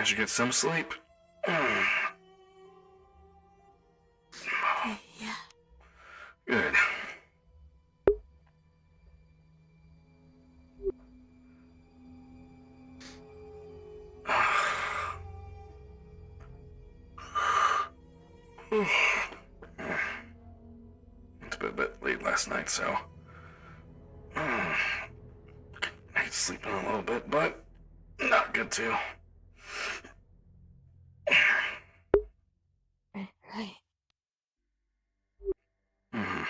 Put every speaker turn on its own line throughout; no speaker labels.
Did you get some sleep?
Yeah.
Good. It's been a bit late last night, so I could sleep in a little bit, but not good too.
Right.
Mm-hmm.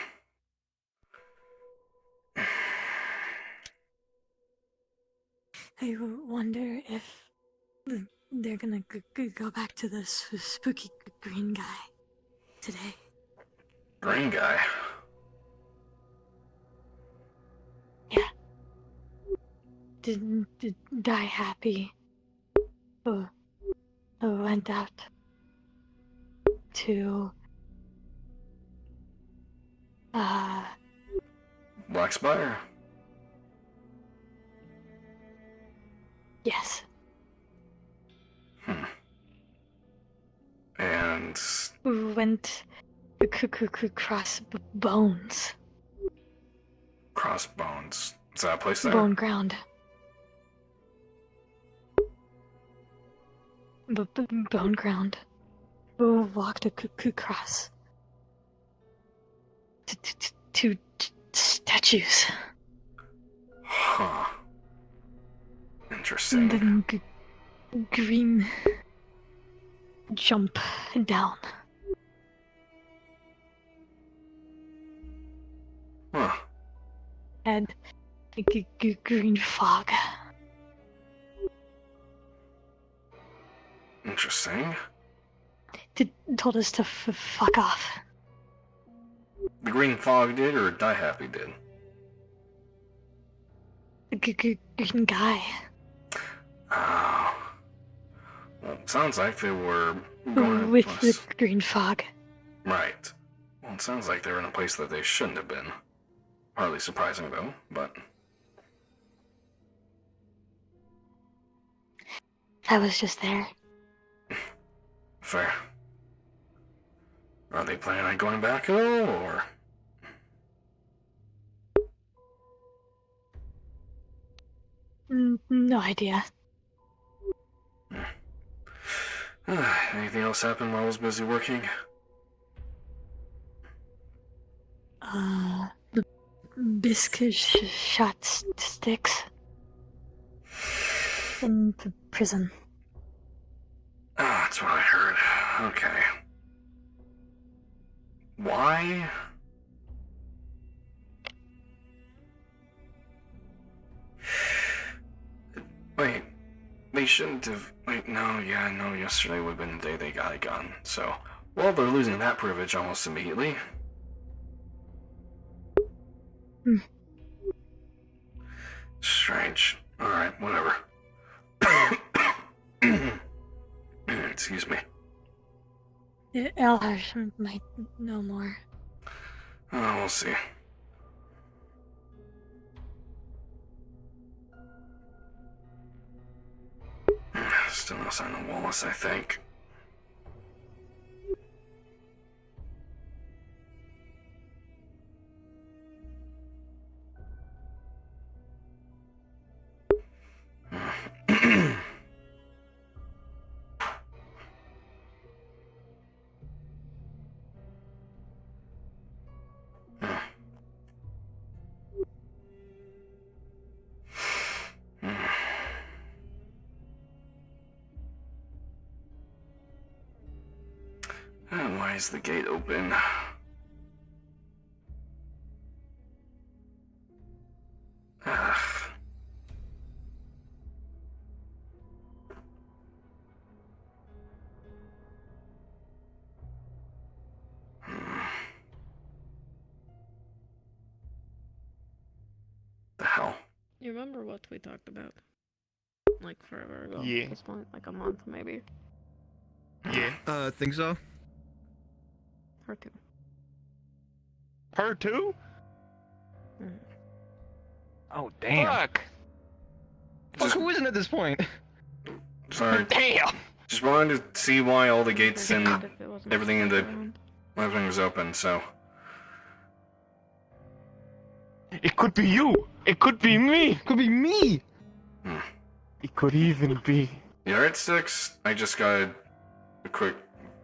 I wonder if they're gonna go back to the spooky green guy today.
Green guy.
Yeah. Didn't die happy. Went out to
Black Spire.
yes.
And
Went across bones.
Crossbones. Is that a place there?
Bone ground. Bone ground. Walked across. Two statues.
Huh. Interesting.
Then green jump down.
Huh.
And green fog.
Interesting.
Told us to fuck off.
The green fog did, or Die Happy did?
Green guy.
Oh. Well, it sounds like they were going
With
to
the green fog.
Right. Well, it sounds like they're in a place that they shouldn't have been. Hardly surprising, though, but...
I was just there.
Fair. Are they planning on going back at all, or...?
No idea.
Anything else happen while I was busy working?
The biscuit shot sticks in the prison.
Ah, that's what I heard. Okay. Why? Wait, they shouldn't have... Wait, no, yesterday would have been the day they got a gun, so... Well, they're losing that privilege almost immediately. Strange. Alright, whatever. Excuse me.
Elhar might know more.
Oh, we'll see. Still no sign of Wallace, I think. And why is the gate open? Ugh. The hell?
You remember what we talked about? Like forever ago.
Yeah.
At this point, like a month maybe.
Yeah.
Think so?
Her too.
Her too?
Mm.
Oh damn.
Fuck!
Just-
Fuck, who isn't at this point?
Sorry.
Damn!
Just wanted to see why all the gates and
If it wasn't
everything in the
around.
everything was open. So
It could be you! It could be me!
Could be me.
It could even be...
you alright, Six? I just got a quick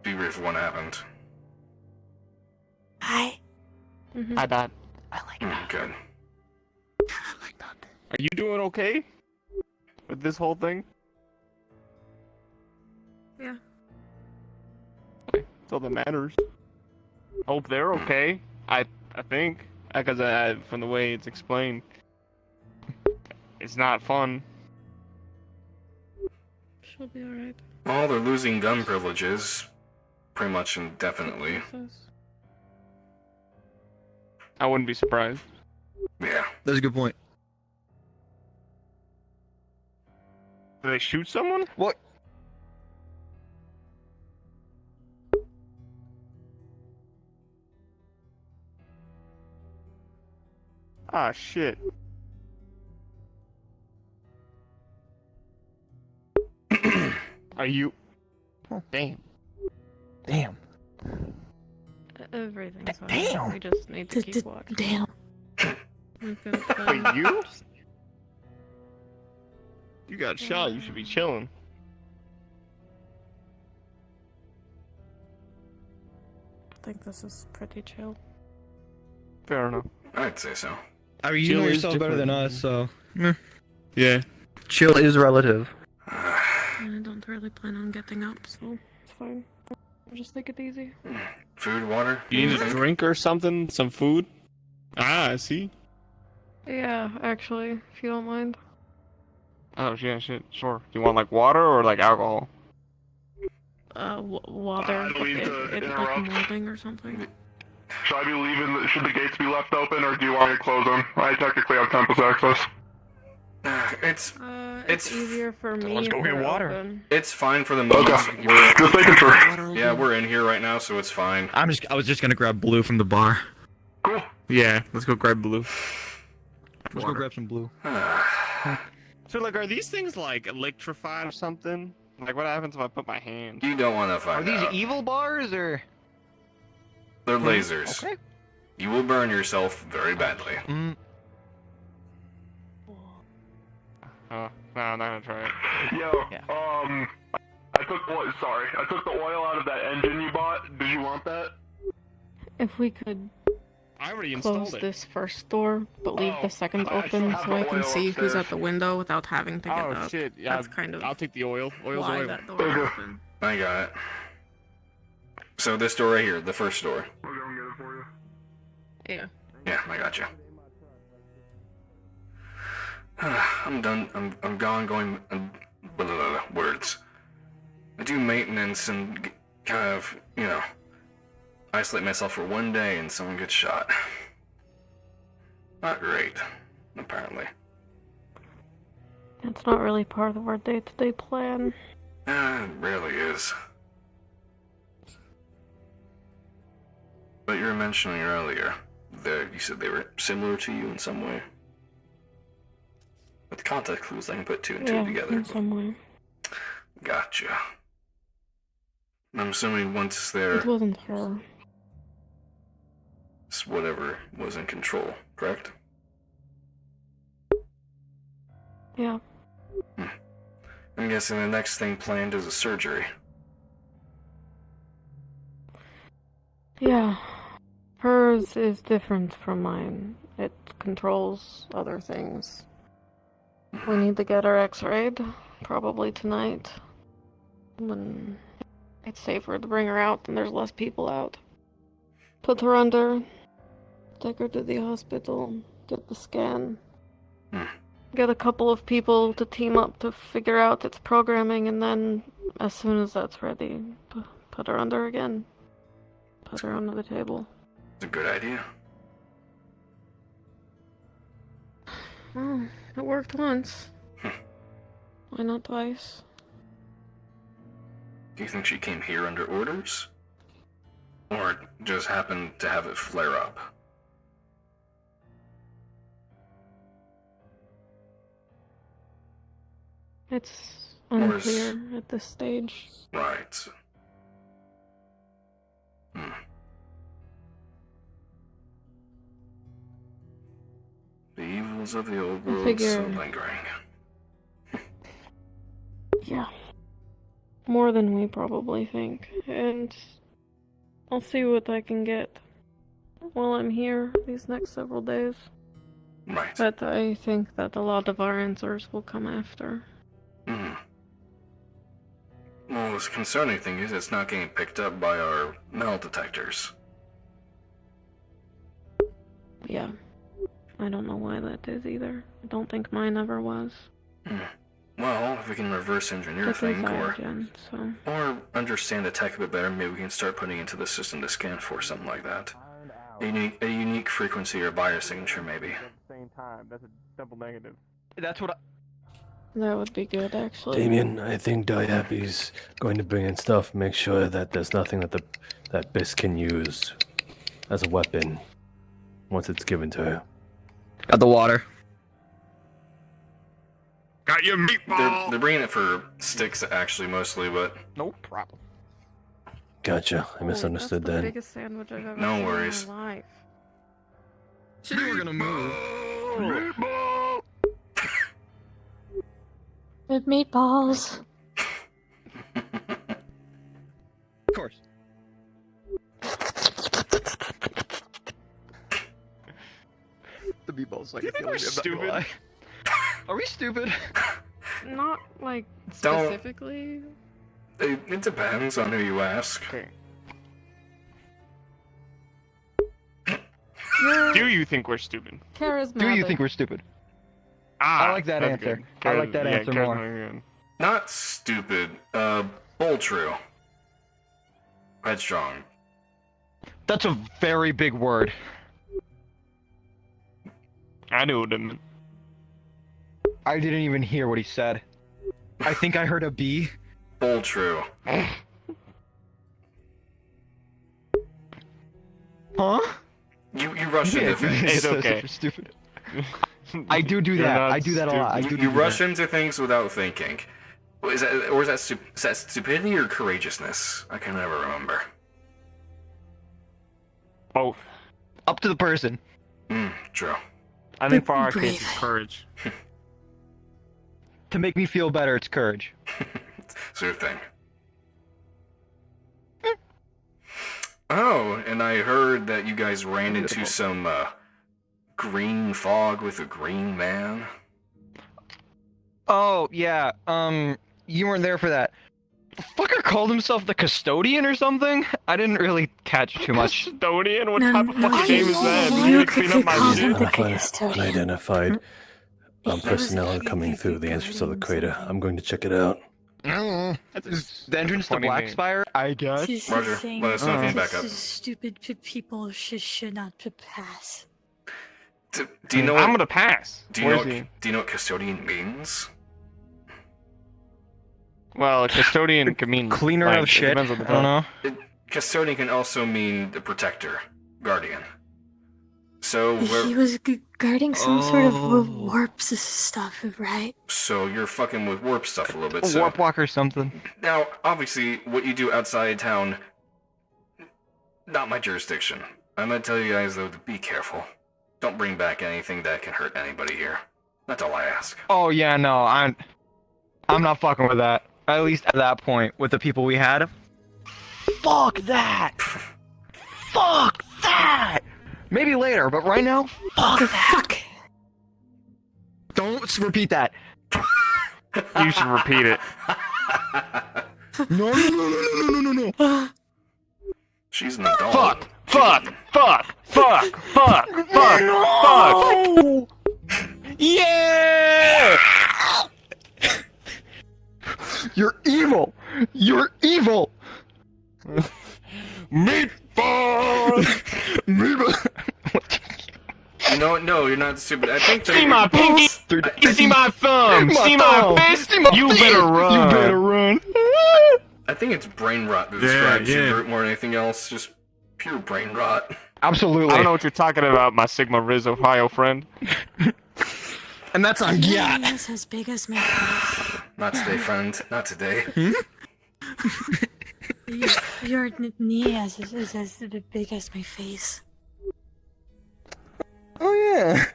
debrief of what happened.
Hi.
Mhm.
I died.
I like that.
Good.
I like that.
Are you doing okay? With this whole thing?
Yeah.
Okay, that's all that matters. Hope they're okay. I think. Because from the way it's explained, it's not fun.
She'll be alright.
Well, they're losing gun privileges, pretty much indefinitely.
I wouldn't be surprised.
Yeah.
That's a good point.
Did they shoot someone?
What?
Ah, shit. Are you...
Oh.
Damn.
Damn.
Everything's fine.
Damn.
We just need to keep watching.
Damn.
We've got,
Wait, you? You got shot, you should be chilling.
I think this is pretty chill.
Fair enough.
I'd say so.
I mean, you
Chill
know
is
yourself better than
different.
us, so.
Yeah.
Chill is relative.
I don't really plan on getting up, so it's fine. I'll just take it easy.
Food, water?
You need a
anything?
drink or something? Some food? Ah, I see.
Yeah, actually, if you don't mind.
Oh, yeah, shit, sure. Do you want, like, water or, like, alcohol?
Water.
I don't mean to
It's like
interrupt.
molding or something.
Should I be leaving? Should the gates be left open, or do you want me to close them? I technically have Tempest access.
It's
It's easier for me.
let's go
if
get
they're
water.
open.
it's fine for the moment.
Okay.
We're,
Just making sure.
yeah, we're in here right now, so it's fine.
I was just gonna grab blue from the bar.
Cool.
Yeah, let's go grab blue.
Let's go
Water.
grab some blue.
So, like, are these things, like, electrified or something? Like, what happens if I put my hand?
You don't want to
Are
find
these
out.
evil bars or?
They're lasers.
Okay.
You will burn yourself very badly.
Oh, no, I'm not gonna try it.
Yo,
Yeah.
I took oil. Sorry, I took the oil out of that engine you bought. Did you want that?
If we could
I already
close
installed it.
this first door, but leave
Oh,
the second
I still
open
have
so I
the
can
oil
see who's
upstairs.
at the window without having to get
Oh,
up.
shit, yeah,
That's kind of
I'll take the oil. Oil's
why
oil.
that door is open.
I got it. So this door right here, the first door.
I'll go and get it for you.
Yeah.
Yeah, I got you. I'm done. I'm gone going blah, blah, blah, words. I do maintenance and kind of, isolate myself for one day and someone gets shot. Not great, apparently.
It's not really part of our day-to-day plan.
It rarely is. But you were mentioning earlier that you said they were similar to you in some way. With context clues, I can put two and two
Yeah,
together.
in some way.
Gotcha. I'm assuming once they're
It wasn't her.
it's whatever was in control, correct?
Yeah.
I'm guessing the next thing planned is a surgery.
Yeah. Hers is different from mine. It controls other things. We need to get her x-rayed, probably tonight. When it's safer to bring her out and there's less people out. Put her under, take her to the hospital, get the scan. Get a couple of people to team up to figure out its programming, and then, as soon as that's ready, put her under again. Put her under the table.
It's a good idea.
Oh, it worked once. Why not twice?
Do you think she came here under orders? Or just happened to have it flare up?
It's Unclear at this stage.
Right. The evils of the old
I
world
figure-
still lingering.
Yeah. More than we probably think. And I'll see what I can get while I'm here these next several days.
Right.
But I think that a lot of our answers will come after.
Hmm. Well, the concerning thing is it's not getting picked up by our metal detectors.
Yeah. I don't know why that is either. I don't think mine ever was.
Well, if we can reverse engineer
It's in
things
Cyanogen, so...
or understand the tech a bit better, maybe we can start putting into the system to scan for something like that. A unique frequency or biosignature, maybe.
At the same time, that's a double negative.
That's what
That would be good, actually.
Damien, I think Diappy's going to bring in stuff. Make sure that there's nothing that that Biss can use as a weapon once it's given to her.
Got the water.
Got your meatball!
They're bringing it for sticks, actually, mostly, but
No problem.
Gotcha. I
Holy,
misunderstood
that's the
then.
biggest sandwich I've ever
No
seen
worries.
in my life.
Said you were gonna move.
Meatball!
With meatballs.
Of course. The meatballs like
You
a
think
feeling.
we're
I'm not
stupid?
gonna lie. Are we stupid?
Not, like,
Don't-
specifically.
it depends on who you ask.
Okay.
You're
Do you think we're stupid?
charismatic.
Do you think we're stupid?
Ah,
I like that
that's
answer.
good.
I like that answer more.
good.
Not stupid, bold true. Headstrong.
That's a very big word.
I knew what it meant.
I didn't even hear what he said. I think I heard a B.
Bold true.
Huh?
You rush into things.
It's okay.
Super stupid. I do
You're
that.
not
I do that a lot. I do
You
do
rush
that.
into things without thinking. Is that stupidity or courageousness? I can never remember.
Both.
Up to the person.
True.
I think for our
Brave.
case, it's courage.
To make me feel better, it's courage.
Sort of thing. Oh, and I heard that you guys ran into some green fog with a green man.
Oh, yeah. You weren't there for that. The fucker called himself the custodian or something? I didn't really catch too much.
Custodian? What
No,
type of
no,
fucking
he-
name is that?
he
You need to
looked
clean
like
up
he
my
called
shit?
him the
Unidentified,
custodian.
unidentified
He was-
personnel coming through the entrance to the crater. I'm going to check it out.
Is the entrance to
funny name.
Blackspire? I guess.
She's
Roger,
saying
let us know if you
that
back up.
Stupid people should not pass.
Do you know
I'm
what?
gonna pass.
Do you know
Where's
what?
he?
Do you know what custodian means?
Well, a custodian can mean
Cleaner
like,
of
it
shit. I
depends on the
don't know.
Custodian can also mean the protector, guardian. So
He
we're
was guarding some sort of
Oh.
warp stuff, right?
so you're fucking with warp stuff a little bit. So
Warp walk or something.
now, obviously, what you do outside town, not my jurisdiction. I'm gonna tell you guys though to be careful. Don't bring back anything that can hurt anybody here. That's all I ask.
Oh yeah, no, I'm not fucking with that. At least at that point, with the people we had. Fuck that! Fuck that! Maybe later, but right now, fuck that!
Fuck!
Don't repeat that.
You should repeat it.
No.
She's an adult.
Fuck! Fuck! Fuck! Fuck! Fuck! Fuck! Fuck!
Yeah! You're evil! You're evil!
Meatball!
Meatball!
No, you're not stupid. I think
See my pinky! You see my thumb! See my fist! You better run!
You better run!
I think it's brain rot that
Yeah,
describes
yeah.
you more than anything else. Just pure brain rot.
Absolutely.
I don't know what you're talking about, my Sigma Riz Ohio friend.
And that's on
Your
yacht.
knee is as big as my face.
Not today, friend. Not today.
Your knee is as big as my face.
Oh yeah.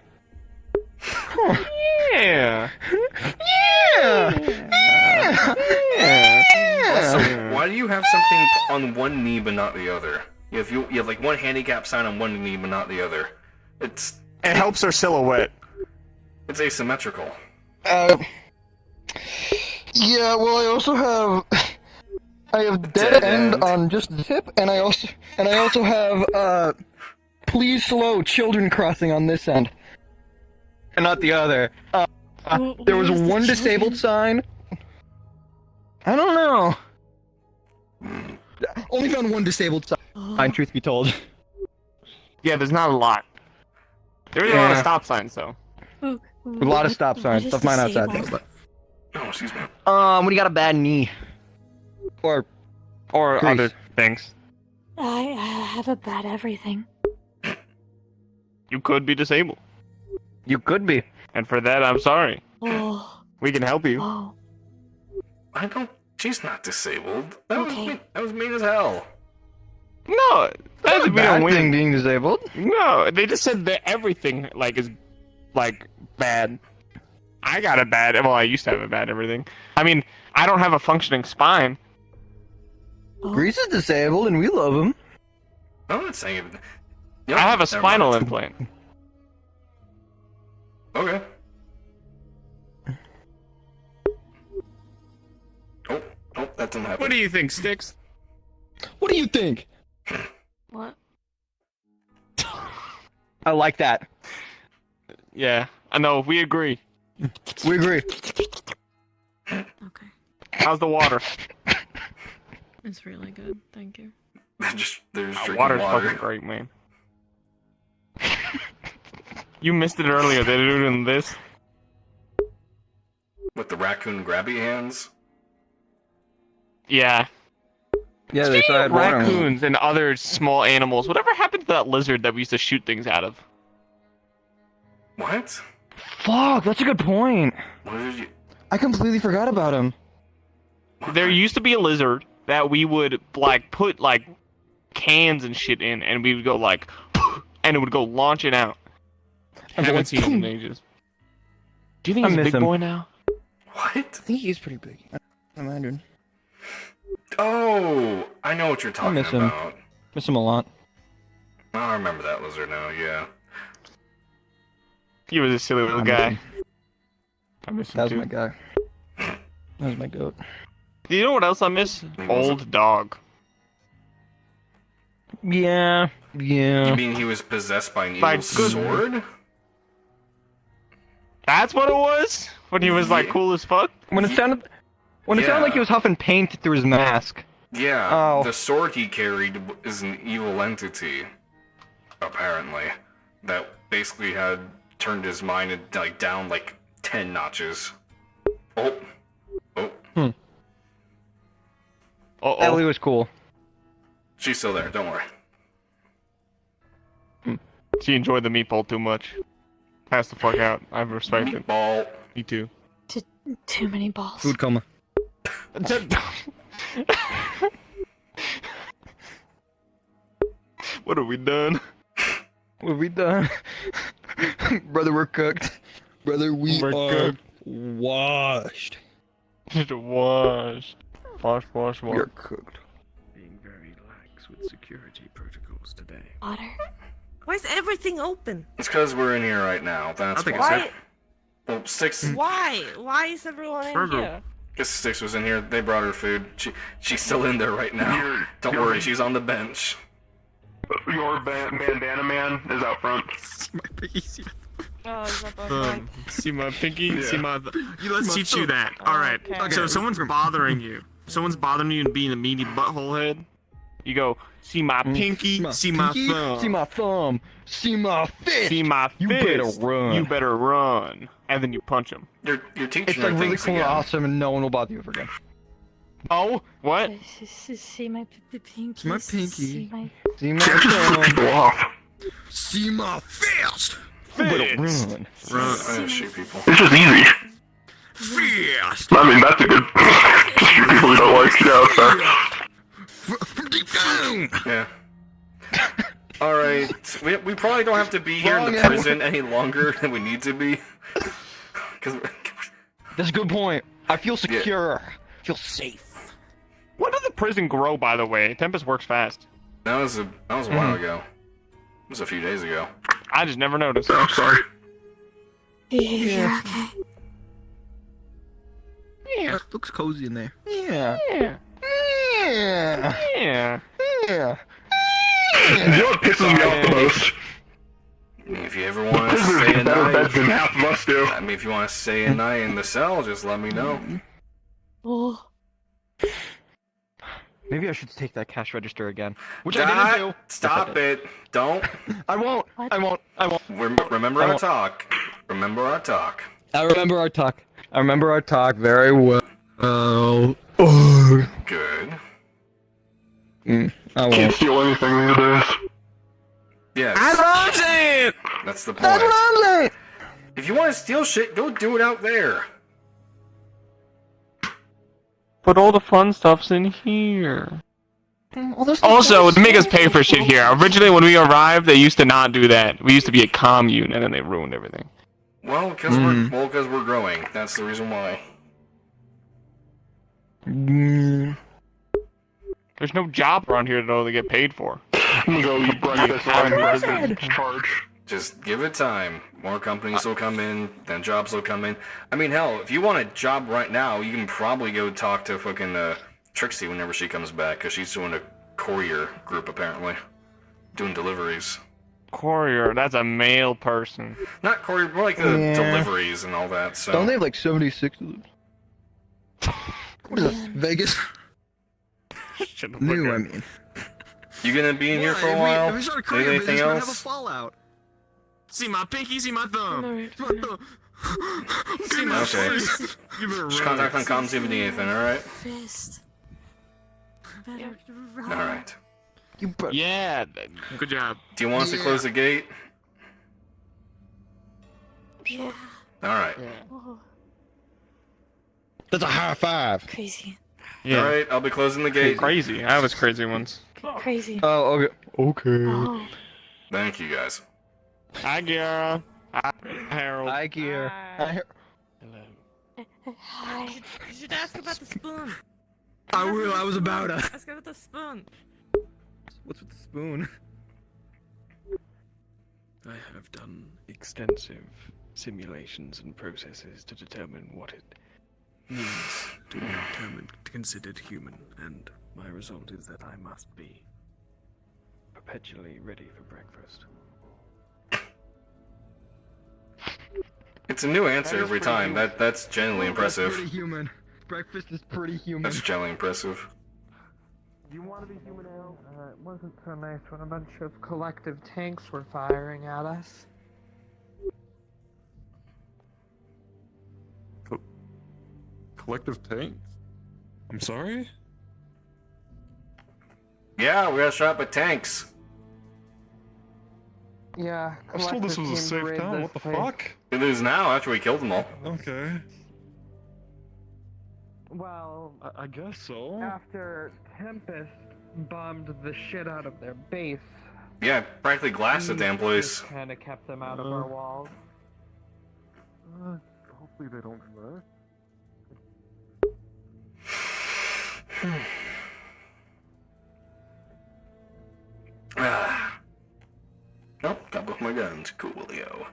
Yeah.
Also, why do you have something on one knee but not the other? You have like one handicap sign on one knee but not the other.
It helps her silhouette.
It's asymmetrical.
Yeah, well, I have dead end on just the tip, and I also have please slow children crossing on this end, and not the other. There was
Where's the
one disabled sign. I don't know. Only found one disabled sign. Truth be told.
Yeah, there's not a lot. There's a lot of stop signs though.
A lot of stop signs. Stuff mine outside though, but.
Oh, excuse me.
When you got a bad knee. Or
Or
Grease.
other things.
I have a bad everything.
You could be disabled.
you could be.
And for that, I'm sorry.
Oh,
We can help you.
oh.
I don't. She's not disabled. That
Okay.
was mean as hell.
No, that doesn't mean
Bad
I'm
thing
winning.
being disabled.
No, they just said that everything is bad. I got a bad. Well, I used to have a bad everything. I mean, I don't have a functioning spine.
Grease is disabled, and we love him.
I'm not saying it.
I have a
Never
spinal
mind.
implant.
Okay. Oh, that didn't happen.
What do you think, Sticks?
What do you think?
What?
I like that.
Yeah, I know. We agree.
We agree.
Okay.
How's the water?
It's really good. Thank you.
They're just drinking
Water's
water.
fucking great, man. You missed it earlier. They're doing this.
With the raccoon grabby hands.
Yeah.
Yeah, they said water.
Raccoons and other small animals. Whatever happened to that lizard that we used to shoot things out of?
What?
Fuck, that's a good point.
What did you?
I completely forgot about him.
There used to be a lizard that we would put cans and shit in, and we would go and it would go launching out. I haven't seen him in ages. Do you think
I
he's a
miss
big
him.
boy now?
What?
I think he's pretty big. I imagine.
Oh, I know what you're talking
miss him.
about.
Miss him a lot.
Oh, I remember that lizard now. Yeah.
He was a silly little
I
guy.
miss
I miss him
That was
too.
my guy. That was my goat.
Do you know what else I miss?
was
Old dog.
Yeah. Yeah.
You mean he was possessed by an
By
evil
good-
sword?
That's what it was? When he was
Yeah.
cool as fuck?
When it sounded
Yeah.
like he was huffing paint through his mask.
Yeah.
Oh.
The sword he carried is an evil entity, apparently, that basically had turned his mind down 10 notches. Oh.
Uh-oh.
Ellie was cool.
She's still there. Don't worry.
She enjoyed the meatball too much. Pass the fuck out. I respect it.
Ball.
Me too.
Too many balls.
Food coma.
What have we done?
What have we done? Brother, we're cooked. Brother, we
We're
are
cooked.
washed.
Wash. Wash, wash,
We
wash.
are cooked.
Being very lax with security protocols today.
Water.
Why is everything open?
It's because we're in here right now. That's
I think
why.
it's
Why?
Well, Six.
Why? Why is everyone in
Burger.
here?
Because Six was in here. They brought her food. She's still in there right now. Don't worry. She's on the bench.
Your bandana man is out front.
Oh, is that okay?
See my pinky? See my...
Let's teach you that. All right.
Okay.
So if someone's bothering you, and being a meaty butthole head,
You go, see my pinky, see my
pinky,
thumb.
See my thumb. See my fist.
See my
You
fist.
better run.
You better run. And then you punch him.
You're teaching
It's
her
really
things
cool and
again.
awesome, and no one will bother you ever again.
Oh, what?
See my pinky.
My pinky.
See my.
See my thumb.
People off.
See my fist.
Fist.
Run.
I just shoot people.
It's just easy.
Fist.
I mean, that's a good. Just shoot people we don't like. Yeah, that's fair.
From deep down.
Yeah. Alright, we probably don't have to be here in the
Wrong
prison any longer than we need to be. Because
That's a good point. I feel secure. I feel safe.
When did the prison grow, by the way? Tempest works fast.
that was a while ago. It was a few days ago.
I just never noticed.
I'm sorry.
You're okay.
Yeah.
Looks cozy in there.
Yeah.
Yeah.
Yeah.
Yeah.
Yeah.
You know what pisses me off the most?
I mean, if you ever want to
Prisoners
stay a
get better beds than
night,
half of us do.
I mean, if you want to stay a night in the cell, just let me know.
Oh,
Maybe I should take that cash register again. Which I didn't do.
Stop it! Don't.
I won't.
What?
I won't. I won't.
Remember
I
our
won't.
talk. Remember our talk.
I remember our talk. I remember our talk very well.
Good.
I
Can't
won't.
steal anything these days.
Yes.
it.
That's the point.
That's what I'm saying.
If you want to steal shit, go do it out there.
But all the fun stuff's in here.
All this
Also, to make us pay for shit here. Originally, when we arrived, they used to not do that. We used to be a commune, and then they ruined everything.
Well, because we're growing. That's the reason why.
There's no job around here though to get paid for.
I'm gonna go eat breakfast and resident charge.
Just give it time. More companies will come in, then jobs will come in. I mean, hell, if you want a job right now, you can probably go talk to fucking Trixie whenever she comes back, because she's doing a courier group apparently, doing deliveries.
Courier, that's a male person.
Not courier, more like the deliveries and all that. So.
Don't they have like 76 of them?
What is this, Vegas? New, I mean.
You gonna be in here
Why?
for a
If
while?
we start a
Need
career
anything
business, we'll have a
else?
fallout. See my pinky, see my thumb.
Alright,
See my thumb. See my
Okay.
fist. Give it a
Just
run.
contact on comms if you need anything, alright?
fist. Better run.
Alright.
Yeah.
Good job.
Do you want us to close the gate?
Yeah.
Alright.
Oh,
That's a high five.
crazy.
Yeah.
Alright, I'll be closing the gate.
Crazy. I was crazy once.
Crazy.
Oh, okay. Okay.
Oh.
Thank you guys.
Hi, Gara. Hi, Harold.
Hi, Gear.
Hi.
You should ask about the spoon.
I will, I was about to.
Ask about the spoon.
What's with the spoon?
I have done extensive simulations and processes to determine what it means to be considered human, and my result is that I must be perpetually ready for breakfast.
It's a new answer every time. That's genuinely impressive.
Pretty human. Breakfast is pretty human.
That's genuinely impressive.
Do you want to be human now?
It wasn't so nice when a bunch of collective tanks were firing at us.
Collective tanks? I'm sorry?
Yeah, we got shot by tanks.
Yeah,
I was told this was a
collective came to
safe
raid
town.
this
What the
place.
fuck?
It is now after we killed them all.
Okay.
Well,
I guess so.
after Tempest bombed the shit out of their base,
Yeah, practically glassed the damn place.
kind of kept them out of our walls.
Hopefully they don't come back.
Nope, got both my guns. Coolio.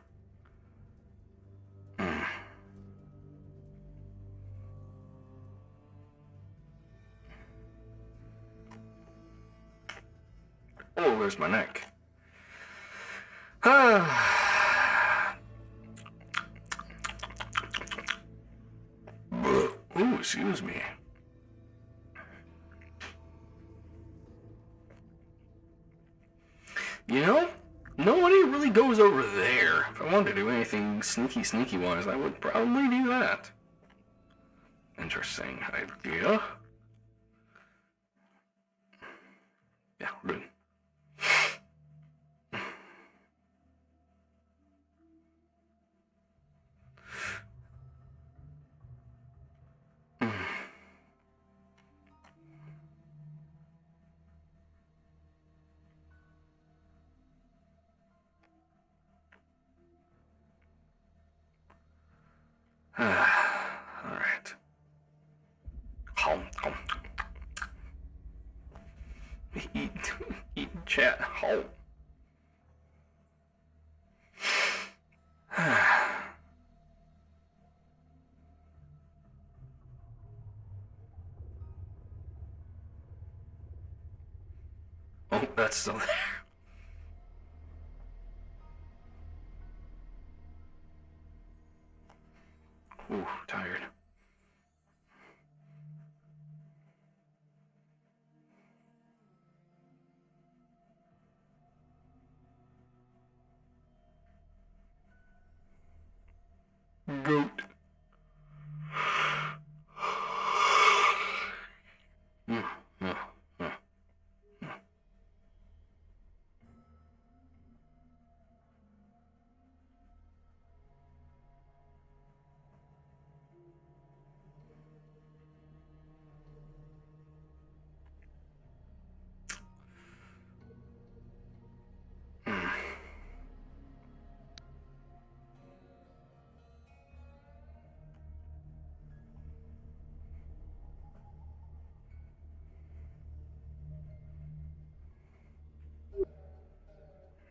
Oh, there's my neck. Ooh, excuse me. You know, nobody really goes over there. If I wanted to do anything sneaky wise, I would probably do that. Interesting idea. Yeah, we're good. Alright. Eat chat. Oh, that's still there. Ooh, tired. Goat. Mm, mm, mm.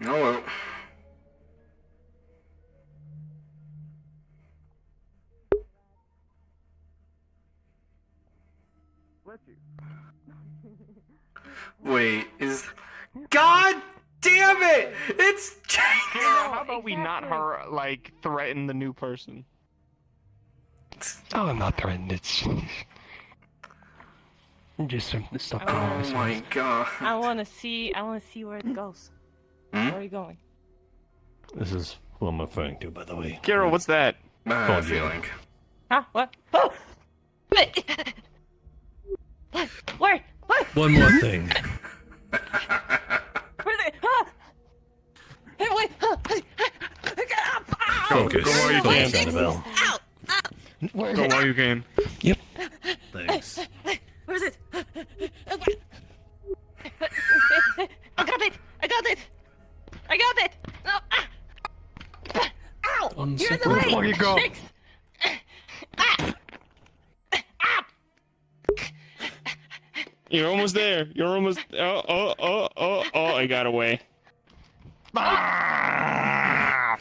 Oh well. Wait, is... God damn it! It's...
How about we not like threaten the new person?
Oh, I'm not threatened. It's just some stuff.
Oh my god.
I wanna see where it goes. Where are you going?
This is what I'm referring to, by the way.
Carol, what's that?
Bad feeling.
Huh? What? Oh! Where? What?
One more thing.
Where's it? Ah! Hey, wait! Get up! Ow!
Focus.
Go while you
Focus,
can.
Annabelle.
Ow! Ow!
Go while you can.
Yep.
Thanks.
Where's it? I got it! I got it! I got it! No! Ah! Ow!
One
You're in the
second.
way!
Before you go.
Six! Ah! Ah!
You're almost there. You're almost. Oh! I got away.
Ah!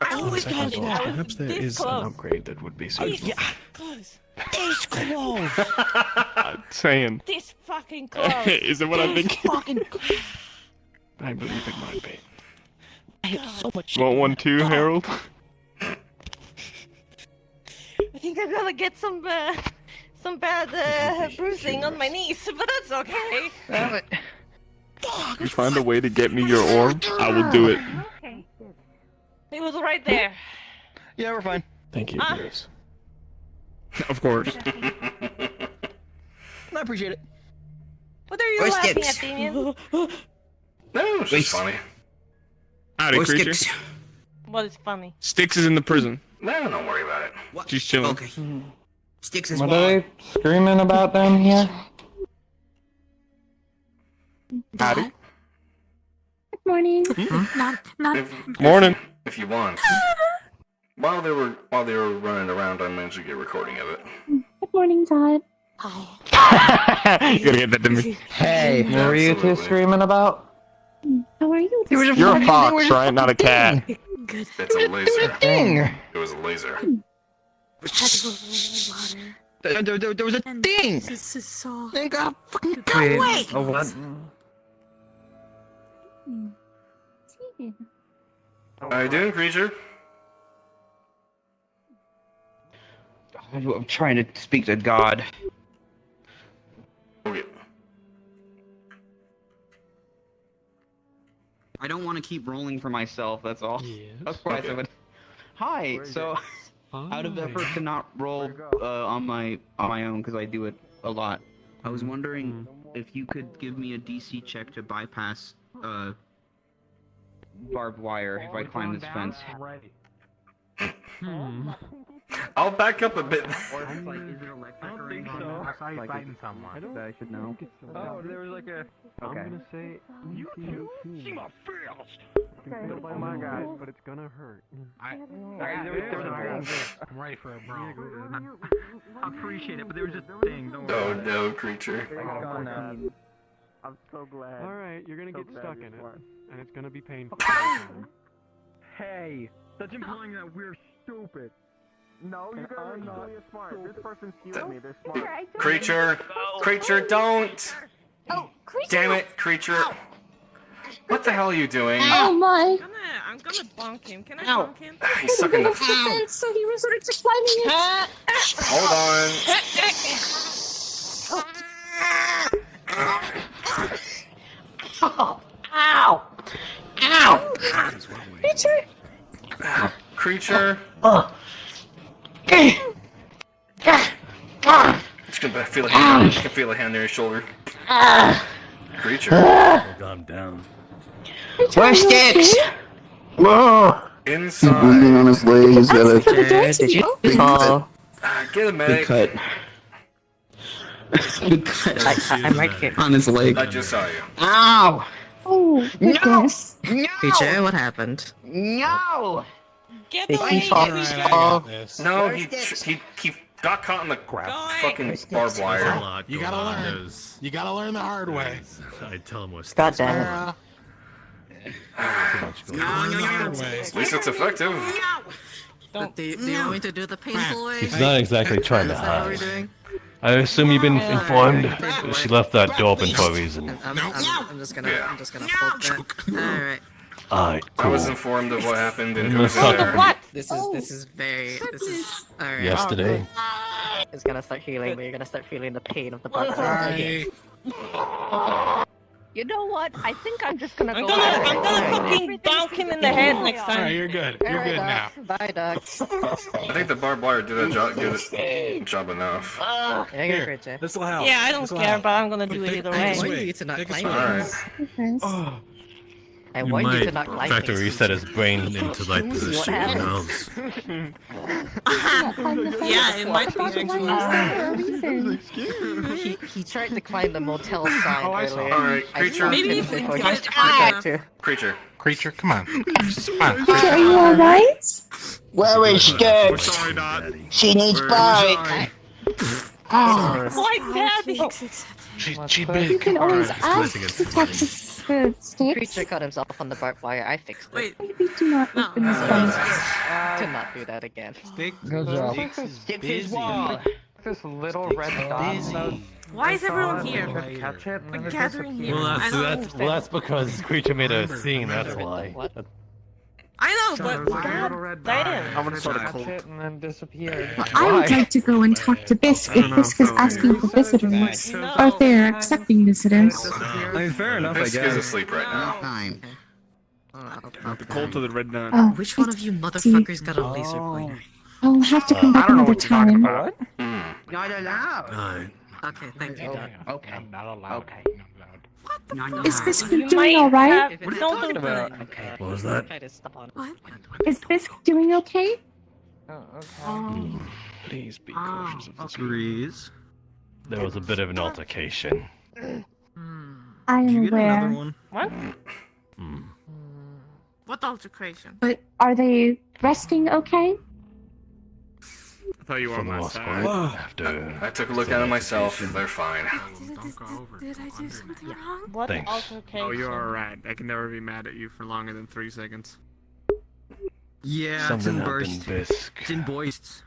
I always
Second
told you
thought,
that.
perhaps there
This
is
close.
an upgrade that would be suitable.
This close.
This close.
I'm saying.
This fucking close.
Is it what I think?
Fucking
I believe it might be.
I have so much.
Want one too, Harold?
I think I'm gonna get some bad bruising on my knees, but that's okay.
You find a way to get me your orb, I will do it.
Okay. It was right there.
Yeah, we're fine.
Thank you,
Ah.
Bruce.
Of course.
I appreciate it.
What are you
Where's
laughing
Dibs?
at, Damien?
No, it's
Wait.
just funny.
Howdy,
Where's
creature.
Sticks?
What is funny?
Sticks is in the prison.
No, don't worry about it.
What?
She's chilling.
Okay. Sticks is
What
why.
are they screaming about down here?
Howdy.
Good morning. Not.
Morning.
If you want. While they were running around, I managed to get a recording of it.
Good morning, Todd. Hi.
You gotta get that to me.
Hey, what were you two
Absolutely.
screaming about?
How are you?
You're a fox, right? Not a cat.
Good.
It's a laser.
Ding.
It was a laser.
Had to go water.
There was a
And
ding.
This is so.
They got fucking
Wait,
away.
a what?
How you doing, creature?
I'm trying to speak to God.
Okay.
I don't want to keep rolling for myself. That's all.
Yes.
That's why I said. Hi. So, out of effort to not roll on my own because I do it a lot, I was wondering if you could give me a DC check to bypass barbed wire if I climb this fence.
I'll back up a bit.
Or if it's like, is it electric or anything?
I saw you
Like,
fighting someone.
that I should know.
Oh, there was like a.
Okay.
I'm gonna say.
You see my fist?
by my guys, but it's gonna hurt.
I'm ready for a brawl. I appreciate it, but there was just a thing. Don't worry.
Oh no, creature.
I'm so glad. Alright, you're gonna get stuck in it, and it's gonna be painful.
Hey, that's implying that we're stupid.
No, you guys are not smart. This person's healing me. They're smart.
Creature, creature, don't!
Oh, creature!
Damn it, creature! What the hell are you doing?
Oh my!
I'm gonna bonk him. Can I
Ow.
bonk him?
He's sucking the.
Fence, so he resorted to climbing it.
Hold on.
Ow! Ow! Creature!
Creature. Just gonna feel a hand. Just gonna feel a hand near his shoulder. Creature.
Calm down.
Where's Sticks?
Inside.
On his leg, he's got a
Did you fall?
Get a medic.
cut.
I'm right here.
On his leg.
I just saw you.
Ow!
Oh, goodness.
Creature, what happened?
No! Get
Did
away!
he fall?
No, he got caught in the fucking barbed wire.
You gotta learn. You gotta learn the hard way.
I tell him what's.
God damn it.
At least it's effective.
Do you want me to do the painful way?
He's not exactly trying to
Is that what we're
hide.
doing?
I assume you've been informed. She left that door open for a reason.
I'm just gonna hold that. Alright.
Alright,
I
cool.
was informed of what happened and who
Let's
was in
talk
there.
about
This is alright.
yesterday.
It's gonna start healing, but you're gonna start feeling the pain of the bug.
You know what? I think I'm just gonna
I'm
go.
gonna
fucking bonk him in the head next time.
Alright, you're good. You're good now.
Bye, ducks.
I think the barbed wire did a job enough.
Here,
This'll help.
Yeah, I don't care, but I'm gonna do it either way.
I want you to not climb
Alright.
I want you to not climb
factory reset his brain into like the
What
shit
happens?
Yeah, it might be actually.
He tried to climb the motel sign earlier.
Alright, creature.
Maybe if we
Before
can
he
get
tried to.
Creature.
Creature, come on. Come on.
Are you alright?
Where is
We're
Sticks?
sorry, Dot.
She needs bite.
Why, Daddy?
She big.
You can always ask to talk to Sticks.
Creature cut himself on the barbed wire. I fixed it.
Wait.
Maybe do not open this place.
To not do that again.
Good job.
Sticks is wall.
This little red dot.
Why is everyone here?
Catch it and then
We're
it
gathering here.
Well,
I don't
that's
understand.
because creature made a scene. That's why.
What?
I know,
There's
but
a little
god
red
damn.
dot.
I'm gonna start a
Catch
cult.
it and then disappeared.
Well, I would like to go and talk to Bisk if Bisk is asking for visitors, or if they are accepting visitors.
I mean, fair enough, I
Fisk is
guess.
asleep right now.
Time.
The cult of the red nun.
Oh,
Which one of you motherfuckers got a laser pointer?
I'll have to come back another time.
What?
Not allowed.
Alright.
Okay, thank you, Doc.
Okay.
Not allowed.
Okay.
Is Bisk
You
doing
might
alright?
have- Don't do that.
Okay.
What was that?
Try to stop on.
Is Bisk doing okay?
Oh, okay.
Please be cautious of this.
Breeze.
There was a bit of an altercation.
I
Did you
am
get another
aware.
one?
What?
Hmm.
What altercation?
But are they resting okay?
I thought you were
For
on
the
my
most
side.
part, after
I took a look at it myself. They're fine.
Don't go over.
Did I do something wrong?
What
Thanks.
altercation?
Oh, you're alright. I can never be mad at you for longer than 3 seconds.
Yeah, it's
something
in
happened,
burst.
Bisk.
It's in boists.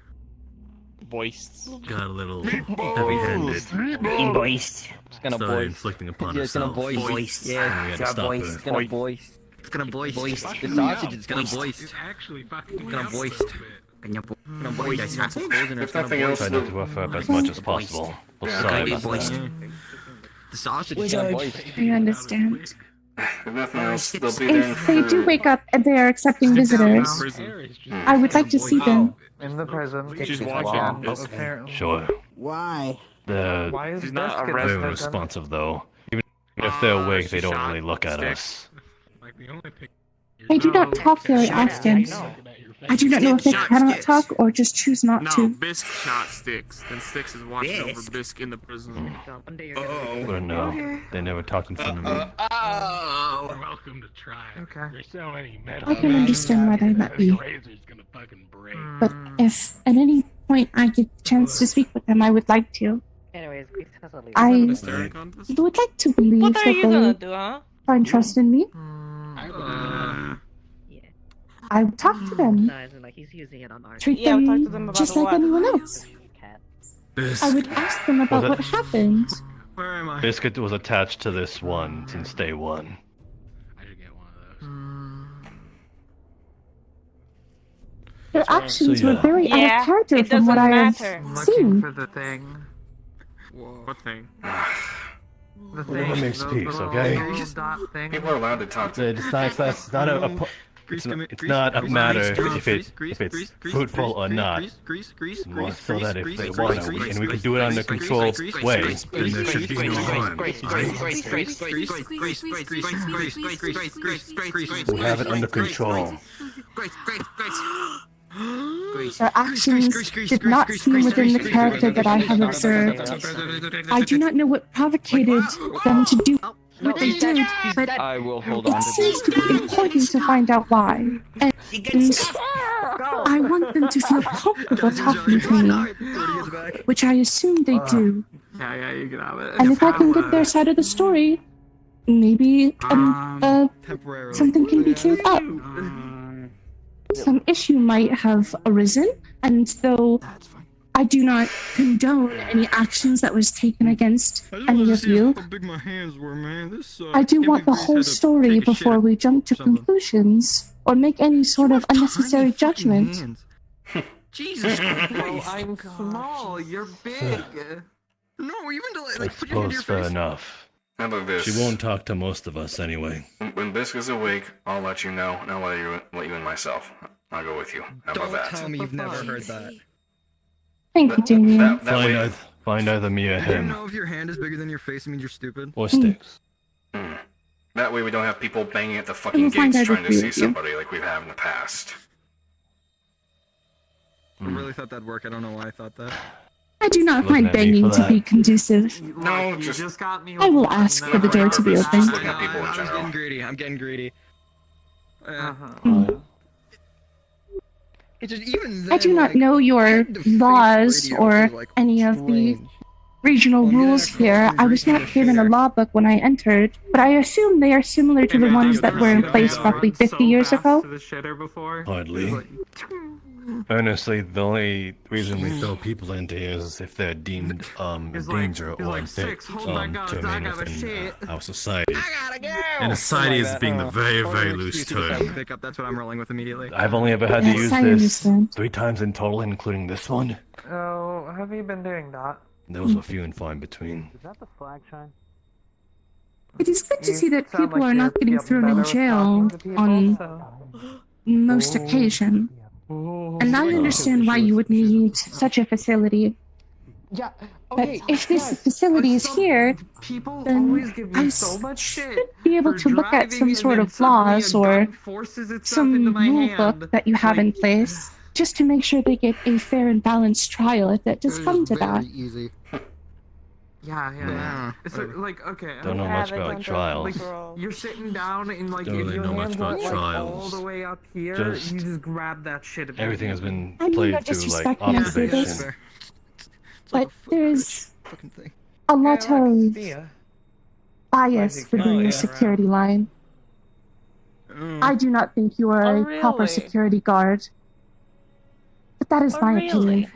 Voiced.
Got a little heavy-handed.
Invoiced.
It's gonna
Started
boist.
inflicting upon
Yeah, it's gonna
herself.
boist.
And we
Yeah,
had
it's
to
gonna
stop
boist.
her.
It's gonna boist. It's gonna boist. The sausage is gonna boist.
It's actually fucking
It's gonna
up a
boist.
little bit.
Gonna boist. I got some holes in it.
If
It's gonna
nothing
boist.
else,
Try not to rough her up as much as possible. Well, sorry about that.
The sausage is gonna boist.
I understand.
if nothing else, they'll be there
If they do
for.
wake up and they are accepting visitors, I would like to see them.
In the prison.
She's
Yeah,
watching this.
apparently.
Sure.
Why?
They're
Why is
She's not
Bisk in
arrested.
very
prison?
responsive, though. Even if they're awake, they
she
don't
shot
really look at
Sticks.
us.
Like the only picture.
They do not talk very often. I do not know if they cannot talk or just choose not
No,
to.
Bisk shot Sticks. Then Sticks is watching over
Bisk?
Bisk in the prison.
Well, no, they never talked in front of me.
You're welcome to try it.
Okay.
There's so many metal.
I can understand why they might be.
Razor's gonna fucking break.
But if at any point I get the chance to speak with them, I would like to.
Anyways, Grease has a lead.
I
Staring contest?
would like to believe
What are
that
you gonna
they
do, huh?
find trust in me. I would talk to them,
No, as in, like, he's using it on art.
treat
Yeah, we
them
talked to them about
just like
what?
anyone else. I would ask them about
Was
what
it-
happened.
Where am I?
Biscuit was attached to this one since day one.
I should get one of those.
Their actions were
yeah.
very out
Yeah,
of character
it
from what
doesn't
I have
matter.
I'm looking
seen.
for the thing.
What thing?
The
Whatever
thing.
makes
the
peace,
little-
okay?
the little dot thing.
People are allowed to talk to
It's not it's not a matter if it's fruitful or not. More so that if they want to, and we can do it under controlled way, then there should be no harm. We have it under control.
Their actions did not seem within the character that I have observed. I do not know what provoked them to do what they did, but
I will hold on
it
to
seems
this.
to be important to find out why. And I want them to feel comfortable talking to me, which I assume they do.
Yeah, you can have it.
And if I can get their side of the story, maybe something can be cleared up. Some issue might have arisen, and though I do not condone any actions that was taken against any of you,
big my hands were, man. This
I do want the whole story before we jump to conclusions or make any sort of unnecessary judgment.
Jesus
Well,
Christ.
I'm small. You're big.
No, even to
I
like put your hand in
suppose
your
fair
face.
enough.
How about this?
She won't talk to most of us anyway.
When Bisk is awake, I'll let you know, and I'll let you in myself. I'll go with you. How about
Don't
that?
tell me you've never heard that.
Thank you, Damien.
That way,
Find either me or
Do you
him.
know if your hand is bigger than your face, it means you're stupid?
Or Sticks.
that way we don't have people banging at the
I
fucking
will find
gates
out
trying to
if
see
you-
somebody like we've had in the past.
I really thought that'd work. I don't know why I thought that.
I do not
Looking
find
at me
banging
for
to
that.
be conducive.
No,
You
just
just got me.
I will
with one
ask for the
that
door to be
I-
open.
looking at people in
I was
general.
getting greedy. I'm getting greedy. It's just even then,
I do not
like,
know your
face-to-face
laws
radio
or
is, like,
any of the
strange.
regional
Well, I'm gonna
rules
have to
here.
go
I was
through
not
this
given a
share.
law book when I entered, but I assume they are similar to the ones that were in place roughly 50 years ago.
To the shitter before.
Hardly. Honestly, the only reason we throw people into here is if they're deemed in danger or unfit
"Six, hold my guns,
to
I
remain
gotta
within
shit."
our society.
go!
And a society is
Something like
being
that.
the very,
Or
very
an
loose
excuse to decide to
term.
pick up. That's what I'm rolling with immediately.
I've only ever had to
Yes,
use
I
this
understand.
3 times in total, including this one.
Oh, have you been doing that?
Those were few and far in between.
Is that the flag shine?
It is good to
You
see that
sound
people
like
are not
you're
getting thrown in
better with
jail
talking to people,
on
so-
most occasion. And I understand why you would need such a facility.
Yeah.
But if this facility is here,
People
then
always give
I
you so much shit.
should be able
for
to look at
driving
some
and
sort
then
of
suddenly
laws
a
or
gun forces itself
some
into my
rule
hand.
book that you have in place, just to make sure they get a fair and balanced trial if it does come to that.
Easy.
Yeah. It's like okay.
Don't know much about trials.
You're sitting down and like
Don't
if
really
your
know much
hands
about
are like all
trials.
the way up here,
Just
you just grab that shit.
Everything has been
I mean,
played
no
through like
disrespect when I say
observation.
this, but there's a lot of bias within your security line. I do not think you are a proper
really?
security guard. But that is
Oh,
my
really?
opinion.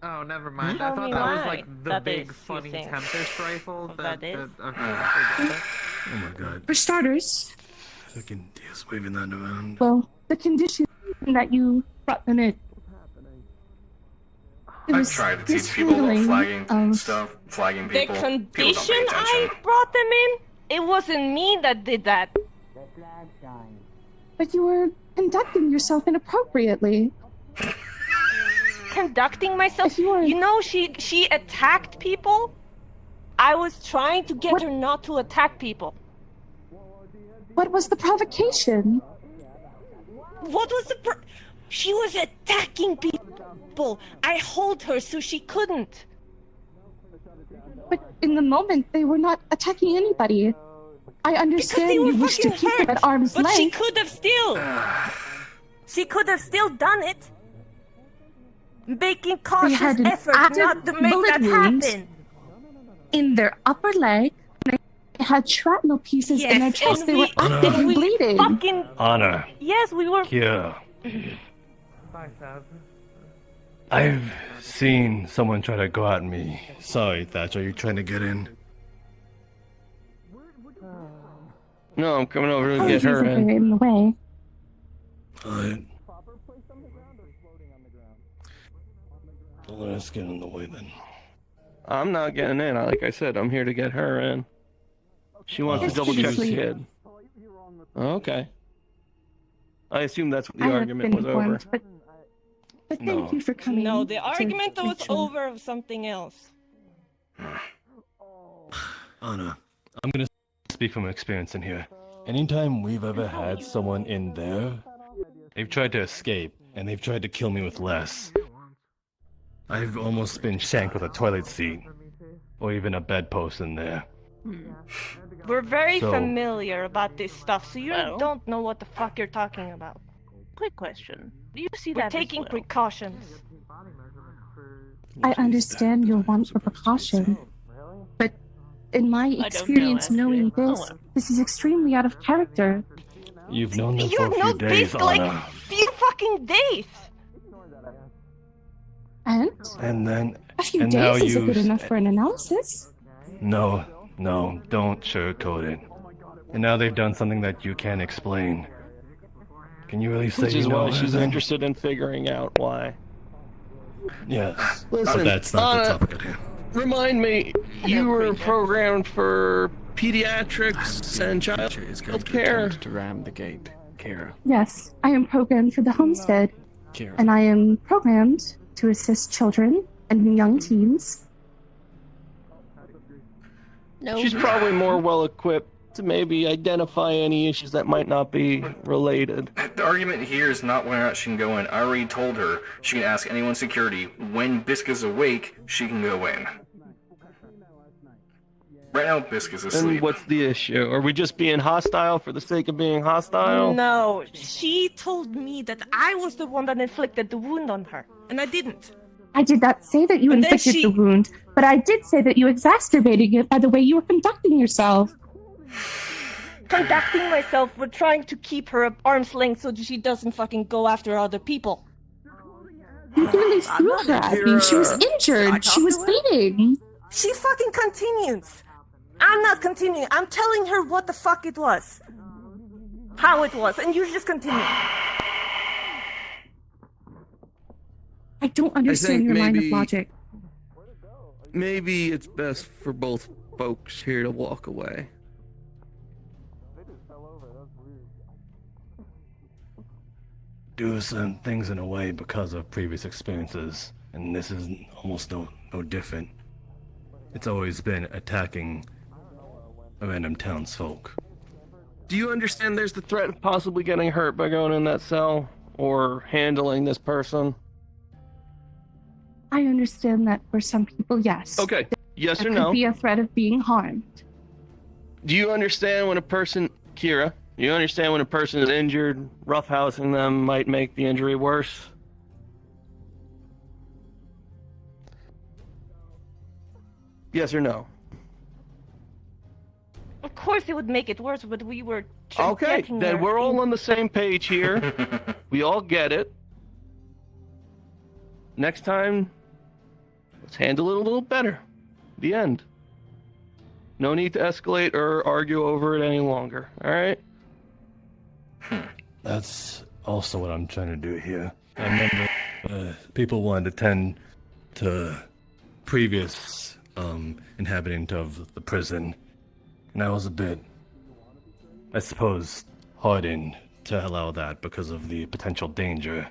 Oh, never mind.
Tell
I thought
me
that was
why
like the
that
big
is, you
funny
think.
Tempest rifle.
That is?
Okay, I get it.
Oh my god.
For starters,
Fucking Diaz waving that around.
well, the condition that you brought them in. There
I've
was
tried to teach people about
mishandling
flagging
of
stuff, flagging
The
people. People don't pay
condition
attention.
I brought them in, it wasn't me that did that.
But you were conducting yourself inappropriately.
Conducting myself.
If you were-
You know, she attacked people. I was trying to get her not to attack people.
What was the provocation?
What was the She was attacking people. I hold her so she couldn't.
But in the moment, they were not attacking anybody. I understand you wish to keep them at arm's
but
length.
she could have still. She could have still done it. Making
They
cautious
had an
effort
active
not to make
bullet
that
wound
happen.
in their upper leg. They had shrapnel pieces in their
Yes,
chest.
and
They were
we-
actively bleeding.
Fucking
Honor.
yes, we were.
Kira.
5,000.
I've seen someone try to go at me. Sorry, Thatch, are you trying to get in?
No, I'm coming over to get
Apologies
her
if
in.
they're in the way.
Alright. Don't let us get in the way then.
I'm not getting in. Like I said, I'm here to get her in. She wants to double check the
Seriously.
kid. Okay. I assume that's what the
I have
argument
been
was over.
informed, but thank you for coming.
No, the
to
argument
make
was
sure.
over of something else.
Anna, I'm gonna speak from experience in here. Anytime we've ever had someone in there, they've tried to escape, and they've tried to kill me with less. I've almost been shanked with a toilet seat, or even a bedpost in there.
We're very
So-
familiar about this stuff, so you don't know what the fuck you're talking about.
Quick question. Do you see
We're
that
taking
as well?
precautions.
I understand your want for precaution, but in my
know,
experience knowing this is extremely out of character.
You've known them for
You've
a few
known
days,
this like
Anna.
few fucking days.
And
And
a few
and now
days isn't good
you-
enough for an analysis.
No, don't sugarcoat it. And now they've done something that you can't explain. Can you really say
Which
you
is
know
why she's
anything?
interested in figuring out why.
Yes.
Listen,
but that's not the
Anna,
topic at hand.
Remind me, you were programmed for pediatrics and child health care.
To ram the gate, Kira.
Yes, I am programmed for the homestead,
Kira.
and I am programmed to assist children and young teens.
She's probably more well equipped to maybe identify any issues that might not be related.
The argument here is not whether or not she can go in. I already told her she can ask anyone security. When Biscuit's awake, she can go in. Right now, Biscuit's
And
asleep.
what's the issue? Are we just being hostile for the sake of being hostile?
No, she told me that I was the one that inflicted the wound on her, and I didn't.
I did not say that you
And then
inflicted
she-
the wound, but I did say that you exacerbated it by the way you were conducting yourself.
Conducting myself with trying to keep her at arm's length so that she doesn't fucking go after other people.
You really threw her at me. She was injured. She was bleeding.
She fucking continues. I'm not continuing. I'm telling her what the fuck it was. How it was, and you just continue.
I don't understand your line of logic.
Maybe it's best for both folks here to walk away.
Do certain things in a way because of previous experiences, and this is almost no different. It's always been attacking random townsfolk.
Do you understand there's the threat of possibly getting hurt by going in that cell or handling this person?
I understand that for some people, yes.
Okay, yes
There
or
could
no?
be a threat of being harmed.
Do you understand when a person, Kira, you understand when a person is injured, roughhousing them might make the injury worse? Yes or no?
Of course it would make it worse, but we were
Okay,
getting
then
there
we're all
in-
on the same page here. We all get it. Next time, let's handle it a little better. The end. No need to escalate or argue over it any longer, alright?
That's also what I'm trying to do here. I remember people wanted to tend to previous inhabitant of the prison, and I was a bit, I suppose, hardened to allow that because of the potential danger.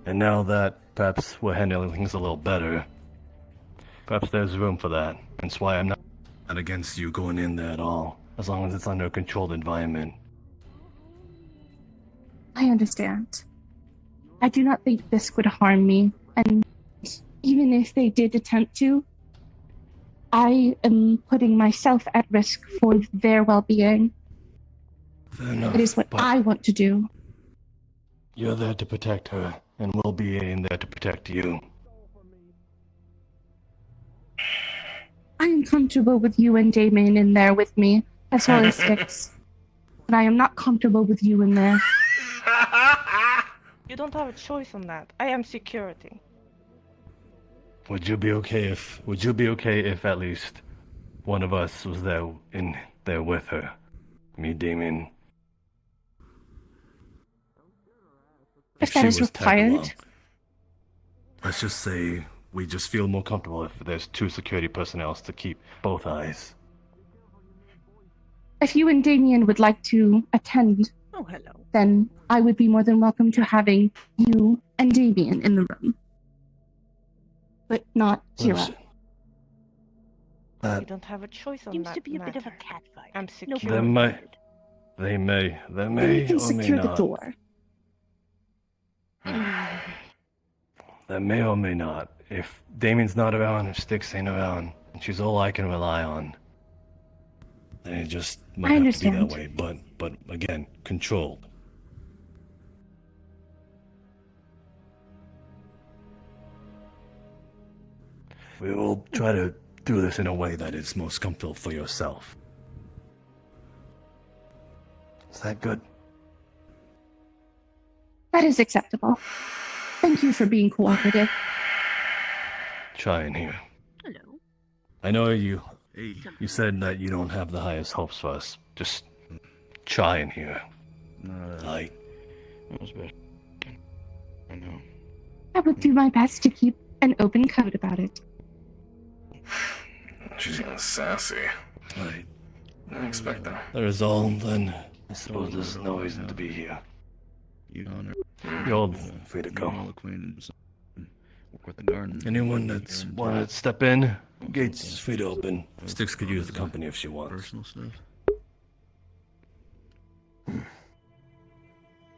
And now that perhaps we're handling things a little better, perhaps there's room for that. That's why I'm not against you going in there at all, as long as it's under a controlled environment.
I understand. I do not think this would harm me, and even if they did attempt to, I am putting myself at risk for their well-being.
Fair enough,
It is what
but
I want to do.
you're there to protect her, and we'll be in there to protect you.
I am comfortable with you and Damien in there with me, as well as Styx. But I am not comfortable with you in there.
You don't have a choice on that. I am security.
Would you be okay if at least one of us was there with her? Me, Damien.
If that
she
is
was tagged
required.
along. Let's just say we just feel more comfortable if there's 2 security personnel to keep both eyes.
If you and Damien would like to attend,
Oh, hello.
then I would be more than welcome to having you and Damien in the room. But not Kira.
You don't have a choice on
Seems
that
to be a bit of a
matter.
catfight.
I'm secure.
They may
Then you can
or may
secure the
not.
door.
That may or may not. If Damien's not around, if Styx ain't around, and she's all I can rely on, then it just might
I
have to be that
understand.
way. But again, controlled. We will try to do this in a way that is most comfortable for yourself. Is that good?
That is acceptable. Thank you for being cooperative.
Try in here.
Hello.
I know you said that you don't have the highest hopes for us. Just try in here. Like,
I know.
I will do my best to keep an open code about it.
She's getting sassy.
Right.
Didn't expect that.
that is all, then I suppose there's no reason to be here. You're all free to go. Anyone that's wanted to step in, gates is free to open. Styx could use the company if she wants.
Personal stuff.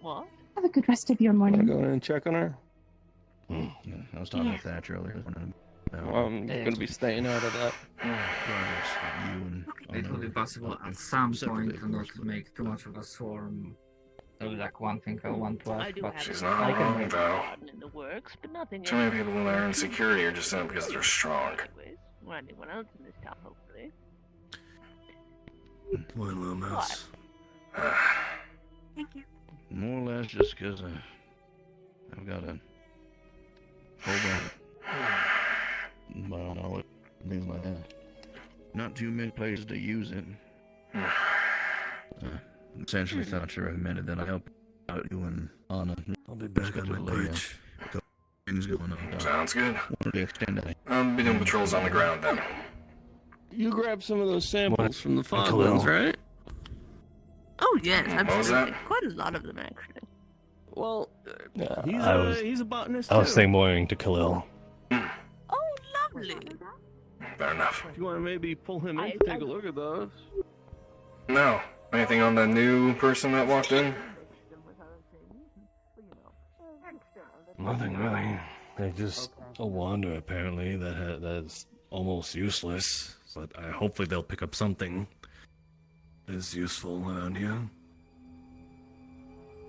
What?
Have a good rest of your morning.
Go in and check on her.
Yeah, I was talking with Thatcher earlier.
I'm gonna be staying out of that.
It would be possible at some point to not make too much of a swarm. That was like one thing I want to ask, but
She's not wrong, though.
In the works, but nothing
Too many people there in security are just in it because they're strong.
Or anyone else in this town, hopefully.
Boy, little mouse.
Thank you.
More or less just because I've got a whole bunch of knowledge, things like that. Not too many places to use it. Essentially, Thatcher recommended that I help out you and Anna.
I'll be back on my perch.
Things going on.
Sounds good.
Wanted to extend that.
I'll be doing patrols on the ground then.
You grabbed some of those samples from the
Khalil.
Foglands, right?
Oh, yes,
What was
absolutely.
that?
Quite a lot of them, actually.
Well,
he's
a botanist
I was
too.
saying mooring to Khalil.
Oh, lovely.
Fair enough.
If you want to maybe pull him in to take a look at those.
No. Anything on the new person that walked in?
Nothing really. They're just a wander apparently that's almost useless. But hopefully they'll pick up something that's useful around here.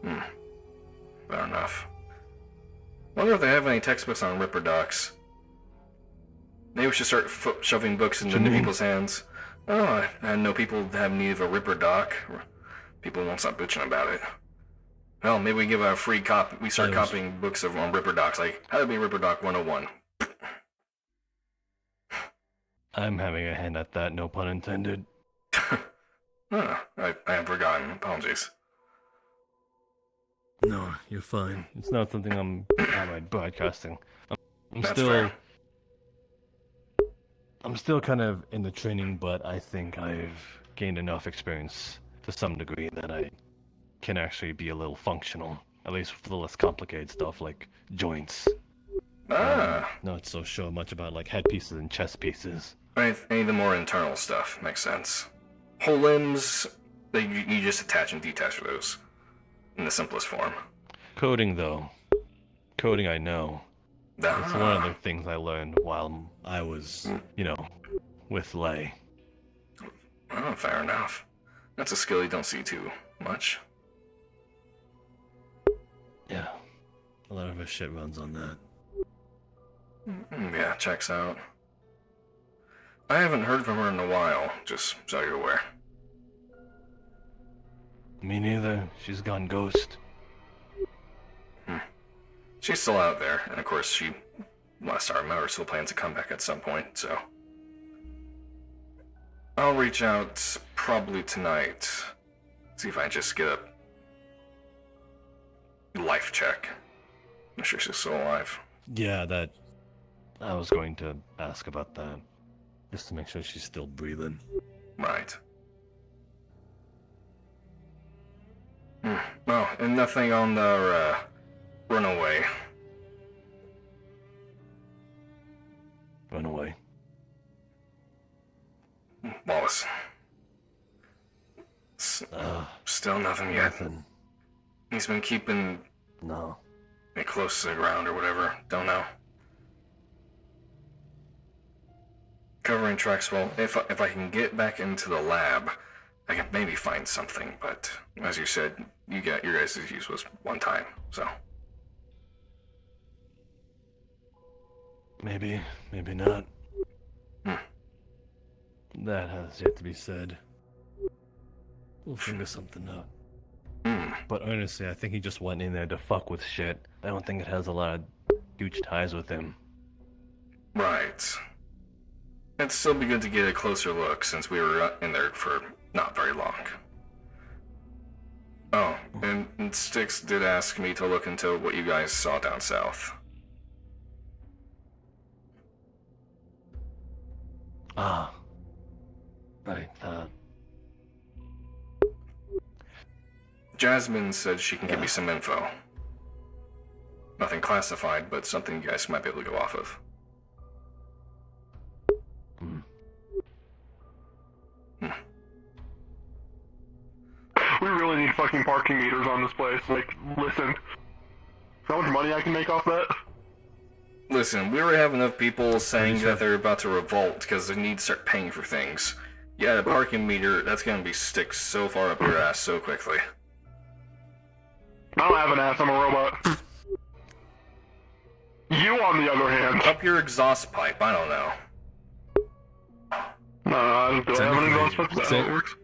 Fair enough. Wonder if they have any textbooks on Ripper Docs. Maybe we should start shoving books into people's hands. Oh, I know people have need of a Ripper Doc. People won't stop bitching about it. Well, maybe we give a free copy. We start copying books on Ripper Docs, like how to be Ripper Doc 101.
I'm having a hand at that, no pun intended.
I have forgotten. Apologies.
No, you're fine. It's not something I'm outright broadcasting. I'm
That's
still
fair.
I'm still kind of in the training, but I think I've gained enough experience to some degree that I can actually be a little functional, at least for the less complicated stuff like joints. Not so sure much about like head pieces and chest pieces.
Any of the more internal stuff makes sense. Whole limbs, you just attach and detach those in the simplest form.
Coding though, coding I know. It's one of the things I learned while I was, with Lay.
Oh, fair enough. That's a skill you don't see too much.
Yeah. A lot of her shit runs on that.
Yeah, checks out. I haven't heard from her in a while, just so you're aware.
Me neither. She's gone ghost.
She's still out there, and of course she, last I remember, still plans to come back at some point, so... I'll reach out probably tonight. See if I can just get a life check. Make sure she's still alive.
Yeah, that... I was going to ask about that. Just to make sure she's still breathing.
Right. Well, and nothing on the, runaway.
Runaway.
Wallace. Still nothing yet.
Nothing.
He's been keeping it close to the ground or whatever. Don't know. Covering tracks. Well, if I can get back into the lab, I can maybe find something. But as you said, your guys' use was one time, so.
Maybe not. That has yet to be said. We'll figure something out. But honestly, I think he just went in there to fuck with shit. I don't think it has a lot of huge ties with him.
Right. It'd still be good to get a closer look since we were in there for not very long. Oh, and Styx did ask me to look into what you guys saw down south.
Ah. Right,
Jasmine said she can give me some info. Nothing classified, but something you guys might be able to go off of.
We really need fucking parking meters on this place. Like, listen. How much money I can make off that?
Listen, we already have enough people saying that they're about to revolt because they need to start paying for things. Yeah, the parking meter, that's gonna be stick so far up your ass so quickly.
I don't have an ass, I'm a robot. You, on the other hand.
Up your exhaust pipe, I don't know.
No, do I have an exhaust pipe? Is that how it works?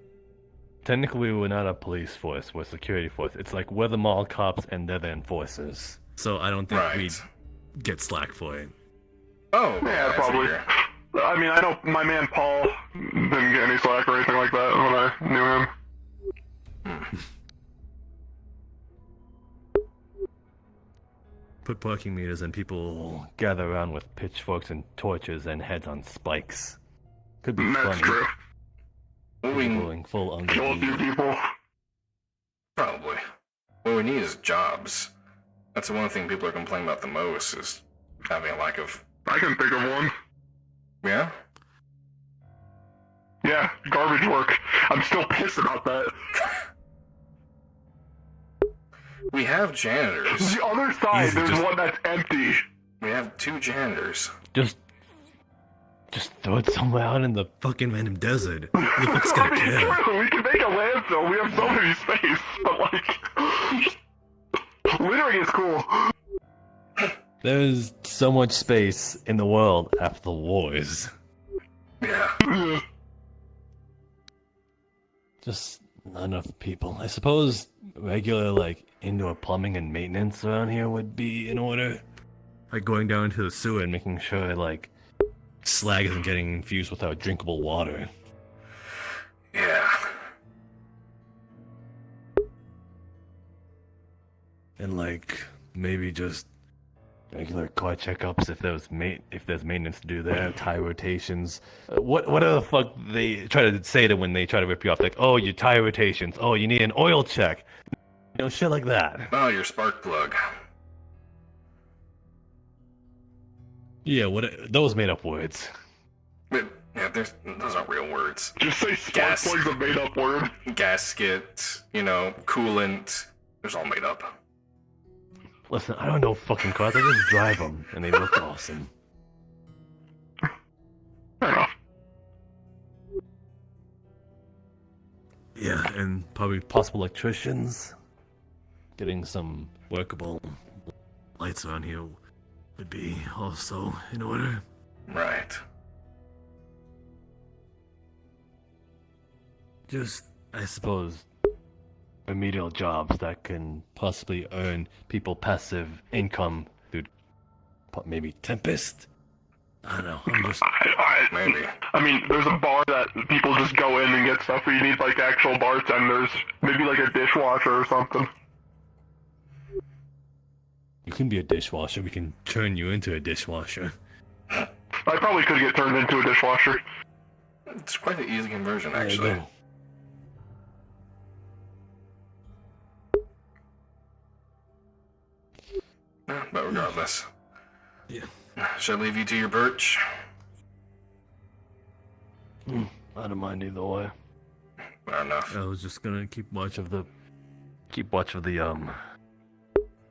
Technically, we're not a police force, we're a security force. It's like we're the mall cops and they're the enforcers. So I don't think we'd get slack for it.
Oh,
yeah, probably. I mean, I know my man Paul didn't get any slack or anything like that when I knew him.
Put parking meters and people gather around with pitchforks and torches and heads on spikes. Could be
That's
funny.
true.
People going full
Kill a few people.
Probably. What we need is jobs. That's the one thing people are complaining about the most, is having a lack of...
I can think of one.
Yeah?
Yeah, garbage work. I'm still pissed about that.
We have janitors.
The other side,
Easy,
there's
just-
one that's empty.
We have 2 janitors.
Just throw it somewhere out in the fucking random desert. Who the fuck's gonna care?
True, we can make a landfill. We have so many space. But like, littering is cool.
There's so much space in the world after the wars.
Yeah.
Just not enough people. I suppose regular, like, indoor plumbing and maintenance around here would be in order. Like going down into the sewer and making sure, like, slag isn't getting infused with our drinkable water.
Yeah.
And, like, maybe just regular car checkups if there's maintenance to do there, tire rotations. Whatever the fuck they try to say to when they try to rip you off, like, oh, your tire rotations, oh, you need an oil check, shit like that.
Oh, your spark plug.
Yeah, those made up words.
Yeah, those aren't real words.
Just say spark plug's a made up word.
Gasket, coolant. There's all made up.
Listen, I don't know fucking cars. I just drive them, and they look awesome. Yeah, and probably possible electricians. Getting some workable lights around here would be also in order.
Right.
Just, I suppose, remedial jobs that can possibly earn people passive income through maybe Tempest? I don't know, I'm just...
Maybe.
I mean, there's a bar that people just go in and get stuff where you need, like, actual bartenders. Maybe, like, a dishwasher or something.
You can be a dishwasher, we can turn you into a dishwasher.
I probably could get turned into a dishwasher.
It's quite an easy conversion, actually. But regardless.
Yeah.
Should I leave you to your perch?
I don't mind either way.
Fair enough.
I was just gonna keep watch of the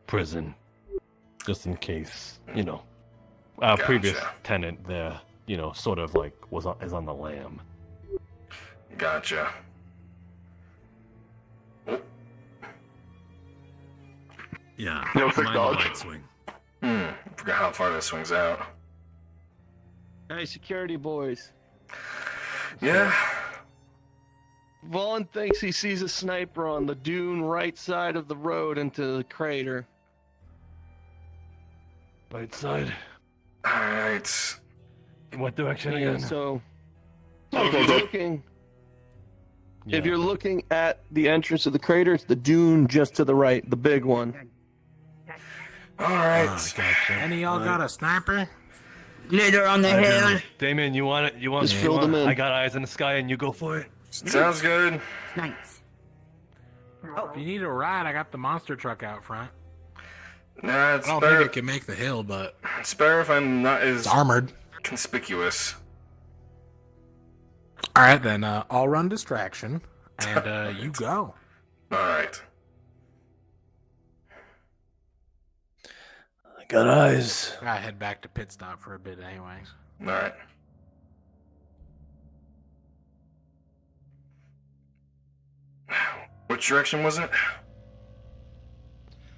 prison, just in case, you know, our previous tenant there, you know, sort of like is on the lam.
Gotcha.
Yeah.
No, sick
mind
dodge.
the light swing.
Forgot how far this swings out.
Hey, security boys.
Yeah.
Vaughn thinks he sees a sniper on the dune right side of the road into the crater.
Right side.
Alright.
In what direction
Yeah,
again?
so if you're looking at the entrance of the crater, it's the dune just to the right, the big one.
Alright.
Gotcha.
Any of y'all got a sniper?
Glitter on the hill.
Damien, you want it? You want?
Just fill them in.
I got eyes in the sky, and you go for it.
Sounds good.
Nice.
Oh, if you need a ride, I got the monster truck out front.
Nah, it's
I don't
better.
think it can make the hill, but
It's better if I'm not as
it's armored.
conspicuous.
All right, then I'll run distraction, and you go.
Alright.
I got eyes.
I gotta head back to pit stop for a bit, anyways.
Alright. Which direction was it?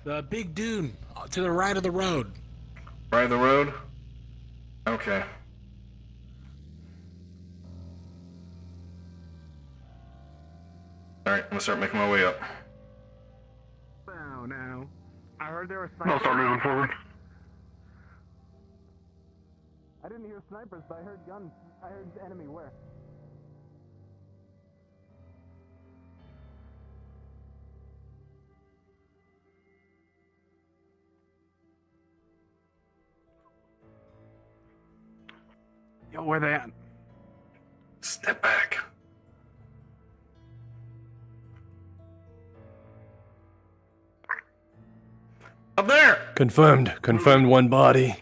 The big dune to the right of the road.
Right of the road? Okay. Alright, I'm gonna start making my way up.
Wow, now. I heard there were
I'll
snipers.
start moving forward.
I didn't hear snipers, but I heard guns. I heard the enemy. Where?
Yo, where they at?
Step back. Up there!
Confirmed. Confirmed one body. At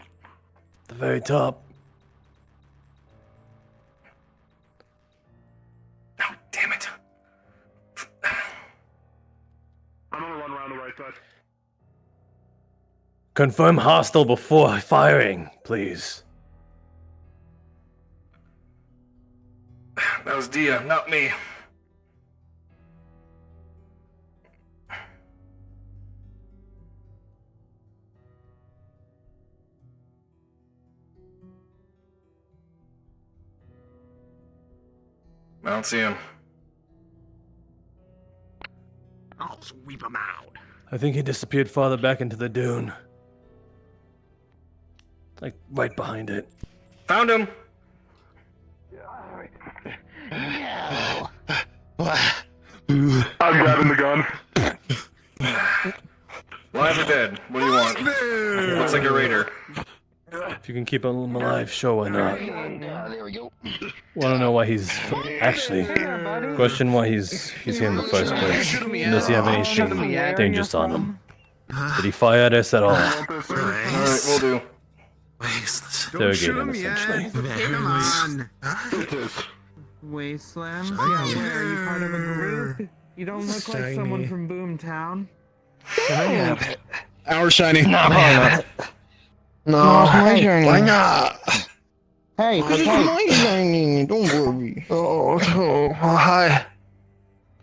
the very top.
Oh, damn it.
I'm gonna run around the right side.
Confirm hostile before firing, please.
That was Dia, not me. I don't see him.
I'll sweep them out.
I think he disappeared farther back into the dune. Like, right behind it.
Found him!
I'm grabbing the gun.
Live or dead? What do you want? Looks like a raider.
If you can keep him alive, sure, why not?
There we go.
Wanna know why he's... Actually, question why he's here in the first place. Does he have anything dangerous on him? Did he fire at us at all?
Alright, we'll do.
Interrogate him, essentially.
Come on.
Wasteland? Yeah, where? Are you part of a group? You don't look like someone from Boomtown.
Our shiny.
No, probably not.
hey,
shiny.
why not?
Hey,
Because it's my shiny. Don't worry.
Oh, hi.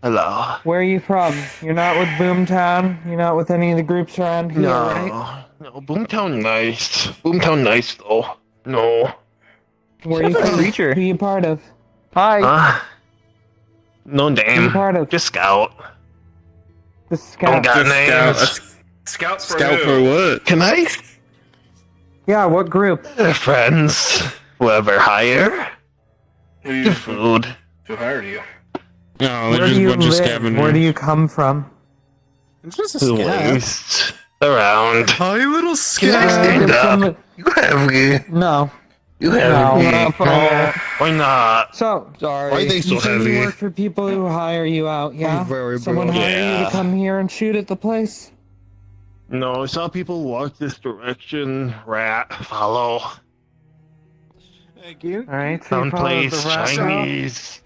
Hello.
Where are you from? You're not with Boomtown? You're not with any of the groups around here, right?
No, Boomtown nice. Boomtown nice though. No.
Where are you from? Who are you part of?
Hi.
No
Who are you
name.
part of?
Just scout.
The Scout.
Don't got names.
Scout for
Scout
who?
for what?
Can I?
Yeah, what group?
Friends. Whoever hire.
Who
Give food.
hired you?
No,
Where
they're
do
just a
you
bunch of
live?
scavengers.
Where do you come from?
It's just a
The
scout.
waste. Around.
Hi, little
Can I
scout.
stand
there's
up?
some-
You have me.
No.
You have me.
No.
No. Why not?
So,
Sorry.
Why are they so
you said you
heavy?
work for people who hire you out, yeah?
I'm very
Someone
broke.
hire you
Yeah.
to come here and shoot at the place?
No, I saw people walk this direction. Rat. Follow.
Thank you.
Alright, so you followed
Someplace
the rat.
Chinese.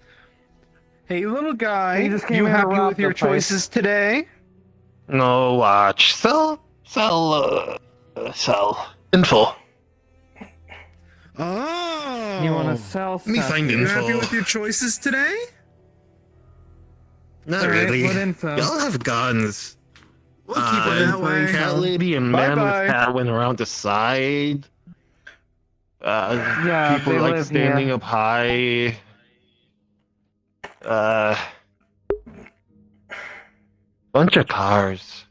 Hey, little guy.
You just came
You
here to
happy
rob
with your
the place.
choices today?
No, watch. Sell info.
Oh.
You want to sell
Me
stuff?
find
You
info.
happy with your choices today?
Not
Alright,
really.
what info?
Y'all have guns.
We'll keep it that way.
Cat lady and man
Bye-bye.
with cat went around the side.
Yeah,
People
they
like
live
standing
here.
up high. Bunch of cars.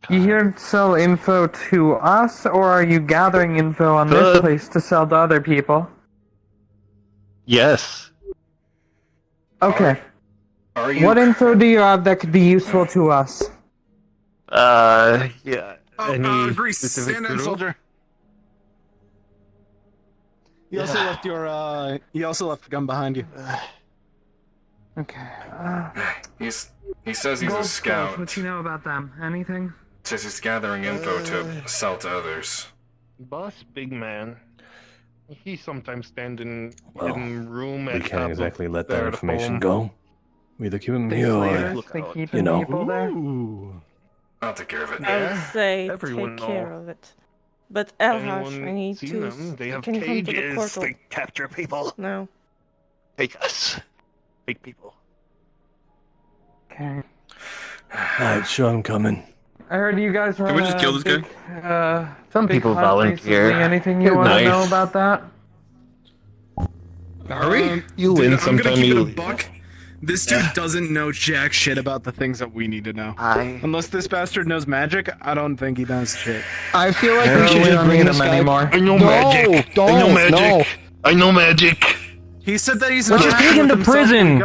You here to sell info to us, or are you gathering info on this place to sell to other people?
Yes.
Okay.
Are you?
What info do you have that could be useful to us?
Yeah.
Oh, Grease,
specific
stand in,
group?
soldier. You also left your, you also left the gun behind you.
Okay.
He says he's a scout.
What you know about them? Anything?
Says he's gathering info to sell to others.
Boss, big man. He sometimes stand in
Well,
hidden room
We
at
can't
top
exactly
of
let that
their
information
home.
go. We either keep him
They
here
slayers?
or,
They keeping
you know.
people there?
I'll take care of it.
I would say
everyone
take care
know.
of it. But Elhash, I
Anyone
need
seen
to.
them? They have
can come to the
cages.
portal.
They capture people.
No.
Take us. Take people.
Okay.
Alright, sure, I'm coming.
I heard you guys were.
Can we just kill this guy?
Some
big
people
hunt
volunteer.
recently. Anything you
Good
want to know
night.
about that?
Are we?
You
Dude,
win
I'm
sometime,
gonna keep
you
it a buck. This dude doesn't know jack shit about the things that we need to know. Unless this bastard knows magic, I don't think he knows shit.
I feel like we should
we
just
don't
bring
need
this
him
guy.
anymore.
I know
No,
magic.
don't,
I know magic.
no.
I know magic.
He said that he's
Let's just take him to prison.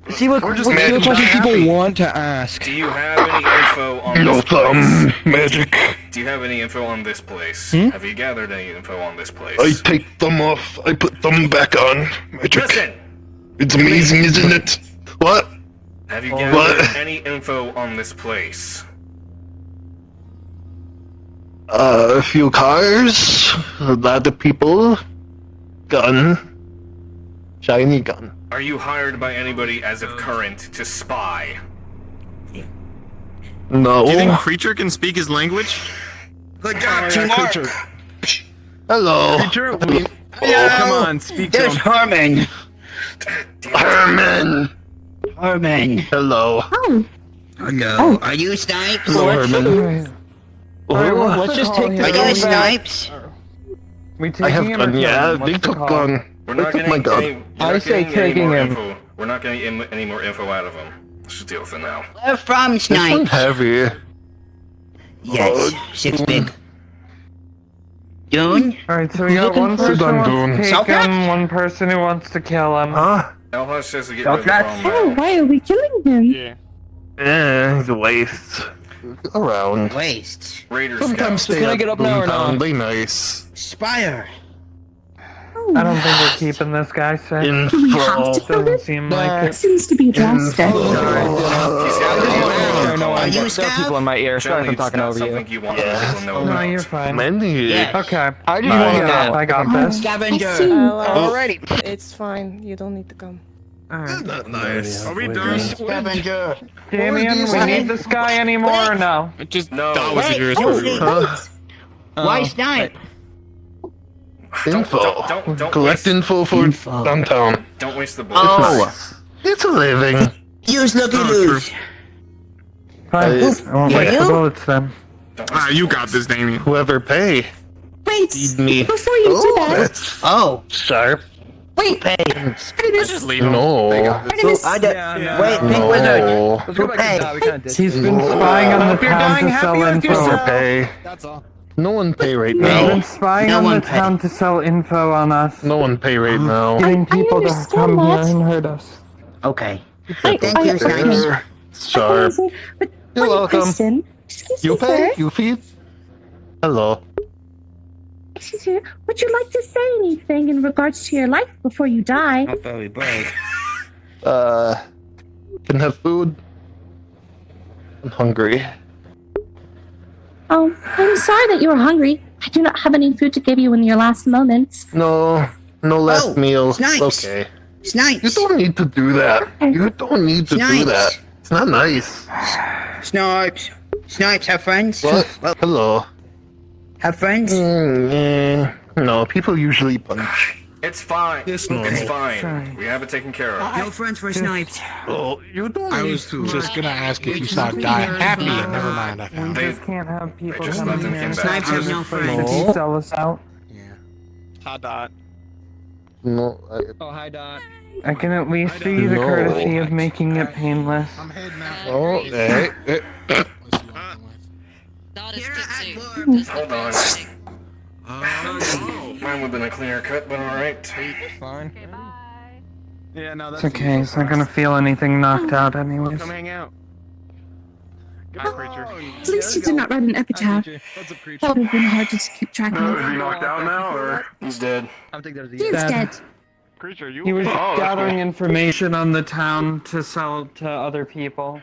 See what
We're just
questions
happy.
people want to ask.
Do you have any info on
No
this place?
magic.
Do you have any info on this place?
Hmm?
Have you gathered any info on this place?
I take them off. I put them back on. Magic.
Listen!
It's amazing, isn't it? What?
Have you
What?
gathered any info on this place?
A few cars. A lot of people. Gun. Shiny gun.
Are you hired by anybody as of current to spy?
No.
Do you think Creature can speak his language?
Good job, Teamwork.
Hello.
Creature, come on, speak to
There's
him.
Herman.
Herman.
Herman.
Hello.
Hello. Are you Snipes?
Hello, Herman.
Alright,
let's just take
Are
this
you
guy
Snipes?
We
I
taking
have
him or
gun.
killing
Yeah,
him? What's
they
the
took
call?
gun.
We're
They
not
took
getting
my gun.
any. We're
I
not
say
getting any
taking
more
him.
info. We're not getting any more info out of him. Let's just deal with it now.
Where from,
This one's
Snipes?
heavy.
Yes, 6 big. Dune?
Alright, so we got
looking
one
for
person who
gun,
wants to
Dude.
take him, one person who wants to kill him.
Huh?
Elhash says to get
Stop
rid of the
that.
bomb
Oh,
now.
why are we killing him?
Yeah.
The waste. Around.
Waste.
Raiders
Sometimes
Scout.
stay
can I
at
get up now or
Boomtown.
not?
They nice.
Spire.
I don't think we're keeping this guy safe.
Do we have to
Info.
kill
Doesn't
him?
seem like
It
it.
seems to be drastic.
He's got
I know
Are
I'm
you
there are
Scout?
people in my ear. Sorry if I'm talking over you.
Something you want
Yeah.
people to know
No,
about.
you're fine.
Many.
Yes.
Okay.
I just want to know.
I got this.
Scavenger.
I see.
Well,
Alrighty.
it's fine. You don't need to come.
Not nice.
Are we done?
Scavenger.
Damien, we need this guy anymore or no?
It just
No.
thought was
Wait,
yours.
Why Snipe?
Info.
Don't
Collect
waste,
info for downtown.
don't waste the bullets.
It's a living.
Use looky loose.
Fine, I won't waste the bullets then.
Ah, you got this, Damien.
Whoever pay.
Wait,
Feed me.
before you do that,
That's
Oh,
sharp.
wait,
pay.
Artemis,
No.
Artemis,
I did.
Yeah,
Wait, Pink
no.
Wizard.
Let's go back
Hey.
to that. We kind of did.
He's been spying on the
If you're
town
dying,
to
happy
sell
with
info.
yourself.
Pay.
That's all.
No one pay right
He's
now.
been spying
No
on
one
the town to sell info on us.
No one pay right now.
Getting people to
understand
come here
that.
and hurt us.
Okay.
I-
Thank
I-
you, Snipes.
Sharp.
But
You're
one
welcome.
question. Excuse
You
me,
pay?
sir.
You feed? Hello.
Excuse me. Would you like to say anything in regards to your life before you die?
Not very brave.
Can have food? I'm hungry.
Oh, I'm sorry that you were hungry. I do not have any food to give you in your last moments.
No last
Oh,
meal.
Snipes.
Okay. You
Snipes.
don't need to do that. You don't need to do
Snipes.
that. It's not nice.
Snipes. Snipes, have friends?
What? Hello.
Have friends?
No, people usually punch.
It's fine.
It's
It's
not.
fine. We have it taken care of.
No friends for Snipes.
Oh, you don't
I
need
was
to.
just gonna ask if you saw Guy happy, and never mind, I
We
found
They-
just can't have people
just
come
let
in
them
here
come
and
back.
Snipes have no friends.
No.
sell us out.
Hot dot.
No,
Oh, hi, Dot.
I can at least do you the
No.
courtesy of making it painless.
I'm heading out.
oh, hey.
Hold on. Mine would've been a cleaner cut, but alright.
Fine. Yeah, no, that's
It's okay, he's not gonna feel anything knocked out anyways.
Come hang out. Guy creature.
At least you did not write an epitaph.
What's up, creature?
That would have been hard to keep track
Is
of.
he knocked out now, or?
He's dead.
I think there's
He is dead.
Creature, you.
He was
that's
gathering
cool.
information on the town to sell to other people.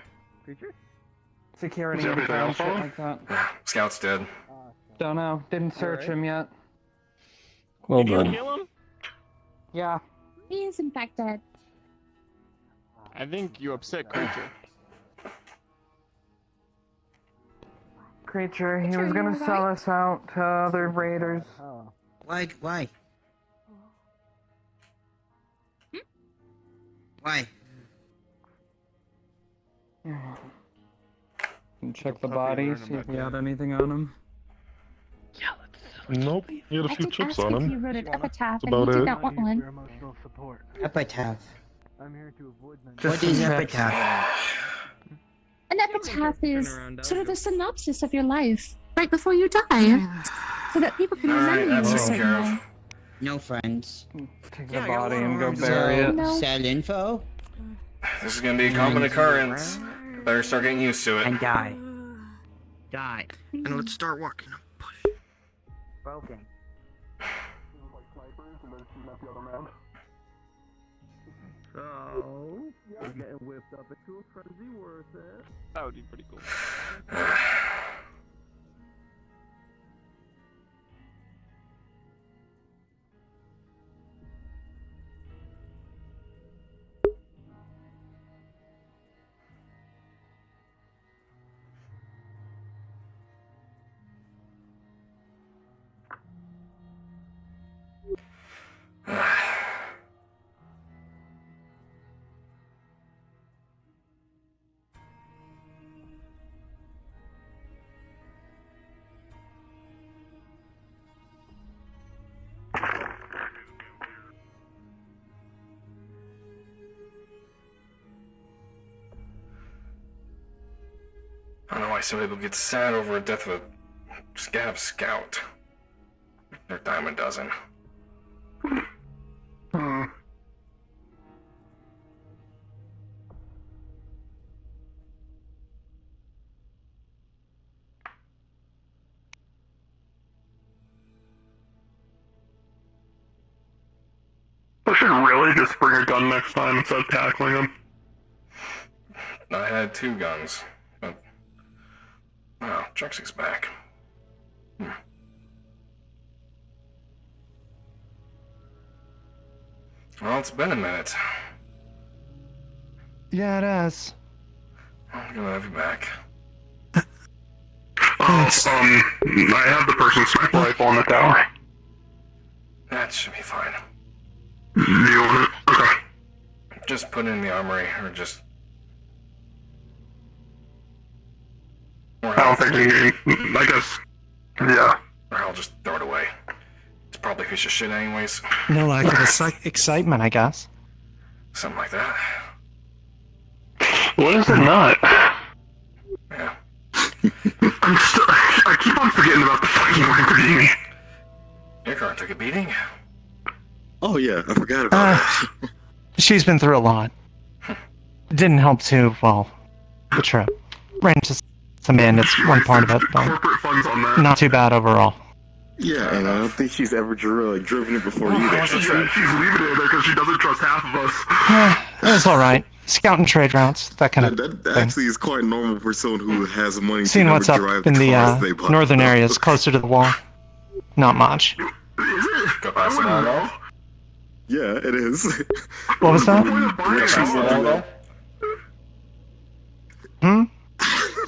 Security
Is everything
info,
else
shit
on?
like that.
Scout's dead.
Don't know. Didn't search
Alright.
him yet.
Well
Did you
done.
kill him?
Yeah.
He is in fact dead.
I think you upset creature.
Creature, he was gonna sell us out to other raiders.
Why? Why? Why?
Check the body, see if he had anything on him.
Nope. He had a
I
few
did
chips
ask
on
if
him.
you wrote an epitaph,
That's
and
about
he did
it.
not want one.
Emotional support.
Epitaph.
I'm here to avoid
What is epitaph?
An epitaph is sort of a synopsis of your life right before you die, so that people can
Alright,
remember you in
that's
a
taken
certain
care of.
way.
No friends.
Take the body and go bury it.
No.
Sell info
This is gonna be a common occurrence. Better start getting used to it.
and die. Die.
And let's start walking.
Broken.
So, we're getting whipped up into a frenzy worth it.
That would be pretty cool.
I don't know why some people get sad over the death of a scav scout. They're a dime a dozen.
I should really just bring a gun next time instead of tackling him.
I had 2 guns, but... Oh, Chucksy's back. Well, it's been a minute.
Yeah, it is.
I'm gonna have you back.
I have the person's sniper rifle on the tower.
That should be fine.
Do you want it? Okay.
Just put it in the armory, or just...
I don't think you need... I guess... Yeah.
Or I'll just throw it away. It's probably a piece of shit anyways.
No lack of excitement, I guess.
Something like that.
What is it not?
Yeah.
I keep on forgetting about the fucking Lamborghini.
Your car took a beating.
Oh yeah, I forgot about that.
She's been through a lot. Didn't help too, well, the trip. Ran into some bandits, one part of it, but
Corporate funds on that.
not too bad overall.
Yeah, and I don't think she's ever driven it before either.
She's leaving it there because she doesn't trust half of us.
It was alright. Scout and trade routes, that kind of
That
thing.
actually is quite normal for someone who has money
Seeing
to
what's
never
up
drive
in the
cars they bought.
northern areas, closer to the wall. Not much.
Go past the wall, though.
Yeah, it is.
What was that?
Go past the wall, though.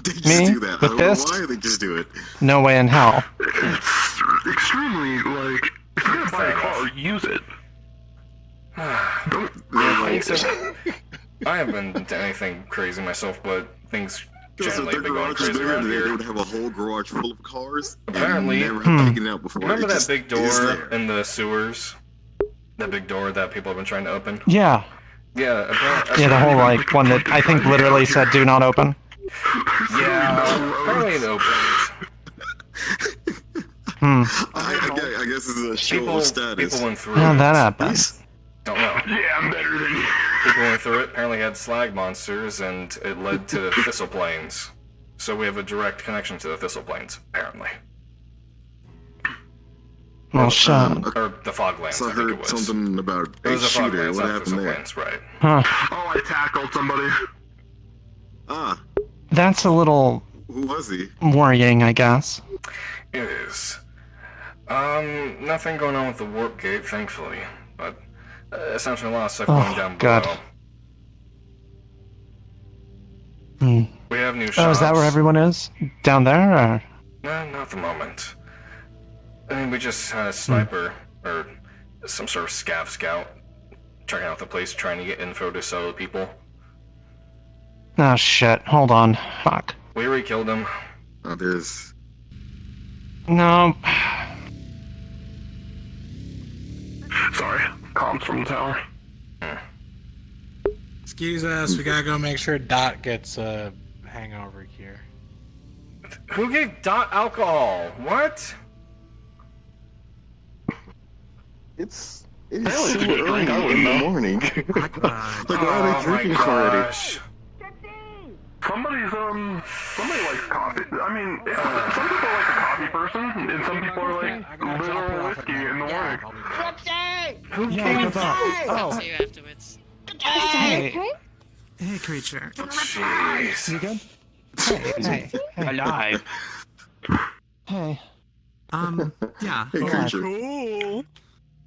They just
Me?
do that.
With
I don't
this?
know why they just do it.
No way in hell.
It's extremely, like, if you're gonna buy a car, use it.
I haven't been into anything crazy myself, but things
Because if
generally
their
have been going
garage is
crazy
bigger,
around
they
here.
would have a whole garage full of cars.
Apparently.
And never have taken it out before.
Remember
It
that
just
big
is
door
there.
in the sewers? That big door that people have been trying to open?
Yeah.
Yeah, apparently.
Yeah, the whole, like, one that I think literally said do not open.
Yeah, apparently it opened.
I guess it's a show of status.
People went through
How
it.
that happened?
Don't know.
Yeah, I'm better than you.
People went through it, apparently had slag monsters, and it led to the thistle plains. So we have a direct connection to the thistle plains, apparently.
Well, shut.
Or the foglands,
So I
I think it
heard
was.
something about
It
a
was the
shooter.
foglands,
What
not
happened
thistle
there?
plains, right.
Huh.
Oh, I tackled somebody.
Ah,
That's a little
who was he?
worrying, I guess.
It is. Nothing going on with the warp gate, thankfully, but essentially a lot of stuff going down below.
God. Hmm.
We have new shops.
Oh, is that where everyone is? Down there, or?
No, not at the moment. I mean, we just had a sniper, or some sort of scav scout, checking out the place, trying to get info to sell to people.
Oh, shit. Hold on. Fuck.
We already killed him.
Oh, there's...
No.
Sorry, comms from the tower.
Excuse us, we gotta go make sure Dot gets a hangover here.
Who gave Dot alcohol? What?
It's so early in the morning. Like, why are they drinking already?
Somebody likes coffee. I mean, some people are like a coffee person, and some people are like literal whiskey in the morning.
Who
Yeah,
gave
Dot?
Oh.
See you afterwards.
Hey.
Hey, creature.
Jeez.
You good? Hey.
Alive.
Hey.
Yeah.
Hey, creature.
Cool.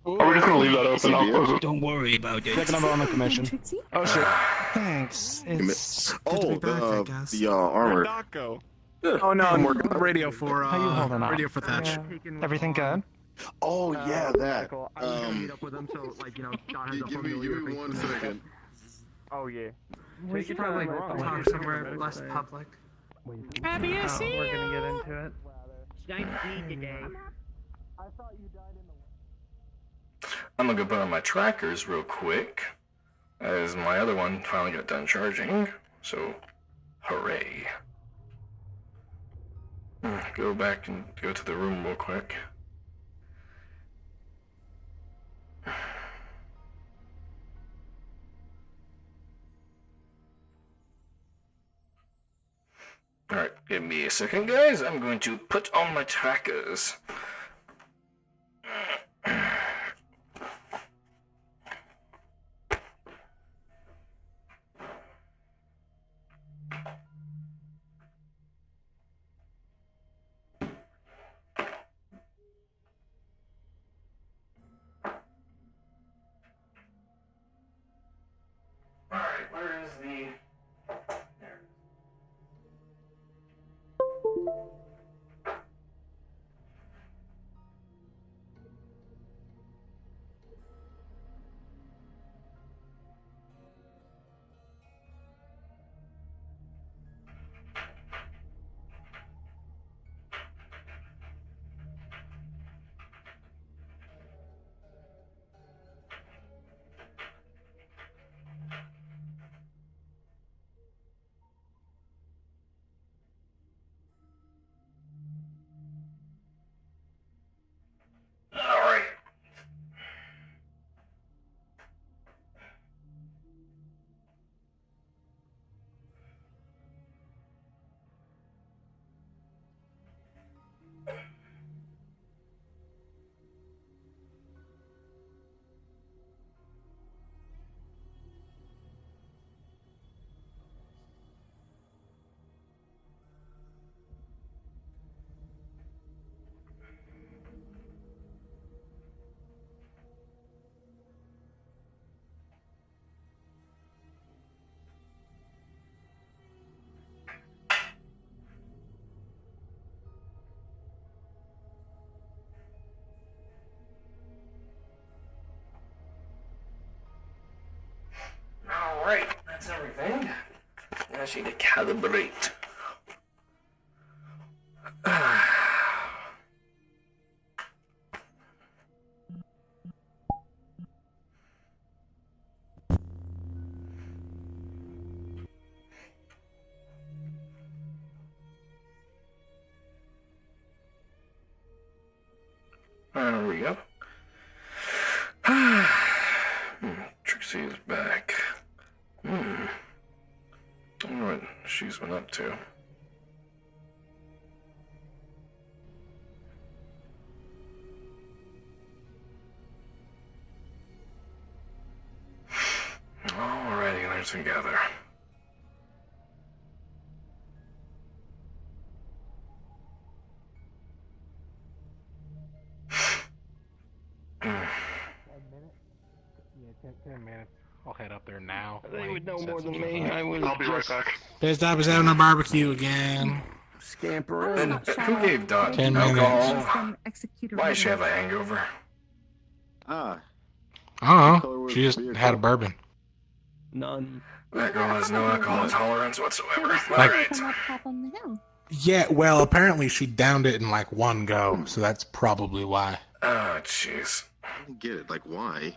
Are we just gonna leave that open? I'll close it.
Don't worry about it.
Second on the commission.
Oh, shit. Thanks. It's...
Oh, the armor.
Oh no, radio for
How you holding up?
radio for Thatch.
Everything good?
Oh yeah, that. Give me 1 second.
Oh yeah.
We should probably talk somewhere less public.
Happy to see you. We're gonna get into it.
I'm gonna go put on my trackers real quick, as my other one finally got done charging, so hooray. Go back and go to the room real quick. Alright, give me a second, guys. I'm going to put on my trackers. Alright, where is the just need to calibrate. There we go. Trixie is back. I wonder what she's been up to. Alrighty, they're together.
Yeah, 10 minutes. I'll head up there now.
They would know more than me. I'll be right back.
Pissed off is having a barbecue again.
Scamper
And
in.
who gave Dot
10
alcohol?
minutes.
Why does she have a hangover?
Ah.
I don't know. She just had a bourbon.
None.
That girl has no alcohol tolerance whatsoever.
Like-
Alright.
Yeah, well, apparently she downed it in like one go, so that's probably why.
Oh, jeez.
I don't get it. Like, why?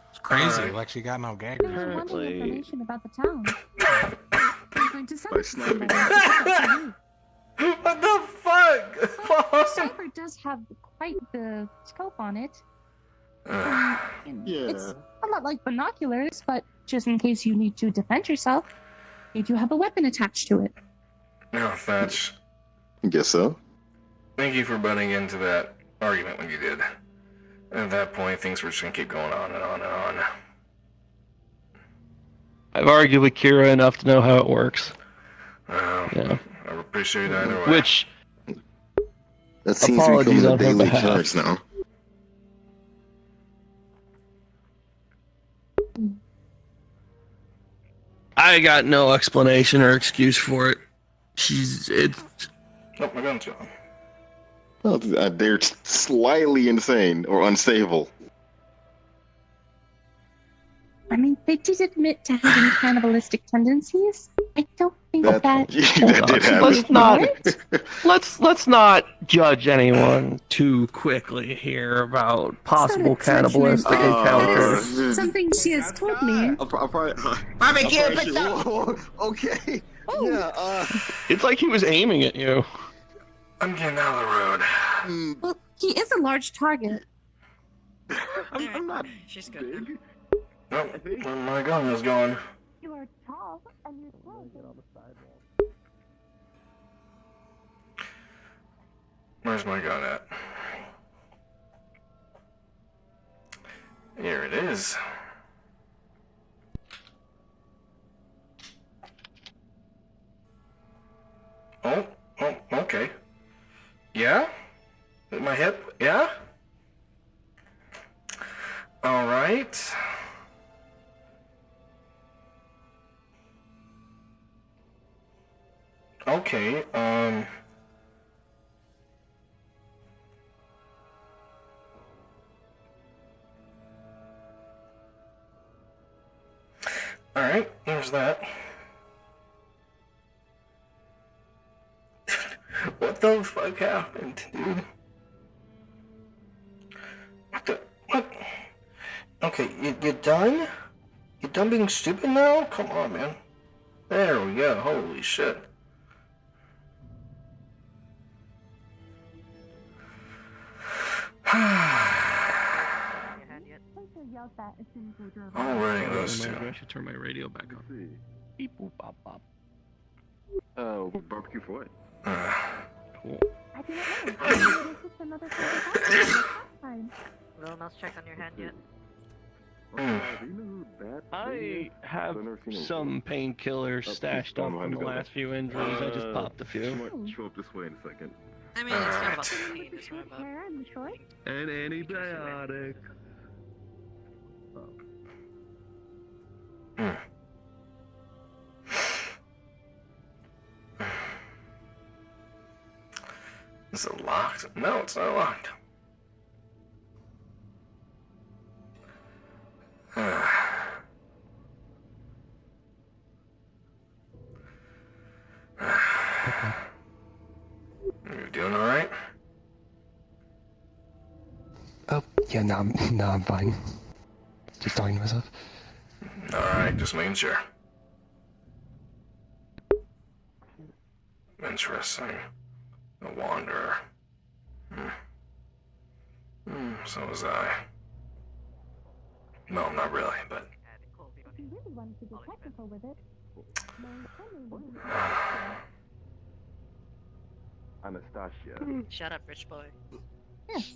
It's crazy.
Alright.
Like she got no gag.
Wanting information about the town. I'm going to send
By
it to
snapping.
somebody.
What the fuck?
Cipher does have quite the scope on it.
Yeah.
It's a lot like binoculars, but just in case you need to defend yourself, you do have a weapon attached to it.
No, Thatch.
Guess so.
Thank you for butting into that argument when you did. At that point, things were just gonna keep going on and on and on.
I've argued with Kira enough to know how it works. Yeah.
I appreciate either way.
Which
That seems to
apologies
become a
on her
daily
behalf.
occurrence now.
I got no explanation or excuse for it. It's
Oh, my gun's gone.
Well, they're slightly insane or unstable.
I mean, they did admit to having cannibalistic tendencies. I don't think that.
That did happen.
let's not judge anyone too quickly here about possible cannibalistic encounters.
Something she has told me.
I'll probably,
Barbecue,
I'll probably
pizza!
Whoa, okay. Yeah,
It's like he was aiming at you.
I'm getting out of the road.
Well, he is a large target.
I'm not
She's good.
big.
Oh, where my gun is going.
You are tall and you're tall.
Where's my gun at? Here it is. Oh, okay. Yeah? My hip? Yeah? Alright. Okay, Alright, here's that. What the fuck happened, dude? What? Okay, you done? You done being stupid now? Come on, man. There we go, holy shit. Alrighty, those two.
I should turn my radio back on.
Beep boop bop bop.
Oh, barbecue for what?
Cool.
I do not know. It's just another time.
Will not check on your hand yet.
I have some painkillers stashed up from the last few injuries. I just popped a few.
Show up this way in a second.
I mean, it's not about the pain, it's more about...
An antibiotic.
Is it locked? No, it's not locked.
Yeah, no, I'm fine. Just talking to myself.
Alright, just making sure. Interesting. A wanderer. So was I. No, not really, but...
If you really wanted to get technical with it,
Anastasia.
Shut up, rich boy.
Yes.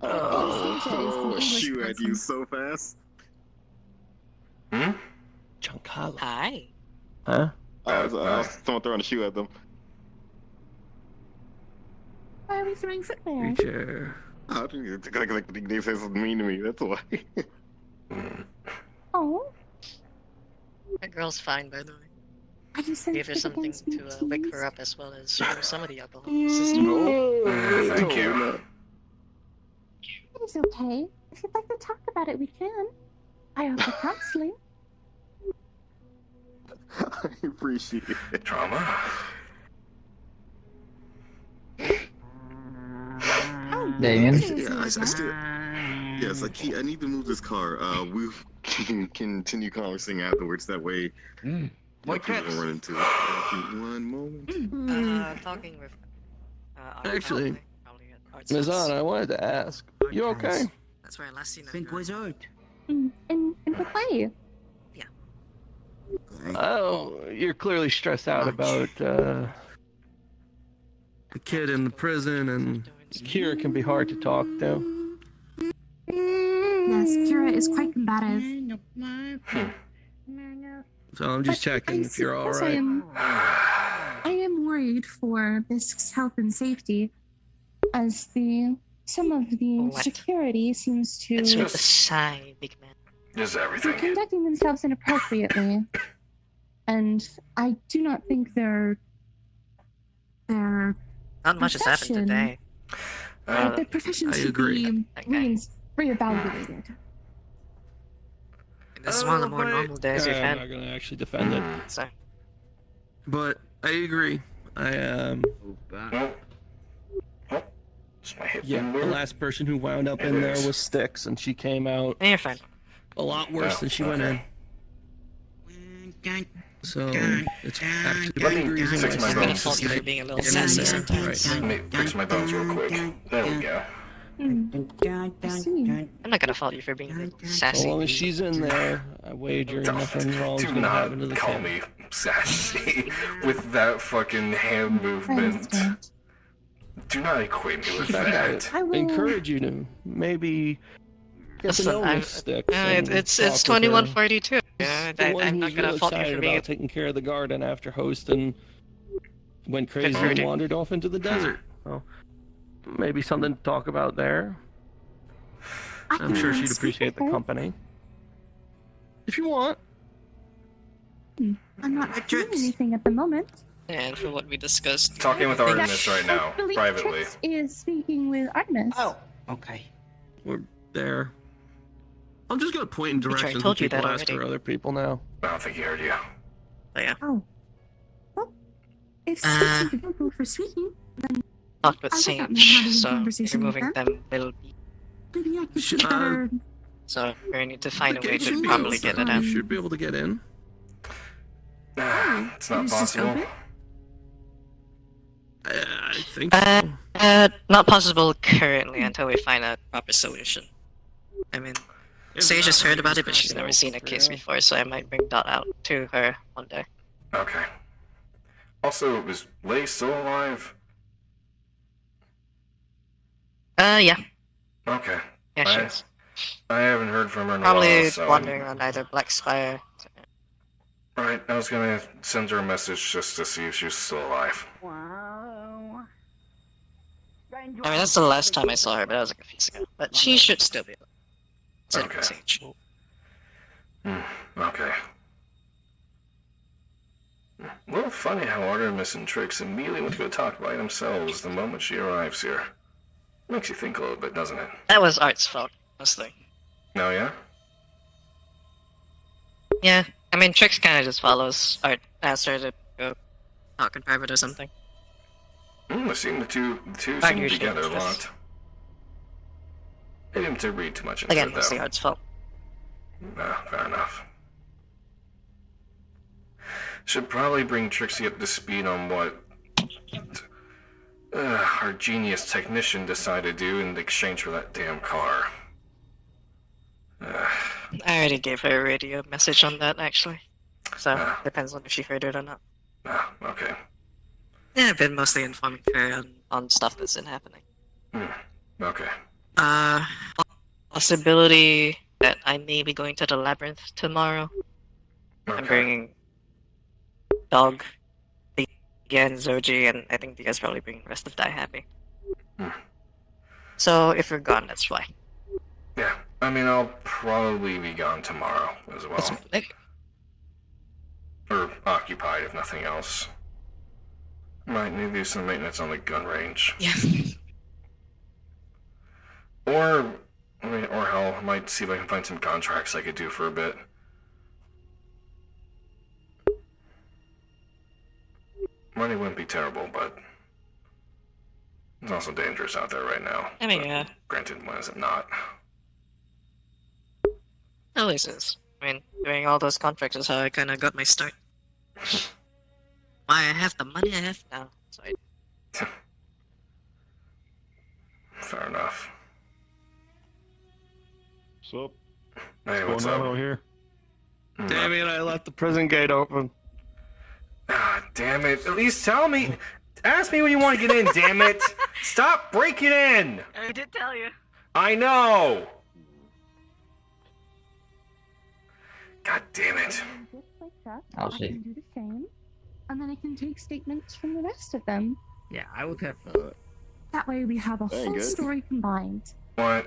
Oh, shoot at you so fast.
Giancarlo.
Hi.
Huh?
I was throwing a shoe at them.
why are we throwing footwear?
Creature. I think they say something mean to me, that's why.
Oh,
That girl's fine, by the way.
are you
Gave her
sensitive
something
against me,
to wake
please?
her up as well as show her some of the alcohol in the system.
Thank you.
It is okay. If you'd like to talk about it, we can. I offer counseling.
I appreciate it.
Trauma?
Damien?
Yeah, I still. Yes, I need to move this car. We can continue conversing afterwards. That way,
What
people
trips?
don't run into it. One moment.
Talking with.
Actually,
probably at Art's
Ms.
house.
Anna, I wanted to ask. You okay?
That's where I last seen her.
Think wizard.
In what way?
Oh, you're clearly stressed out about
The kid in the prison and
Kira can be hard to talk to.
Yes, Kira is quite combative.
so I'm just checking if you're all
suppose
right.
I am worried for Bisk's health and safety, as some of the
What?
security seems to
It's with the sigh, big man.
Just
be
everything.
conducting themselves inappropriately, and I do not think their
Not much has happened
profession-
today.
their profession
I
should
agree.
be reevaluated.
This is one of the more normal days we've
I'm
had.
not gonna actually defend it.
So,
But I agree.
Just my hip
Yeah, the
finger.
last person who wound up in there was Styx, and she came out
you're fine.
a lot worse than she went in. So it's actually
Let
a
me
good reason
fix
why
my
she's
I'm gonna
bones.
fault you for being a little
Yeah,
sassy
yeah,
sometimes.
right.
Let me fix my bones real quick. There we go.
I see.
I'm not gonna fault you for being a little
As
sassy.
long as she's in there, I wager nothing wrong's
Do
gonna happen to
not
the
call
kid.
me sassy with that fucking hand
I
movement.
understand.
Do not equate me with
In fact,
that.
I
I
will-
encourage you to maybe get to
Listen,
know
I'm-
Miss Styx. and
it's
talk with her.
21:42.
She's the one
I'm not
who's
gonna
real
fault you
excited
for being.
about taking care of the garden after Hostin went crazy and
Converted.
wandered off into the desert. So maybe something to talk about there. I'm sure she'd appreciate the company. If you want.
I'm not doing anything at the moment.
And for what we discussed.
Talking with
I think-
Artemis right now,
I believe
privately.
Trix is speaking with Artemis.
Oh, okay.
We're there. I'm just gonna point in
Which I
directions
told
when
you that
people ask
already.
her.
Other people now.
I don't think he heard you.
Oh, yeah.
Oh. Well, if Styx is available for speaking, then
Talked with
I would not mind
Sage,
having a
so
conversation with
removing
her.
them will be.
maybe I could see better.
So we need to find a way
The gate
to
should be
probably
open.
get it out.
You should be able to get in.
It's not
It is just
possible.
open?
I think so.
Not possible currently until we find a proper solution. I mean, Sage has heard about it, but she's never seen a case before, so I might bring Dot out to her one day.
Okay. Also, is Lay still alive?
Yeah.
Okay.
Yeah, she is.
I haven't heard from her in a
Probably
while, so...
wandering around either Black Spire.
Right, I was gonna send her a message just to see if she was still alive.
I mean, that's the last time I saw her, but that was like a few weeks ago. But she should still be alive. Said
Okay.
Sage.
Okay. A little funny how Artemis and Trix immediately went to go talk by themselves the moment she arrives here. Makes you think a little bit, doesn't it?
That was Art's fault, mostly.
No, yeah?
Yeah, I mean, Trix kind of just follows Art, asks her to go talk in private or something.
I seem the two
Not
seem
usually
together a
like this.
lot. I didn't to read too much into
Again,
it,
it's the
though.
art's fault.
Fair enough. Should probably bring Trixie up to speed on what our genius technician decided to do in exchange for that damn car.
I already gave her a radio message on that, actually. So, depends on if she heard it or not.
Okay.
Yeah, I've been mostly informing her on stuff that's been happening.
Okay.
Possibility that I may be going to the labyrinth tomorrow. I'm bringing Dog, again, Zoji, and I think you guys probably bring the rest of Die Happy. So, if you're gone, that's why.
Yeah, I mean, I'll probably be gone tomorrow as well. Or occupied, if nothing else. Might need to do some maintenance on the gun range.
Yeah.
Or hell, I might see if I can find some contracts I could do for a bit. Money wouldn't be terrible, but it's also dangerous out there right now.
I mean, yeah.
Granted, when is it not?
At least is. I mean, doing all those contracts is how I kind of got my start. Why I have the money I have now. So
Fair enough.
What's up?
Hey,
What's
what's
going
up?
on out here?
Damien, I left the prison gate open.
Damn it. At least tell me. Ask me when you want to get in, damn it. Stop breaking in.
I did tell you.
I know. God damn it.
I can do the same, and then I can take statements from the rest of them.
Yeah, I would have.
That way we have a
Very
whole
good.
story combined.
What?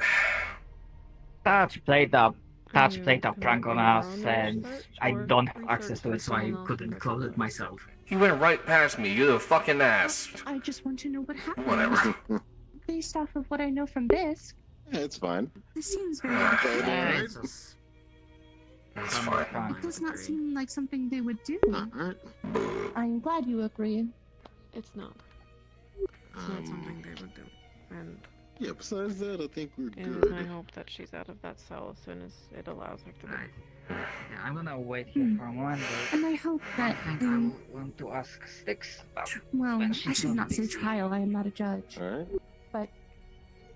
That's played up prank on us, and I don't have access to it, so I couldn't close it myself.
You went right past me. You're the fucking ass.
I just want to know what happened.
Whatever.
Based off of what I know from Bisk,
Yeah, it's fine.
this seems very
Okay,
unfair.
That's fine.
It does not seem like something they would do. I'm glad you agree.
It's not. It's not something they would do. And
Yeah, besides that, I think we're
it is
good.
my hope that she's out of that cell as soon as it allows her to be.
Yeah, I'm gonna wait here for a moment.
And I hope that,
I think I will want to ask Styx about
well,
when
I
she's
should
gonna
not
be
say
free.
trial, I am not a judge.
Alright.
But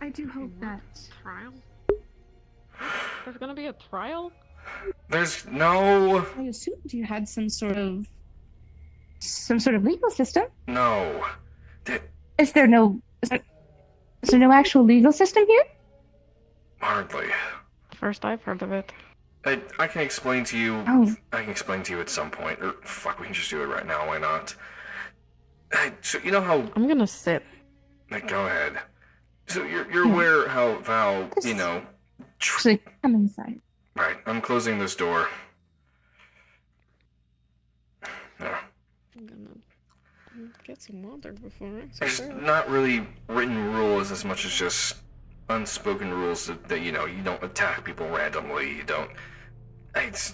I do hope that...
Trial? There's gonna be a trial?
There's no...
I assumed you had some sort of legal system.
No.
Is there no actual legal system here?
Hardly.
First I've heard of it.
I can explain to you...
Oh.
I can explain to you at some point. Or, fuck, we can just do it right now. Why not? So, you know how...
I'm gonna sit.
Go ahead. So, you're aware how Val, you know...
Actually, come inside.
Right, I'm closing this door. There.
I'm gonna get some water before I
There's
sit down.
not really written rules as much as just unspoken rules that you know, you don't attack people randomly, you don't... It's...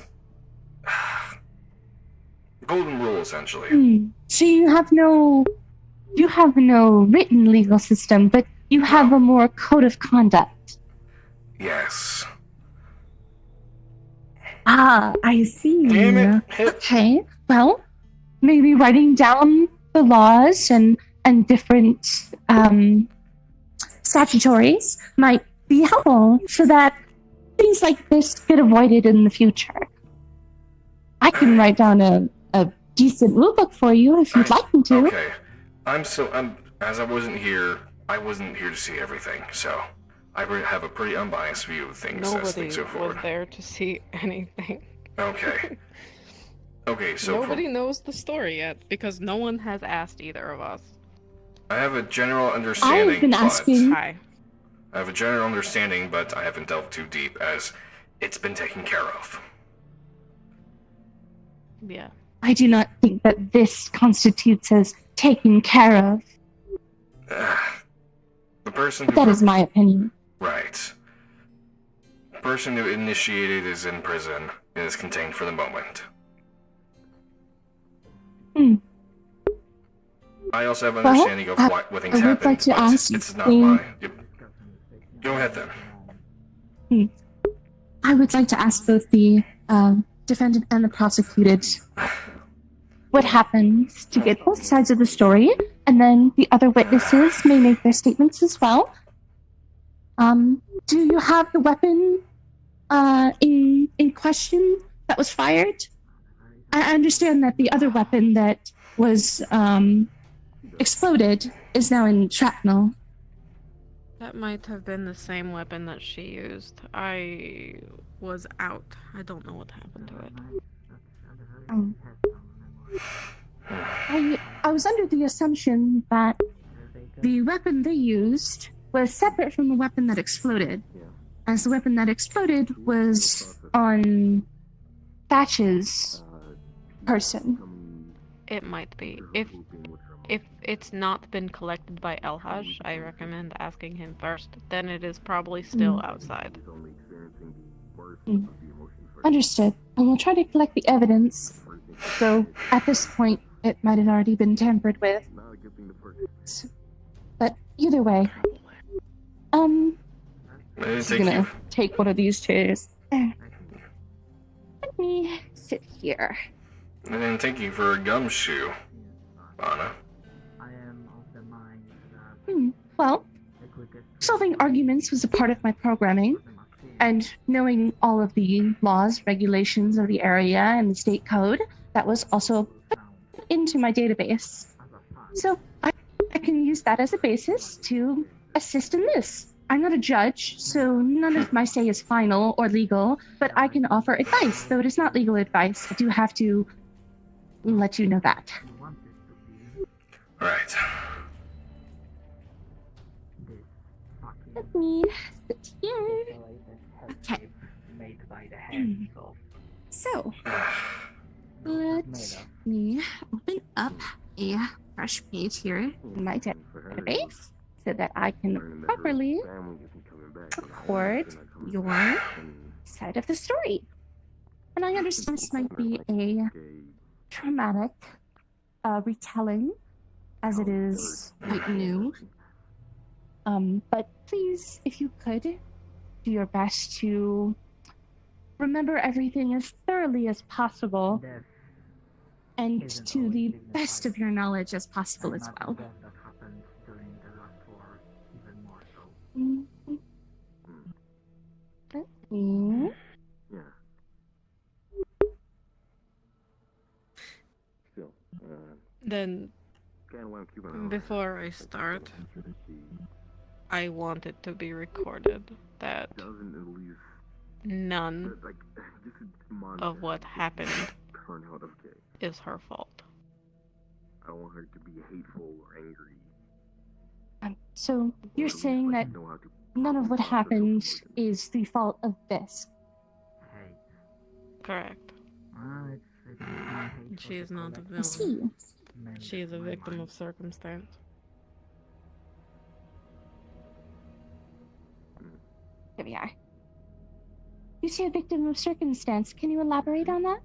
Golden rule, essentially.
So you have no written legal system, but you have a more code of conduct.
Yes.
Ah, I see.
Damn it.
Okay, well, maybe writing down the laws and different statutories might be helpful so that things like this get avoided in the future. I can write down a decent rulebook for you if you'd like me to.
Okay. As I wasn't here to see everything, so I have a pretty unbiased view of things as
Nobody
things go forward.
was there to see anything.
Okay. Okay, so
Nobody knows the story yet because no one has asked either of us.
I have a general understanding,
I've been asking.
Hi.
I have a general understanding, but I haven't delved too deep as it's been taken care of.
Yeah.
I do not think that this constitutes as taken care of.
The person
But
who...
that is my opinion.
Right. The person who initiated is in prison and is contained for the moment. I also have an understanding of what things
I would
happened,
like to
but
ask
it's not
you-
my... Go ahead then.
I would like to ask both the defendant and the prosecuted what happens to get both sides of the story, and then the other witnesses may make their statements as well. Do you have the weapon in question that was fired? I understand that the other weapon that was exploded is now in shrapnel.
That might have been the same weapon that she used. I was out. I don't know what happened to it.
I was under the assumption that the weapon they used was separate from the weapon that exploded, as the weapon that exploded was on Thatch's person.
It might be. If it's not been collected by Elhaj, I recommend asking him first. Then it is probably still outside.
Understood. And we'll try to collect the evidence. So at this point, it might have already been tampered with. But either way, I'm gonna take one of these chairs. Let me sit here.
I didn't take you for a gumshoe, Anna.
Well, solving arguments was a part of my programming, and knowing all of the laws, regulations of the area, and the state code, that was also put into my database. So I can use that as a basis to assist in this. I'm not a judge, so none of my say is final or legal, but I can offer advice, though it is not legal advice. I do have to let you know that.
Right.
Let me sit here. Okay. So, let me open up a fresh page here in my database so that I can properly record your side of the story. And I understand this might be a traumatic retelling, as it is quite new. But please, if you could, do your best to remember everything as thoroughly as possible and to the best of your knowledge as possible as well. Let me...
Then, before I start, I want it to be recorded that none of what happened is her fault.
I don't want her to be hateful or angry.
So you're saying that none of what happened is the fault of this?
Correct. She is not a villain. She is a victim of circumstance.
Here we are. You say a victim of circumstance. Can you elaborate on that?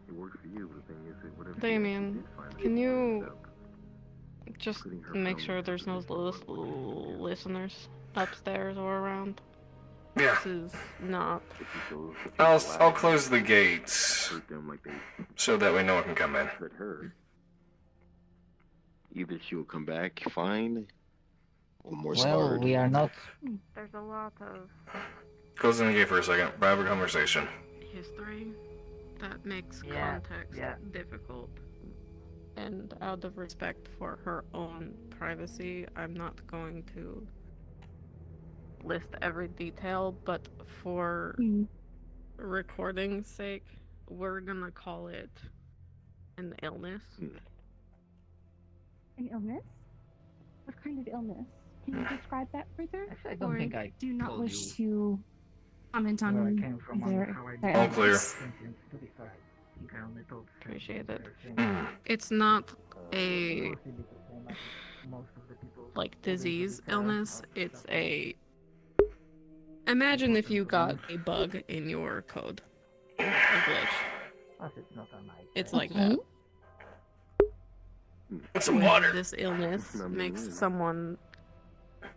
It worked for you, but the thing is, it would have...
Damien, can you just make sure there's no listeners upstairs or around?
Yeah.
This is not...
I'll close the gates so that way no one can come in.
Either she will come back fine, or more
Well,
scarred.
we are not.
There's a lot of
Closing the gate for a second. We'll have a conversation.
history that makes context difficult. And out of respect for her own privacy, I'm not going to list every detail, but for recording's sake, we're gonna call it an illness.
An illness? What kind of illness? Can you describe that further?
Actually, I don't
or
think I
do you not
told
wish
you
to comment on
where I came from or
their
how I
their
did
All clear.
illness?
Appreciate it. It's not a like disease illness. It's a imagine if you got a bug in your code, a glitch. It's like that.
Some water.
This illness makes someone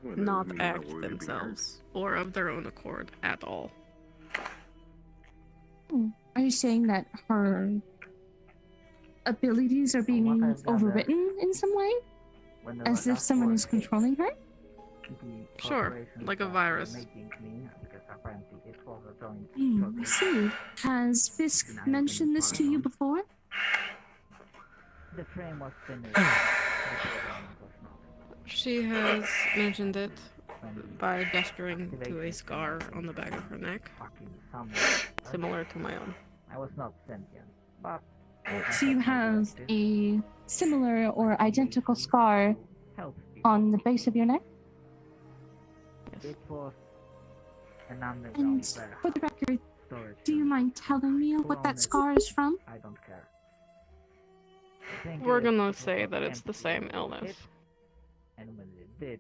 not act themselves or of their own accord at all.
Are you saying that her abilities are being overwritten in some way? As if someone is controlling her?
Sure, like a virus.
I see. Has Fisk mentioned this to you before?
The frame was finished.
She has mentioned it by gesturing to a scar on the back of her neck, similar to my own.
I was not sentient, but
So you have a similar or identical scar on the base of your neck?
it was an underground
And for the record, do you mind telling me what that scar is from?
I don't care.
We're gonna say that it's the same illness.
And when it did,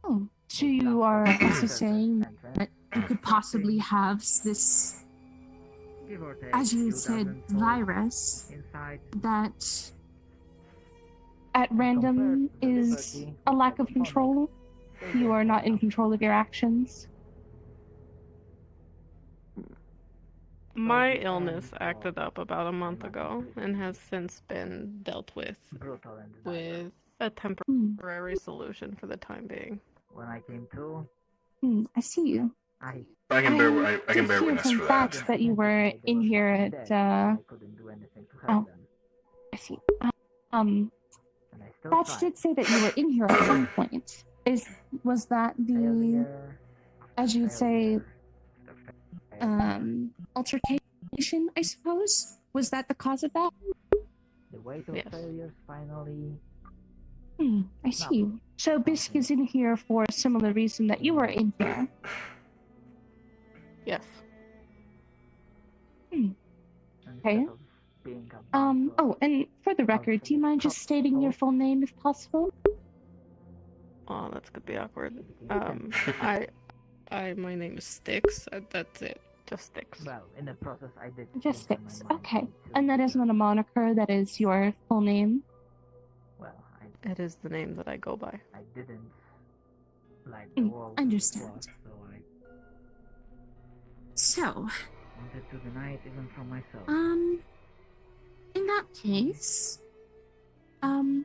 Oh, so you are also saying that you could possibly have this,
give or take,
as you said,
2000
virus
inside
that at random is a lack of control? You are not in control of your actions?
My illness acted up about a month ago and has since been dealt with a temporary solution for the time being.
when I came to,
I see you.
I
can bear
did hear
witness
from
for
Thatch
that.
that you were in here at,
couldn't do anything to help them.
I see. Thatch did say that you were in here at some point. Was that the, as you would say, altercation, I suppose? Was that the cause of that?
The weight of failures finally.
I see. So Bisk is in here for a similar reason that you were in here.
Yes.
Okay. Oh, and for the record, do you mind just stating your full name if possible?
Oh, that's gonna be awkward. My name is Styx. That's it. Just Styx.
Well, in the process, I did.
Just Styx. Okay. And that is not a moniker, that is your full name?
Well,
it is the name that I go by.
I didn't like the world.
Understand. So,
Wanted to deny it even from myself.
in that case,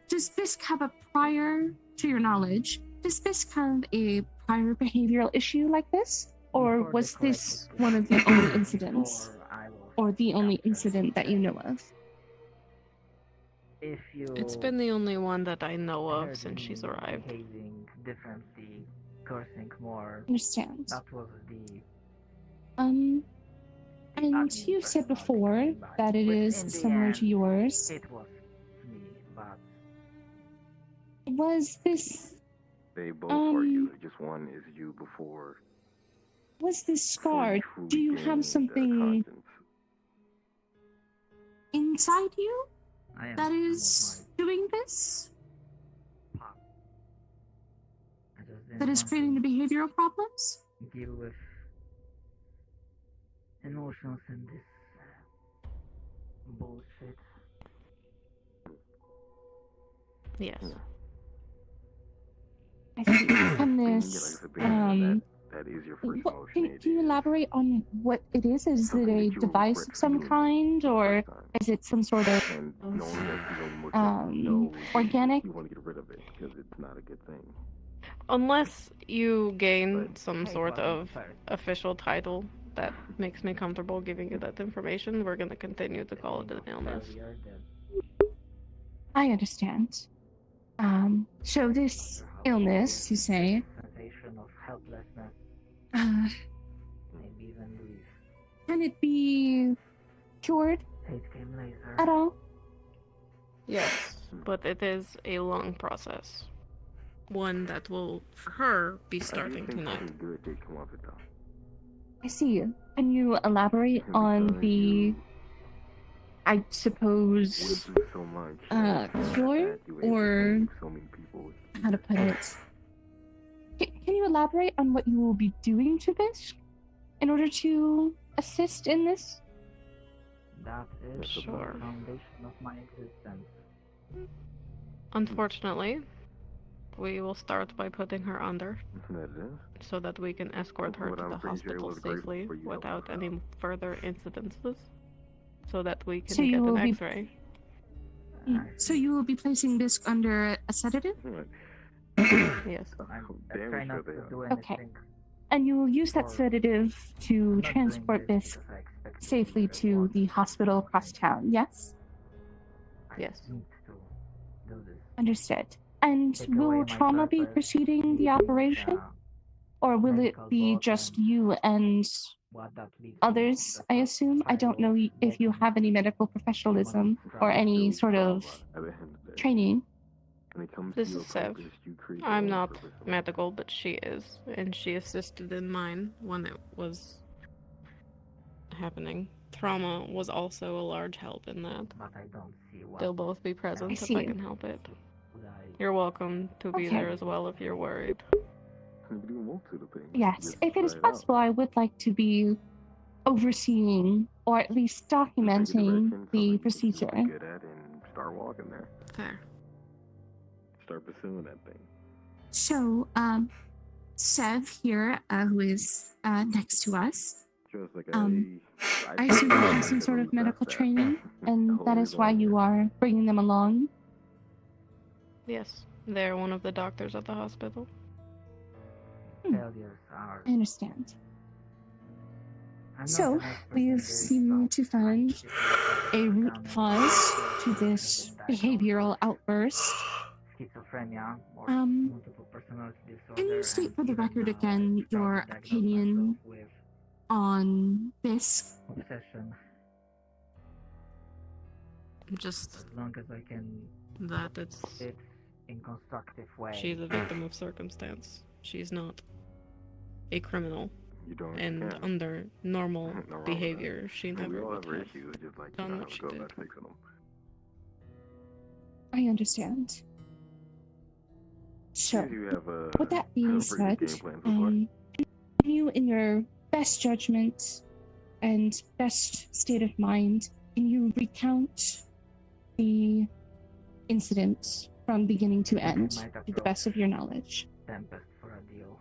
does Bisk have a prior, to your knowledge, does Bisk have a prior behavioral issue like this? Or was this one of the only incidents? Or the only incident that you know of?
If you
It's been the only one that I know of since she's arrived.
behaving differently, cursing more.
Understand.
That was the
And you've said before that it is similar to yours.
It was me, but
Was this
They both are you. Just one is you before.
was this scar? Do you have something inside you that is doing this? That is creating the behavioral problems?
deal with emotions and this bullshit.
Yes.
I see. And this,
That is your first
can you elaborate on what it is? Is it a device of some kind, or is it some sort of organic?
You want to get rid of it because it's not a good thing.
Unless you gain some sort of official title that makes me comfortable giving you that information, we're gonna continue to call it an illness.
I understand. So this illness, you say,
Sensation of helplessness, maybe even grief.
can it be cured
Hate came later.
at all?
Yes, but it is a long process. One that will, for her, be starting tonight.
Good they come off it though.
I see. Can you elaborate on the, I suppose,
So much.
cure, or how to put it? Can you elaborate on what you will be doing to this in order to assist in this?
That is
Sure.
the foundation of my existence.
Unfortunately, We will start by putting her under,
That it is.
so that we can escort her
What
to
I'm
the
pretty sure
hospital
was grateful
safely
for you
without any further incidences, so that we can
So you
get an
will be-
X-ray.
So you will be placing this under a sedative?
Yes.
Damn sure they are.
Okay. And you will use that sedative to transport this safely to the hospital across town, yes?
Yes.
Understood. And will trauma be preceding the operation? Or will it be just you and others, I assume? I don't know if you have any medical professionalism or any sort of training.
This is Sev. I'm not medical, but she is, and she assisted in mine when it was happening. Trauma was also a large help in that. They'll both be present if I can help it. You're welcome to be
Okay.
there as well if you're worried.
Yes, if it is possible, I would like to be overseeing or at least documenting the procedure.
Good at and start walking there.
Fair.
Start pursuing that thing.
So, Sev here, who is next to us,
Just like
I assume you have some sort of medical training, and that is why you are bringing them along.
Yes, they're one of the doctors at the hospital.
I understand. So, we've seemed to find a root cause to this behavioral outburst.
Schizophrenia or
Um,
multiple personality disorder.
Can you state
and
for the
even
record
now
again your
self-diagnose
opinion
myself with
on this?
obsession.
Just
As long as I can
that it's
it in constructive way.
she's a victim of circumstance. She's not a criminal.
You don't
And
can.
under normal
Nothing wrong with
behavior, she
And
never
we all
would
have
have
issues, just like you
done
know,
what she
go
did.
about fixing them.
I understand. So,
You have a
with that being
a pretty good
said,
game plan so far.
can you, in your best judgment and best state of mind, can you recount the incident from beginning to end, to the best of your knowledge?
Tempest for a deal.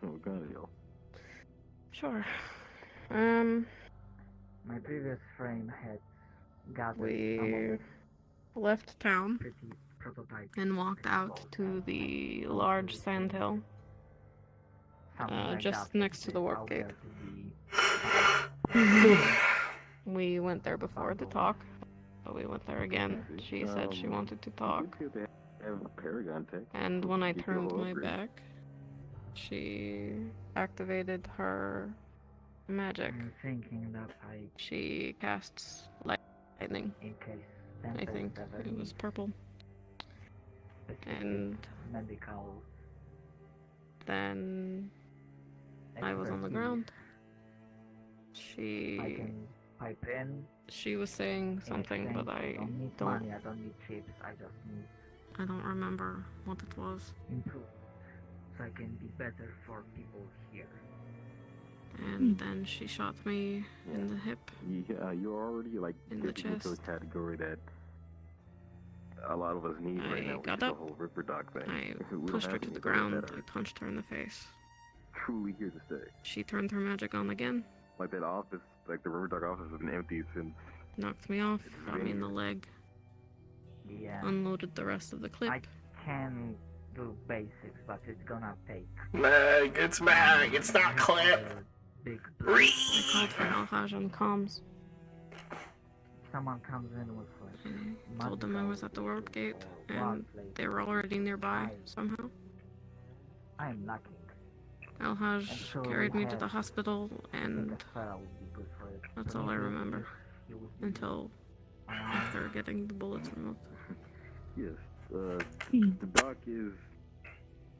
Oh, God, yo.
Sure.
My previous frame had gathered
We
some of the
left town
pretty prototype
and walked out to the large sandhill, just next to the warp gate. We went there before to talk, but we went there again. She said she wanted to talk,
They have Paragon tech.
and when I
You could
turned
go
my
upgrade.
back, she activated her magic.
I'm thinking that
She casts lightning.
in case
I think it was purple. And
medical
then I was on the
expertise.
ground.
I
She
can pipe in.
was saying something,
exchange.
but I
don't need
don't
money. I don't need chips. I just need
I don't remember what it was.
improve, so I can be better for people here.
And then she shot me in the hip.
Yeah, you're already like
In the
getting into a
chest.
category that a lot of us need right
I
now, which
got
is the
up.
whole Ripper Dog thing.
I
We don't
pushed
have
her to the
anybody
ground.
that
I
are
punched her in the face.
truly here to stay.
She turned her magic on again,
Like that office, like the Ripper Dog office has been empty since.
knocked me off, shot me in the leg,
Yeah.
unloaded the rest of the clip.
I can do basics, but it's gonna take.
Meg, it's Meg, it's not Clip.
Big.
I called for Alhaj on comms.
Someone comes in with like.
I told them I was at the warp gate, and they were already nearby somehow.
I'm lacking.
Alhaj carried me to the hospital, and that's all I remember. Until after getting the bullets removed.
Yes, the doc is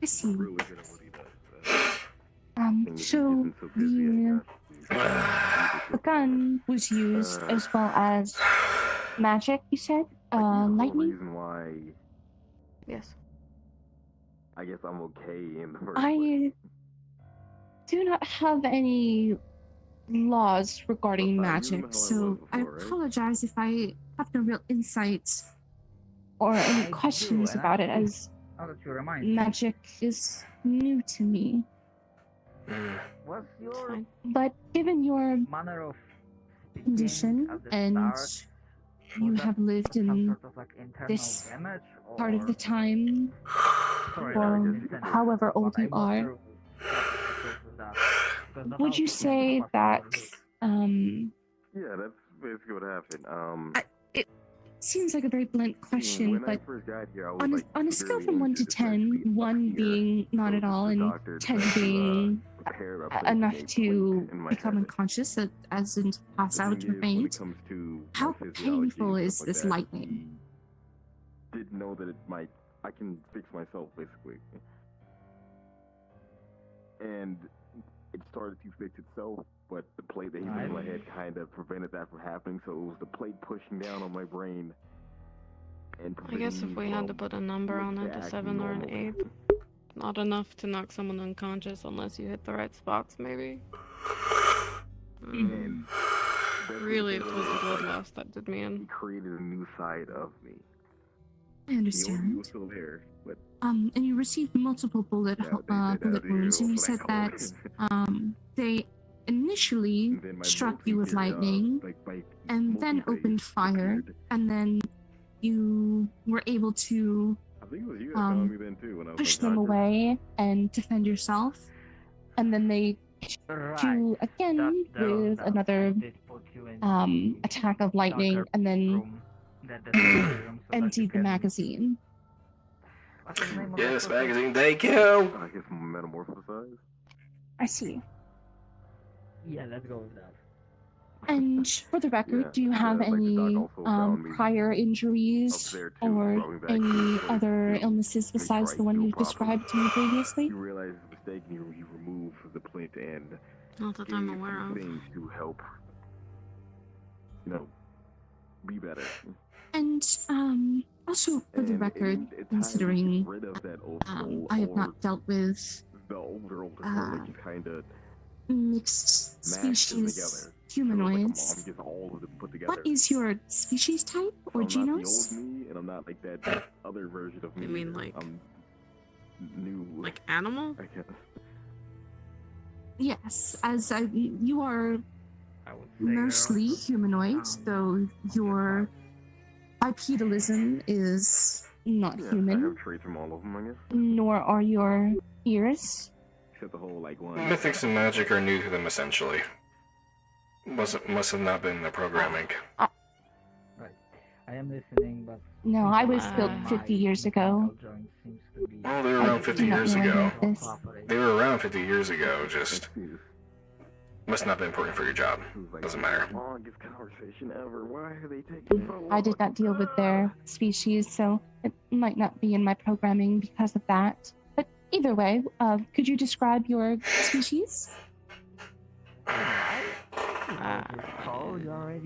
I see.
really good at what he does.
So the gun was used as well as magic, you said? Lightning?
Reason why
Yes.
I guess I'm okay in the first
I do not have any laws regarding magic, so I apologize if I have no real insight or any questions about it, as magic is new to me.
What's your
But given your
manner of
condition and you have lived in
sort of like internal
this
damage
part of the time,
Sorry,
or however old you are, would you say that
Yeah, that's basically what happened.
it seems like a very blunt question,
when
but
I first got here, I was
on
like
a scale
severely
from 1 to
injured,
10, 1 being not at all and
doctor
10
tried to,
being
repair a
enough
plate
to
in my
become
head.
unconscious, as in to pass
The
out
thing
or
is, when it
faint,
comes to
how
my physiology
painful
and
is
stuff like
this
that,
lightning?
he didn't know that I can fix myself, basically. And it started to fix itself, but the plate that he put in my head kind of prevented that from happening, so it was the plate pushing down on my brain. And
I guess if we had to put a number on it, a 7 or an 8. Not enough to knock someone unconscious unless you hit the right spots, maybe. Really, it was the blood loss that did me
He
in.
created a new side of me.
I
He
understand.
was still there, but
And you received multiple bullet wounds, and you said that they initially struck you with lightning, and then opened fire, and then you were able to
I think it was you that found me then too when I was
push them
unconscious.
away and defend yourself, and then they hit you again with another attack of lightning, and then emptied the magazine.
Yes, magazine, thank you!
I guess metamorphosize.
I see.
Yeah, let's go with that.
And for the record, do you have any prior injuries or any other illnesses besides the one you've described to me previously?
He realized his mistake and he removed the plate and
Not that
gave
I'm aware
some
of.
things to help, be better.
And also for the record, considering I have not dealt with
The older like kind of
mixed species humanoids. What is your species type or
I'm not the
genus?
old me, and I'm not like that other version of me.
You mean like
I'm new.
Like animal?
I guess.
Yes, as you are mostly humanoid, though your bipedalism is not
Yeah, I
human,
have traits from all of them, I guess.
nor are your ears.
Except the whole one.
Mythics and magic are new to them, essentially. Must have not been in the programming.
Right. I am listening, but
No, I was built 50 years ago.
Oh, they were around 50
do not
years
know
ago.
about this.
They were around 50 years ago, just must not be important for your job. Doesn't matter.
Longest conversation ever. Why are they taking so long?
I did not deal with their species, so it might not be in my programming because of that. But either way, could you describe your species?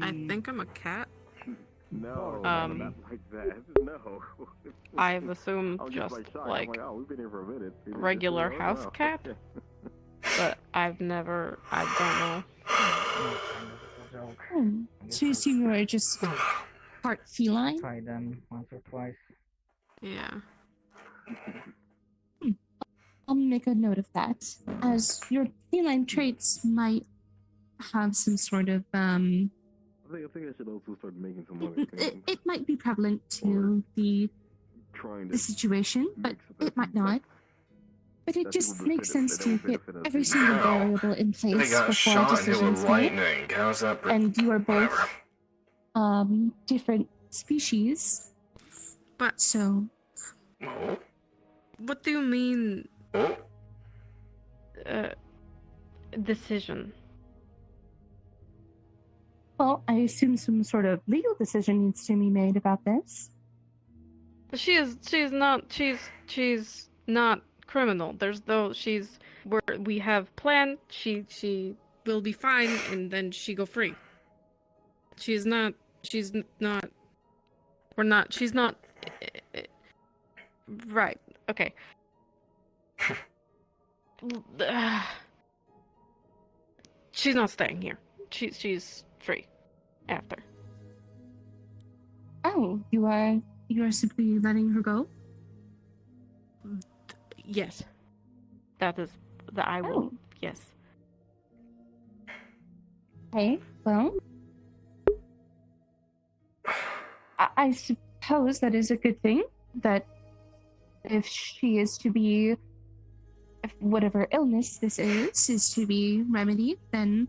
I think I'm a cat.
No,
Um,
not like that. No.
I've assumed
I'll get
just
my shot.
like
I'm we've been here for a minute.
regular
Oh,
house
wow.
cat, but I don't know.
So you assume you are just part feline?
try them once or twice.
Yeah.
I'll make a note of that, as your feline traits might have some sort of
I think I should also start making some money.
it might be prevalent to the situation, but it might not. But it just makes sense to get every single variable in
They
place
got
before
shot into
decisions
a
made.
lightning. How's that?
And you are both
Whatever.
different species.
But
so
Oh.
What do you mean?
Oh.
Decision.
well, I assume some sort of legal decision needs to be made about this.
She's not criminal. We have planned. She will be fine, and then she go free. She's not. Right. Okay. She's not staying here. She's free. After.
Oh, you are you are simply letting her go?
Yes. That is the I will. Yes.
Okay, well, I suppose that is a good thing, that if she is to be, if whatever illness this is to be remedied, then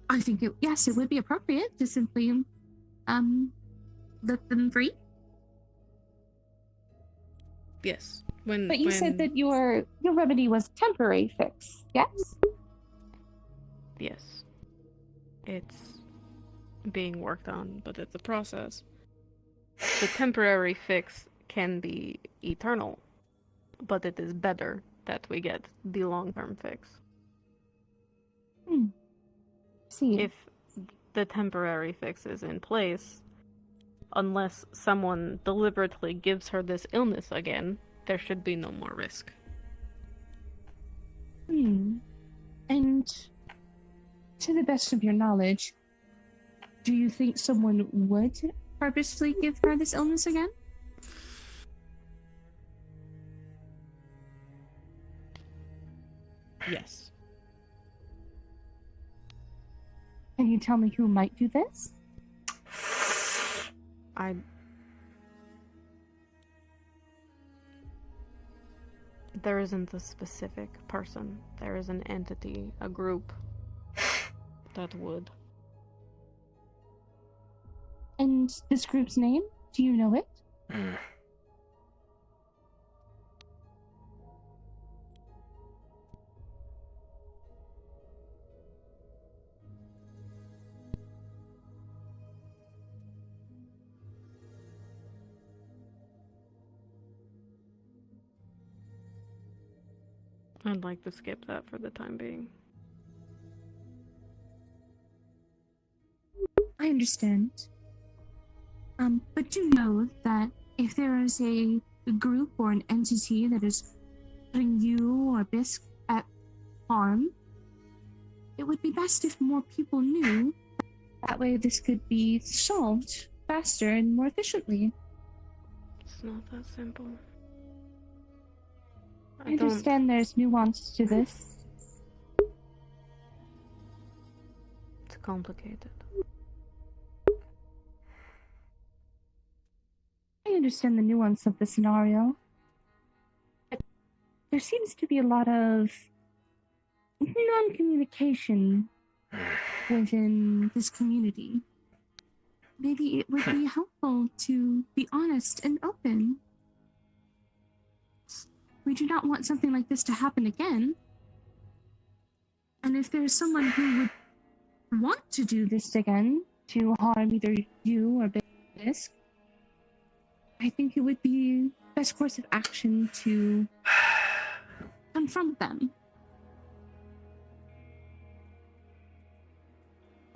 I think yes, it would be appropriate to simply, let them free.
Yes.
But you said that your remedy was temporary fix, yes?
Yes. It's being worked on, but it's a process. The temporary fix can be eternal, but it is better that we get the long-term fix.
See.
If the temporary fix is in place, unless someone deliberately gives her this illness again, there should be no more risk.
And to the best of your knowledge, do you think someone would purposely give her this illness again?
Yes.
Can you tell me who might do this?
There isn't a specific person. There is an entity, a group that would.
And this group's name? Do you know it?
I'd like to skip that for the time being.
I understand. But do know that if there is a group or an entity that is putting you or Bisk at harm, it would be best if more people knew. That way this could be solved faster and more efficiently.
It's not that simple.
I understand there's nuance to this.
It's complicated.
I understand the nuance of the scenario. But there seems to be a lot of non-communication within this community. Maybe it would be helpful to be honest and open. We do not want something like this to happen again. And if there's someone who would want to do this again, to harm either you or Bisk, I think it would be best course of action to confront them.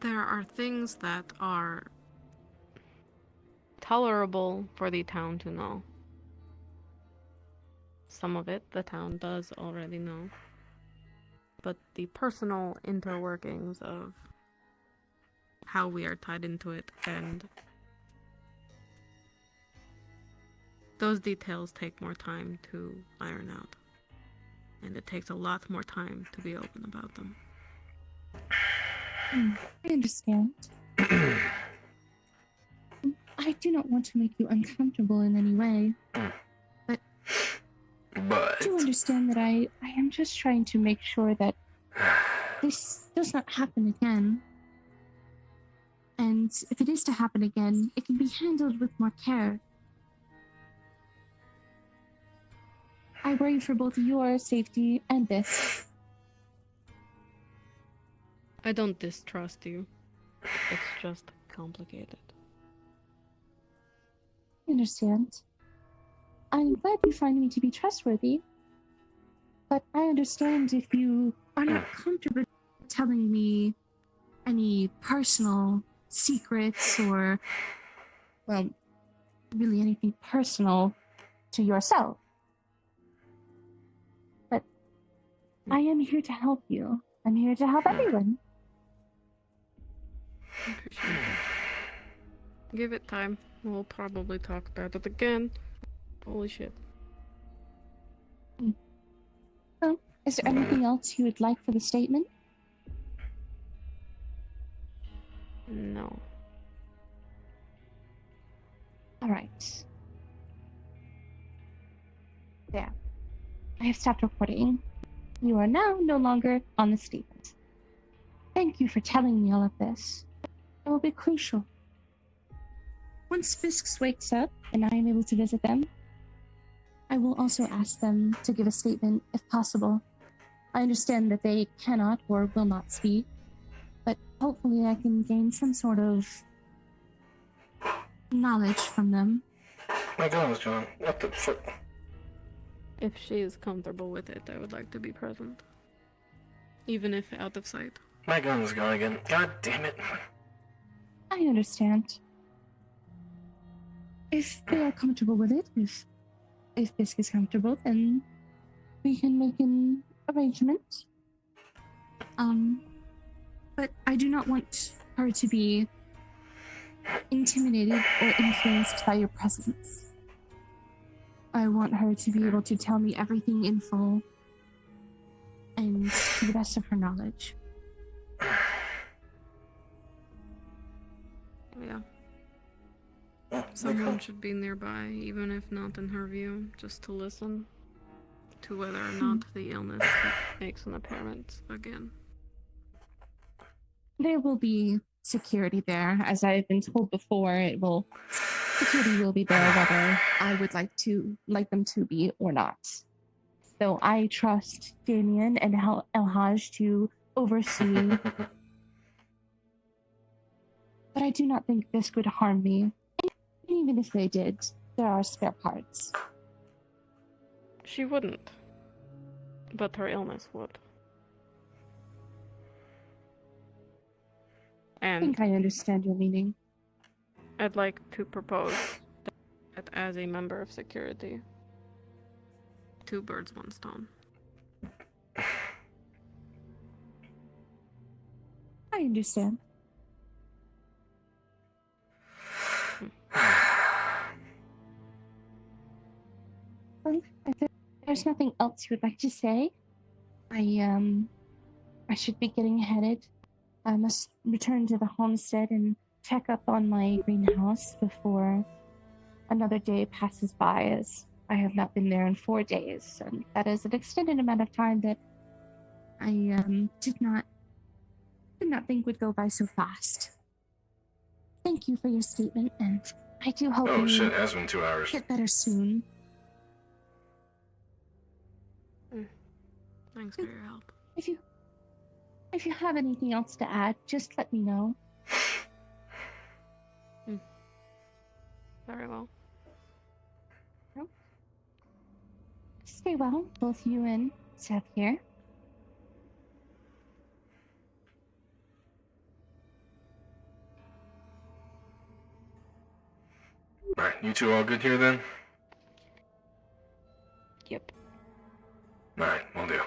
There are things that are tolerable for the town to know. Some of it the town does already know. But the personal interworkings of how we are tied into it, and those details take more time to iron out. And it takes a lot more time to be open about them.
I understand. I do not want to make you uncomfortable in any way. But do understand that I am just trying to make sure that this does not happen again. And if it is to happen again, it can be handled with more care. I worry for both your safety and this.
I don't distrust you. It's just complicated.
I understand. I'm glad you find me to be trustworthy. But I understand if you are not comfortable telling me any personal secrets or, well, really anything personal to yourself. But I am here to help you. I'm here to help everyone.
Give it time. We'll probably talk about it again. Holy shit.
So, is there anything else you would like for the statement?
No.
Alright. There. I have stopped recording. You are now no longer on the statement. Thank you for telling me all of this. It will be crucial. Once Bisks wakes up and I am able to visit them, I will also ask them to give a statement if possible. I understand that they cannot or will not speak, but hopefully I can gain some sort of knowledge from them.
My goodness, John. What the fuck?
If she is comfortable with it, I would like to be present. Even if out of sight.
My gun is gone again. God damn it.
I understand. If they are comfortable with it, if Bisk is comfortable, then we can make an arrangement. But I do not want her to be intimidated or influenced by your presence. I want her to be able to tell me everything in full and to the best of her knowledge.
Yeah. Someone should be nearby, even if not in her view, just to listen to whether or not the illness makes an appearance again.
There will be security there, as I've been told before. Security will be there, whether I would like them to be or not. So I trust Damien and El-Haj to oversee. But I do not think this would harm me. And even if they did, there are spare parts.
She wouldn't. But her illness would.
I think I understand your meaning.
I'd like to propose that as a member of security, 2 birds, 1 stone.
I understand. Well, if there's nothing else you would like to say, I should be getting headed. I must return to the homestead and check up on my greenhouse before another day passes by, as I have not been there in 4 days, and that is an extended amount of time that I did not think would go by so fast. Thank you for your statement, and I do hope
Oh
you
shit, it has been 2 hours.
get better soon.
Thanks for your help.
If you have anything else to add, just let me know.
Very well.
Well, stay well, both you and Seth here.
Alright, you two all good here then?
Yep.
Alright, will do.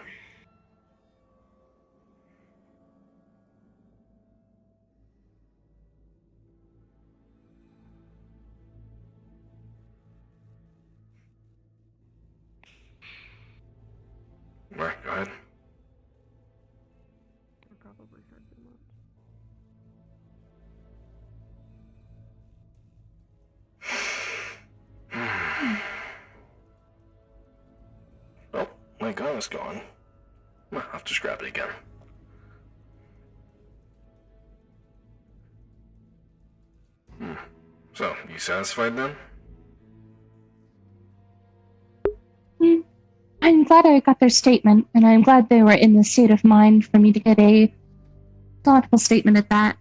Alright, go ahead.
I probably said too much.
Oh, my gun is gone. I'll have to scrap it again. So, you satisfied then?
I'm glad I got their statement, and I'm glad they were in the state of mind for me to get a thoughtful statement at that.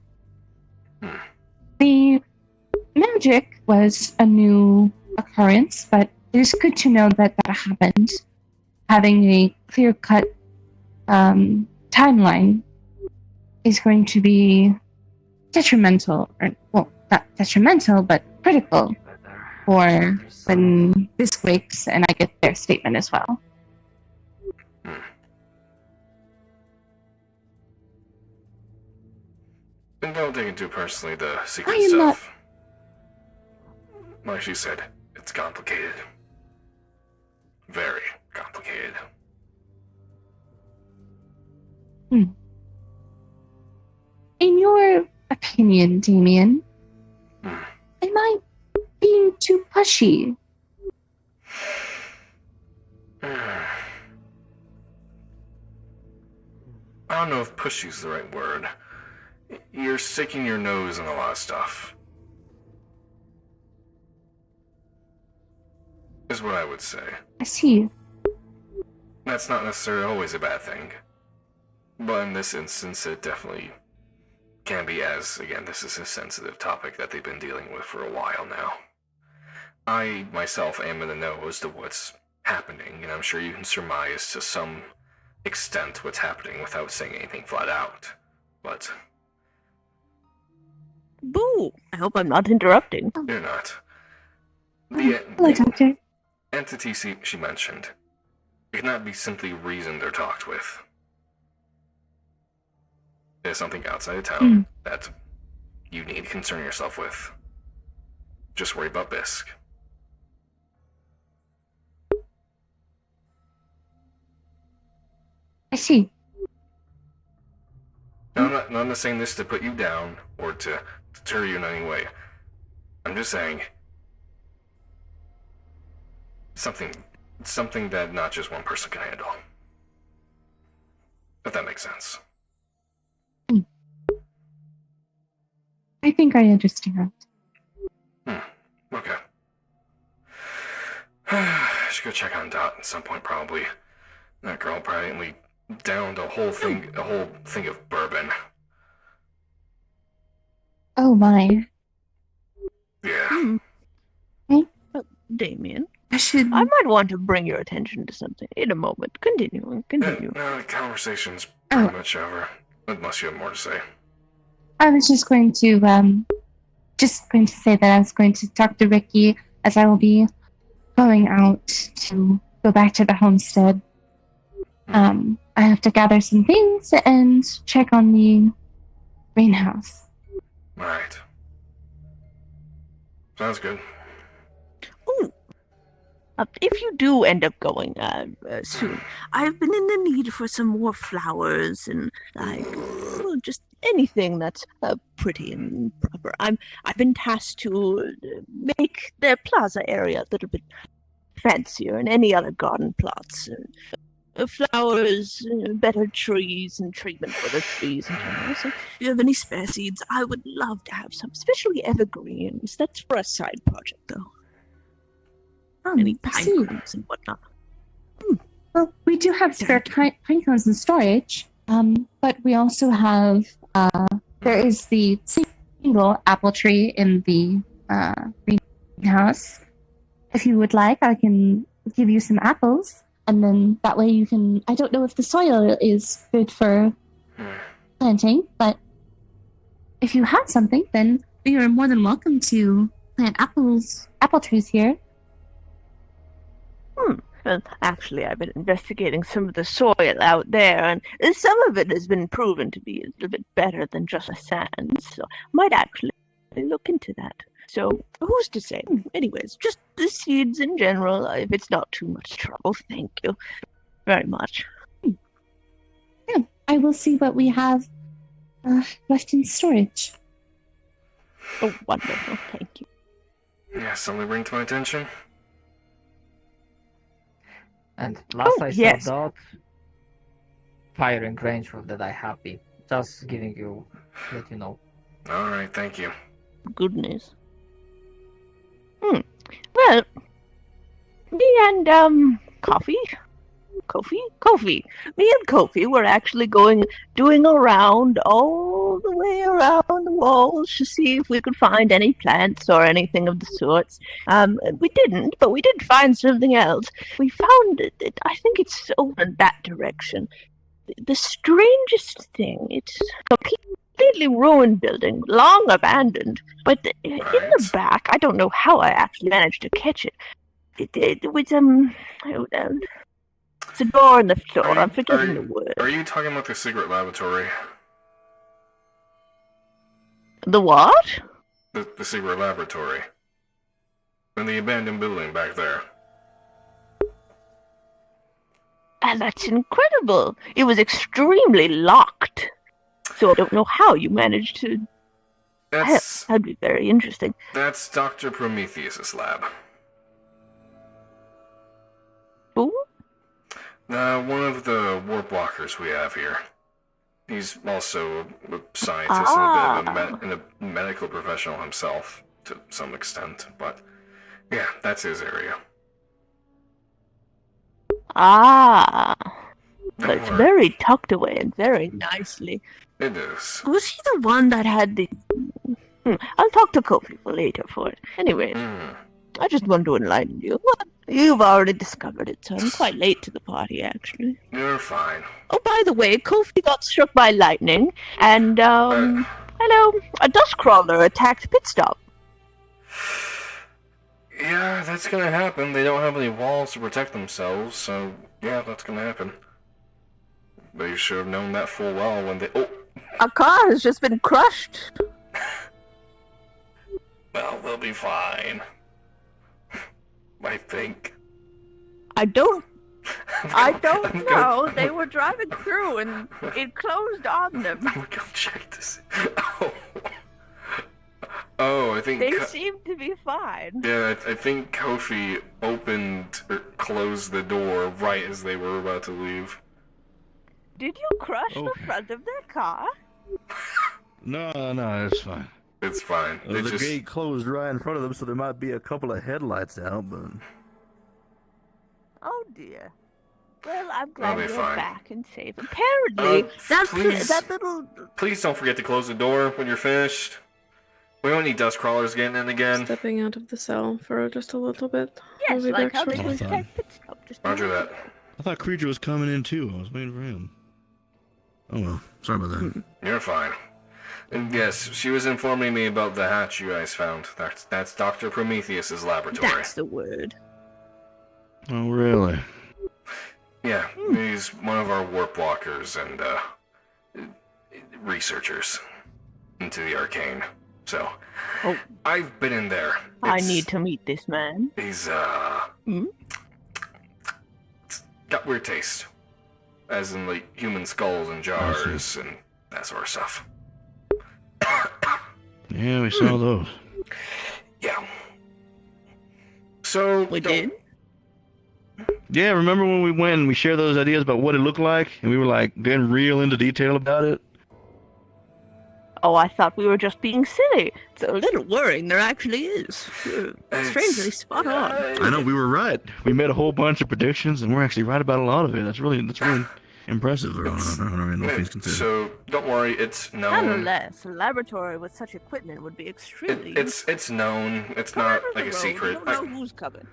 The magic was a new occurrence, but it is good to know that that happened. Having a clear-cut timeline is going to be detrimental, or, well, not detrimental, but critical for when this wakes and I get their statement as well.
And don't take it too personally, the secret
I am
stuff.
not.
like she said, it's complicated. Very complicated.
In your opinion, Damien, am I being too pushy?
I don't know if pushy's the right word. You're sticking your nose in a lot of stuff. Is what I would say.
I see.
That's not necessarily always a bad thing. But in this instance, it definitely can be, as, again, this is a sensitive topic that they've been dealing with for a while now. I, myself, am in the know as to what's happening, and I'm sure you can surmise to some extent what's happening without saying anything flat out. But...
Boo! I hope I'm not interrupting.
You're not.
Hello, Doctor.
Entity she mentioned, it cannot be simply reasoned or talked with. There's something outside of town that you need to concern yourself with. Just worry about Bisk.
I see.
Now, I'm not saying this to put you down or to deter you in any way. I'm just saying something that not just one person can handle. If that makes sense.
I think I understand.
Okay. I should go check on Dot at some point, probably. That girl probably downed a whole thing of bourbon.
Oh my.
Yeah.
Damien,
I
might want to bring your attention to something in a moment. Continue.
No, the conversation's pretty much over. Unless you have more to say.
I was just going to say that I was going to talk to Ricky, as I will be going out to go back to the homestead. I have to gather some things and check on the greenhouse.
Alright. Sounds good.
If you do end up going soon, I've been in the need for some more flowers and just anything that's pretty and proper. I've been tasked to make their plaza area a little bit fancier, and any other garden plots, flowers, better trees, and treatment for the trees in general. So, if you have any spare seeds, I would love to have some, especially evergreens. That's for a side project, though. Any pine cones and whatnot.
Well, we do have spare pine cones in storage, but we also have, there is the single apple tree in the greenhouse. If you would like, I can give you some apples, and then that way you can, I don't know if the soil is good for planting, but if you have something, then you are more than welcome to plant apple trees here.
Well, actually, I've been investigating some of the soil out there, and some of it has been proven to be a little bit better than just a sand, so I might actually look into that. So, who's to say? Anyways, just the seeds in general, if it's not too much trouble. Thank you very much.
Yeah, I will see what we have left in storage.
Oh, wonderful. Thank you.
Yeah, something bring to my attention.
And last I saw Dot firing range for that I happy. Just giving you, let you know.
Alright, thank you.
Goodness. Well, me and Kofi. Me and Kofi were actually doing around all the way around the walls to see if we could find any plants or anything of the sorts. We didn't, but we did find something else. We found it. I think it's over in that direction. The strangest thing, it's a completely ruined building, long abandoned, but in the back, I don't know how I actually managed to catch it. It was it's a door in the floor. I'm forgetting the word.
Are you talking about the secret laboratory?
The what?
The secret laboratory. In the abandoned building back there.
And that's incredible. It was extremely locked. So I don't know how you managed to... That'd be very interesting.
That's Dr. Prometheus's lab.
Who?
One of the warp walkers we have here. He's also a scientist and a medical professional himself, to some extent. But, yeah, that's his area.
So it's very tucked away and very nicely.
It is.
Was he the one that had the... I'll talk to Kofi for later for it. Anyway, I just want to enlighten you. Well, you've already discovered it, so I'm quite late to the party, actually.
You're fine.
Oh, by the way, Kofi got struck by lightning, and, hello, a dust crawler attacked Pit Stop.
Yeah, that's gonna happen. They don't have any walls to protect themselves, so yeah, that's gonna happen. They should have known that full well when they... Oh!
A car has just been crushed.
Well, they'll be fine. I think.
I don't know. They were driving through and it closed on them.
I'm gonna check this. Oh, I think...
They seem to be fine.
Yeah, I think Kofi opened or closed the door right as they were about to leave.
Did you crush the front of their car?
No, it's fine.
It's fine.
The gate closed right in front of them, so there might be a couple of headlights out, but...
Oh dear. Well, I'm glad
They'll
you're
be fine.
back and safe. Apparently, that little...
Please don't forget to close the door when you're finished. We don't need dust crawlers getting in again.
Stepping out of the cell for just a little bit.
Yes,
I'll be
like
back
how they
shortly.
protect Pit Stop. Just
Roger that.
I thought Creature was coming in too. I was waiting for him. Oh well, sorry about that.
You're fine. And yes, she was informing me about the hatch you guys found. That's Dr. Prometheus's laboratory.
That's the word.
Oh really?
Yeah, he's one of our warp walkers and researchers into the arcane. So, I've been in there.
I need to meet this man.
He's got weird taste, as in like human skulls and jars and that sort of stuff.
Yeah, we saw those.
Yeah. So
we did.
Yeah, remember when we went and we shared those ideas about what it looked like, and we were like getting real into detail about it?
Oh, I thought we were just being silly. It's a little worrying there actually is. You're strangely spot on.
I know, we were right. We made a whole bunch of predictions, and we're actually right about a lot of it. That's really impressive.
So don't worry, it's known.
Nonetheless, a laboratory with such equipment would be extremely.
It's known. It's not like a secret.
We don't know who's coming.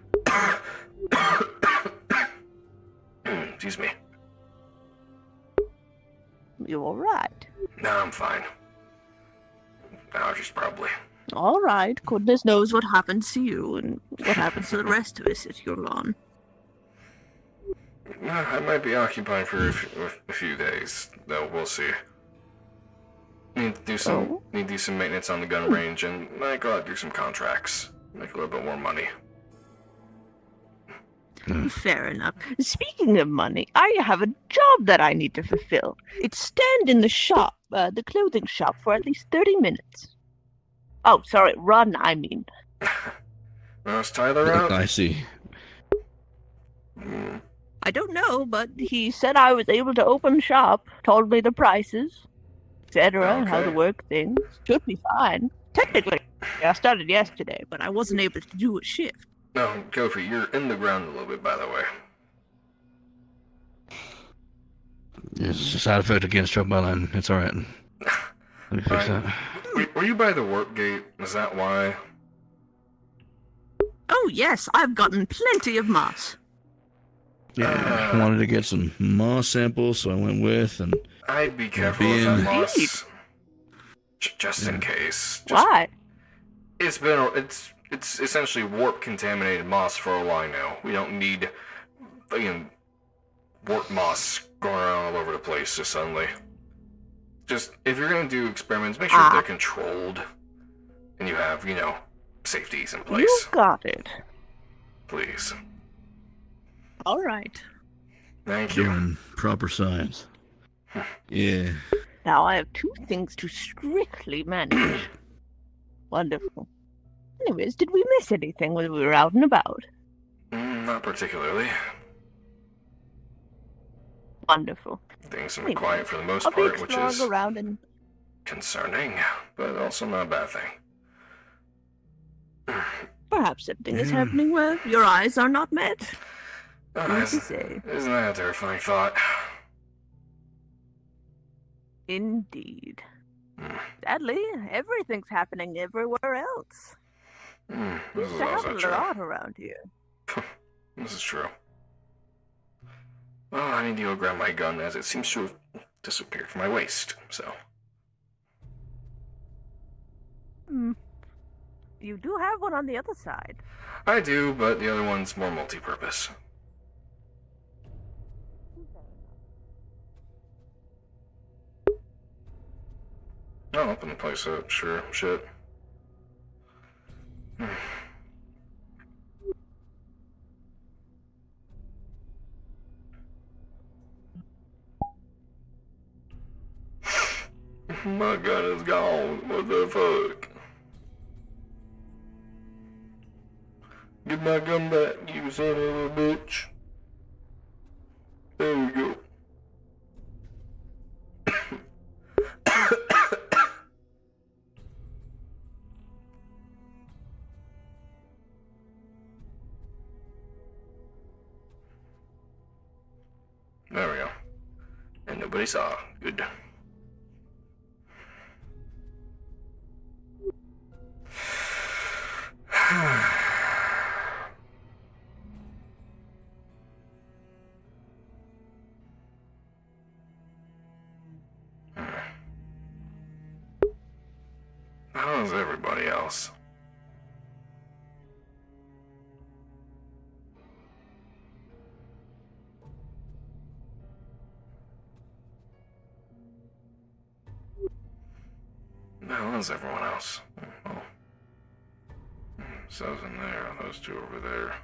Excuse me.
You all right?
No, I'm fine. Allergies probably.
All right. Goodness knows what happens to you and what happens to the rest of us if you're gone.
I might be occupied for a few days, though. We'll see. Need to do some maintenance on the gun range, and might go out do some contracts, make a little bit more money.
Fair enough. Speaking of money, I have a job that I need to fulfill. It's stand in the shop, the clothing shop, for at least 30 minutes. Oh, sorry, run, I mean.
Is Tyler out?
I see.
I don't know, but he said I was able to open shop, told me the prices, etc., and how to work things. Should be fine. Technically, I started yesterday, but I wasn't able to do a shift.
No, Kofi, you're in the ground a little bit, by the way.
It's a side effect against struck by lightning. It's alright. Let me fix that.
Were you by the work gate? Is that why?
Oh, yes, I've gotten plenty of moss.
Yeah, I wanted to get some moss samples, so I went with, and...
I'd be careful with that moss. Just in case.
Why?
It's essentially warp-contaminated moss for all I know. We don't need, warp moss going around all over the place just suddenly. Just, if you're gonna do experiments, make sure they're controlled. And you have, safeties in place.
You got it.
Please.
All right.
Thank you.
Doing proper science. Yeah.
Now I have 2 things to strictly manage. Wonderful. Anyways, did we miss anything when we were out and about?
Not particularly.
Wonderful.
Things have been quiet for the most
I'll be
part, which
exploring
is
around and
concerning, but also not a bad thing.
perhaps something is happening where your eyes are not met. Who's to
Isn't
say?
that a terrifying thought?
Indeed. Sadly, everything's happening everywhere else.
This
Used
is
to
also
happen a
true.
lot around here.
This is true. Well, I need to go grab my gun as it seems to have disappeared from my waist, so.
You do have one on the other side.
I do, but the other one's more multi-purpose. I'll open the place up, sure, shit. My gun is gone, what the fuck? Get my gun back, you son of a bitch. There we go. There we go. And nobody saw. Good. How's everybody else? How's everyone else? Oh. So's in there, those two over there.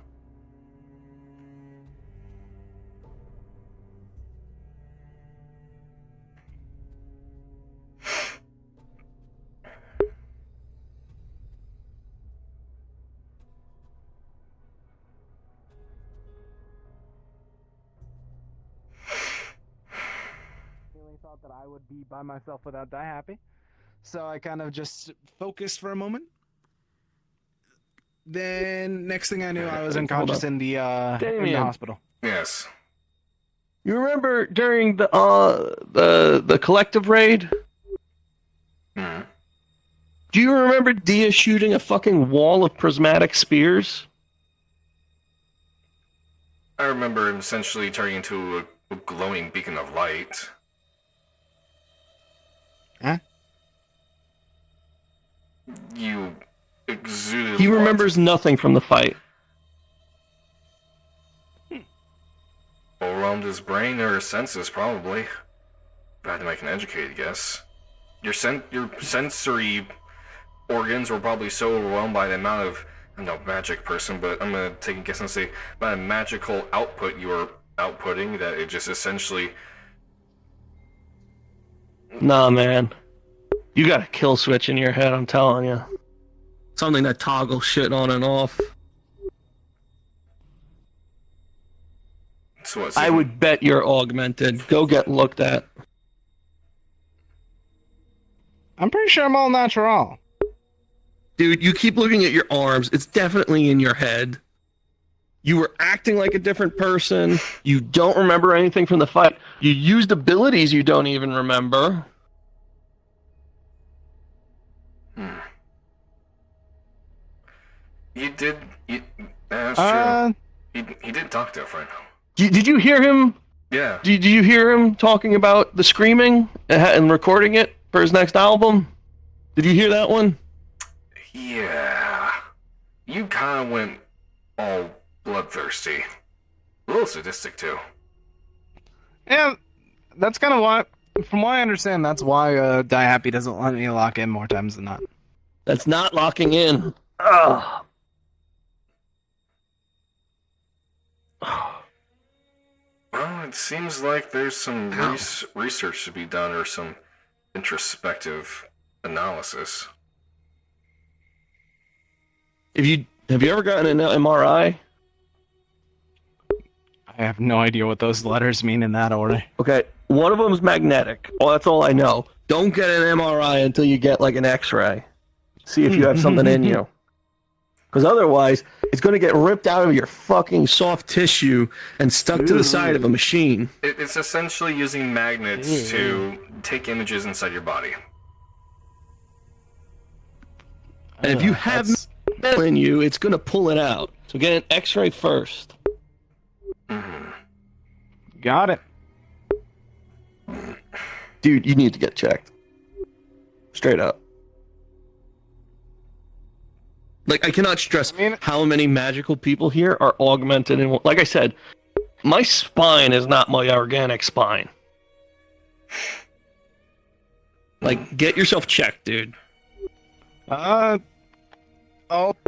Thought that I would be by myself without Die Happy, so I kind of just focused for a moment. Then next thing I knew, I was unconscious in the hospital.
Yes.
You remember during the collective raid?
Hmm.
Do you remember Dia shooting a fucking wall of prismatic spears?
I remember him essentially turning into a glowing beacon of light.
Huh?
You exuded.
He remembers nothing from the fight.
Overwhelmed his brain or his senses, probably. If I had to make an educated guess. Your sensory organs were probably so overwhelmed by the amount of, I'm no magic person, but I'm gonna take a guess and say by the magical output you were outputting that it just essentially.
Nah, man. You got a kill switch in your head, I'm telling you. Something that toggles shit on and off.
So what's
I would bet you're augmented. Go get looked at.
I'm pretty sure I'm all natural.
Dude, you keep looking at your arms. It's definitely in your head. You were acting like a different person. You don't remember anything from the fight. You used abilities you don't even remember.
You did. That's true. He did talk to a friend.
Did you hear him?
Yeah.
Did you hear him talking about the screaming and recording it for his next album? Did you hear that one?
Yeah. You kind of went all bloodthirsty. A little sadistic, too.
Yeah, that's kind of why, from what I understand, that's why Die Happy doesn't let me lock in more times than not.
That's not locking in. Ugh.
Well, it seems like there's some research to be done or some introspective analysis.
Have you ever gotten an MRI?
I have no idea what those letters mean in that order.
Okay, one of them's magnetic. Well, that's all I know. Don't get an MRI until you get like an X-ray. See if you have something in you. Because otherwise, it's going to get ripped out of your fucking soft tissue and stuck to the side of a machine.
It's essentially using magnets to take images inside your body.
And if you have metal in you, it's going to pull it out. So get an X-ray first.
Got it.
Dude, you need to get checked. Straight up. Like, I cannot stress how many magical people here are augmented. And like I said, my spine is not my organic spine. Like, get yourself checked, dude.
I'll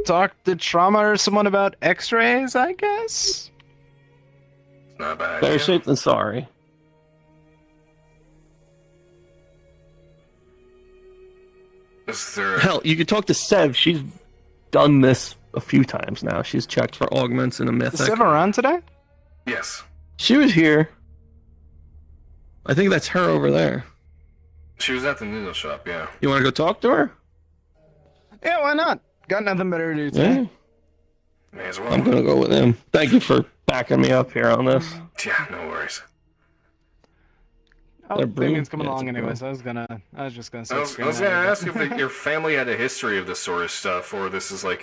talk to Trauma or someone about X-rays, I guess.
Not bad.
Better safe than sorry.
Is there
Hell, you could talk to Sev. She's done this a few times now. She's checked for augments in a mythic.
Is Sev around today?
Yes.
She was here. I think that's her over there.
She was at the noodle shop, yeah.
You want to go talk to her?
Yeah, why not? Got nothing better to do today.
Yeah.
May as well.
I'm gonna go with him. Thank you for backing me up here on this.
Yeah, no worries.
Oh, Damien's coming along anyways. I was just gonna say.
I was gonna ask if your family had a history of this sort of stuff, or this is like